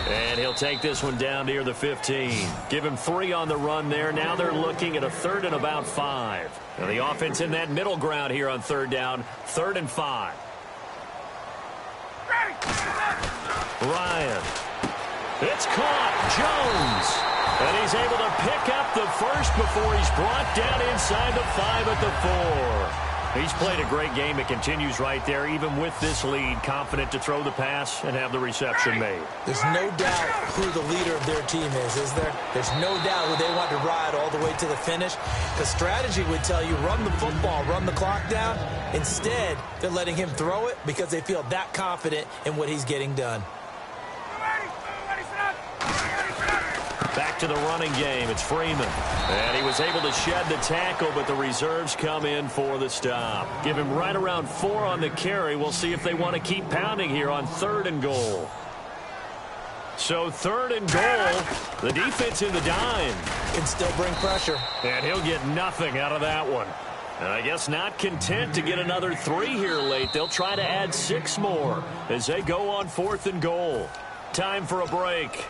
And he'll take this one down near the 15. Give him 3 on the run there. Now they're looking at a 3rd and about 5. And the offense in that middle ground here on 3rd down, 3rd and 5. Ryan. It's caught. Jones. And he's able to pick up the first before he's brought down inside the 5 at the 4. He's played a great game. It continues right there, even with this lead, confident to throw the pass and have the reception made. There's no doubt who the leader of their team is there? There's no doubt who they want to ride all the way to the finish. Because strategy would tell you, run the football, run the clock down. Instead, they're letting him throw it because they feel that confident in what he's getting done. Back to the running game. It's Freeman. And he was able to shed the tackle, but the reserves come in for the stop. Give him right around 4 on the carry. We'll see if they want to keep pounding here on 3rd and goal. So 3rd and goal. The defense in the dime. Can still bring pressure. And he'll get nothing out of that one. And I guess not content to get another 3 here late. They'll try to add 6 more as they go on 4th and goal. Time for a break.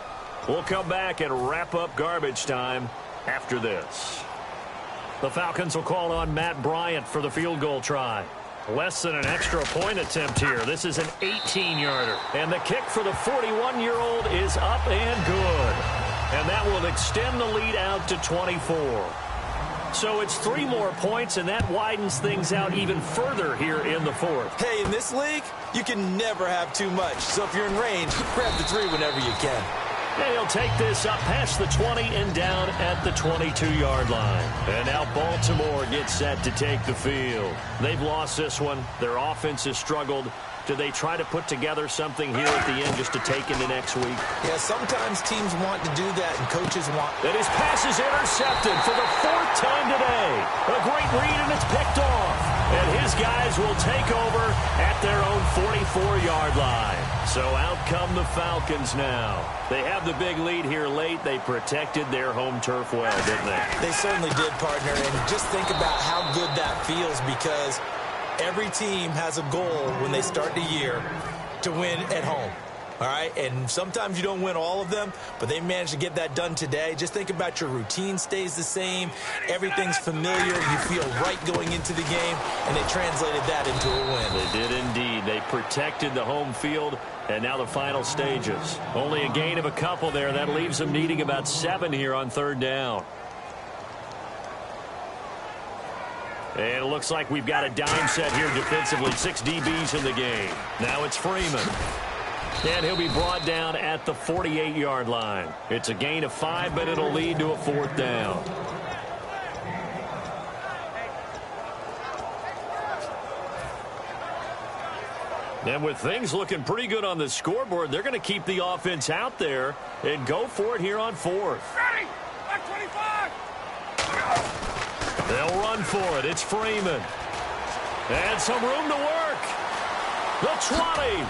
We'll come back and wrap up garbage time after this. The Falcons will call on Matt Bryant for the field goal try. Less than an extra point attempt here. This is an 18-yarder. And the kick for the 41-year-old is up and good. And that will extend the lead out to 24. So it's 3 more points, and that widens things out even further here in the 4th. Hey, in this league, you can never have too much. So if you're in range, grab the 3 whenever you can. And he'll take this up past the 20 and down at the 22-yard line. And now Baltimore gets set to take the field. They've lost this one. Their offense has struggled. Do they try to put together something here at the end just to take into next week? Yeah, sometimes teams want to do that, and coaches want. And his pass is intercepted for the 4th time today. A great read, and it's picked off. And his guys will take over at their own 44-yard line. So out come the Falcons now. They have the big lead here late. They protected their home turf well, didn't they? They certainly did, partner. And just think about how good that feels, because every team has a goal when they start the year to win at home. All right, and sometimes you don't win all of them, but they managed to get that done today. Just think about your routine stays the same. Everything's familiar. You feel right going into the game, and they translated that into a win. They did indeed. They protected the home field, and now the final stages. Only a gain of a couple there. That leaves them needing about 7 here on 3rd down. And it looks like we've got a dime set here defensively. 6 DBs in the game. Now it's Freeman. And he'll be brought down at the 48-yard line. It's a gain of 5, but it'll lead to a 4th down. And with things looking pretty good on the scoreboard, they're going to keep the offense out there and go for it here on 4th. Ready! 25! They'll run for it. It's Freeman. And some room to work. The 20.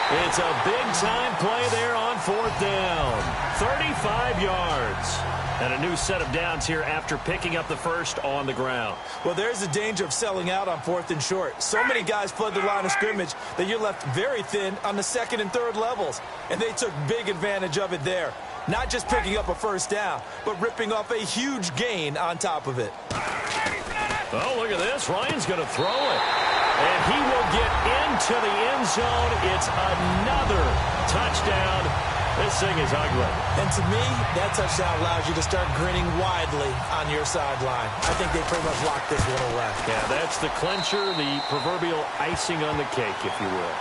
It's a big-time play there on 4th down. 35 yards. And a new set of downs here after picking up the first on the ground. Well, there's the danger of selling out on 4th and short. So many guys flood the line of scrimmage that you're left very thin on the 2nd and 3rd levels. And they took big advantage of it there. Not just picking up a first down, but ripping off a huge gain on top of it. Oh, look at this. Ryan's going to throw it. And he will get into the end zone. It's another touchdown. This thing is ugly. And to me, that touchdown allows you to start grinning widely on your sideline. I think they pretty much locked this one away. Yeah, that's the clincher, the proverbial icing on the cake, if you will.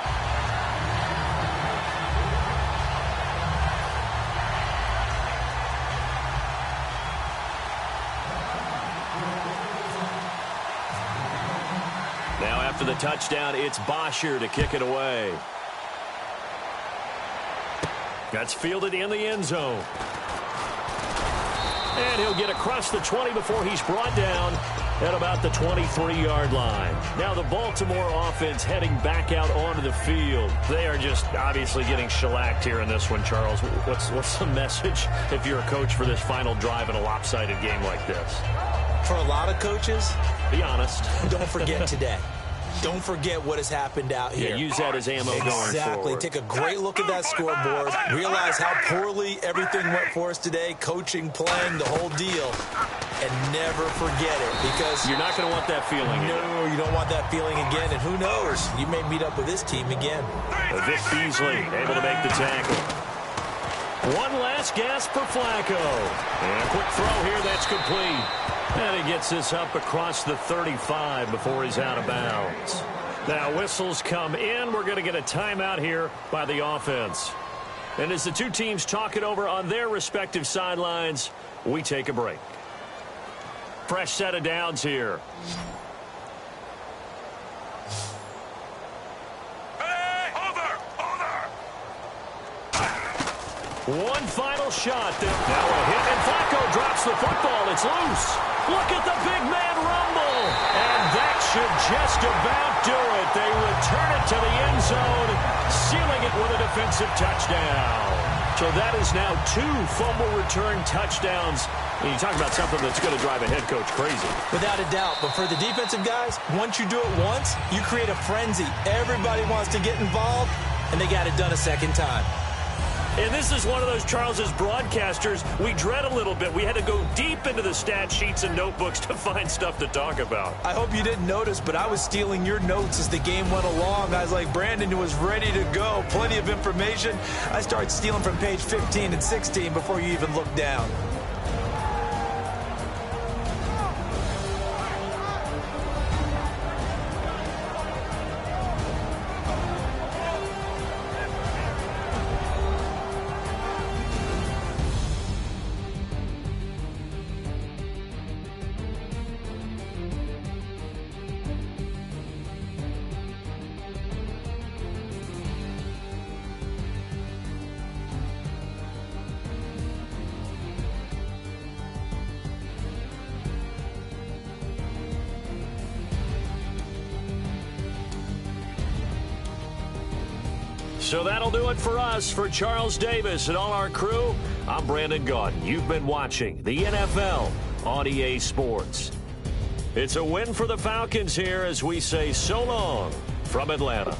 Now after the touchdown, it's Bosher to kick it away. That's fielded in the end zone. And he'll get across the 20 before he's brought down at about the 23-yard line. Now the Baltimore offense heading back out onto the field. They are just obviously getting shellacked here in this one, Charles. What's the message if you're a coach for this final drive in a lopsided game like this? For a lot of coaches, be honest. Don't forget today. Don't forget what has happened out here. Yeah, use that as ammo going forward. Exactly. Take a great look at that scoreboard. Realize how poorly everything went for us today. Coaching, playing, the whole deal. And never forget it, because you're not going to want that feeling again. No, you don't want that feeling again. And who knows? You may meet up with this team again. Vic Beasley able to make the tackle. One last gasp for Flacco. And a quick throw here. That's complete. And he gets this up across the 35 before he's out of bounds. Now whistles come in. We're going to get a timeout here by the offense. And as the two teams talk it over on their respective sidelines, we take a break. Fresh set of downs here. One final shot. Now a hit, and Flacco drops the football. It's loose. Look at the big man rumble. And that should just about do it. They return it to the end zone, sealing it with a defensive touchdown. So that is now 2 fumble return touchdowns. And you talk about something that's going to drive a head coach crazy. Without a doubt. But for the defensive guys, once you do it once, you create a frenzy. Everybody wants to get involved, and they got it done a second time. And this is one of those, Charles, as broadcasters, we dread a little bit. We had to go deep into the stat sheets and notebooks to find stuff to talk about. I hope you didn't notice, but I was stealing your notes as the game went along. I was like, Brandon was ready to go. Plenty of information. I started stealing from page 15 and 16 before you even looked down. So that'll do it for us. For Charles Davis and all our crew, I'm Brandon Gaudin. You've been watching the NFL on EA Sports. It's a win for the Falcons here as we say so long from Atlanta.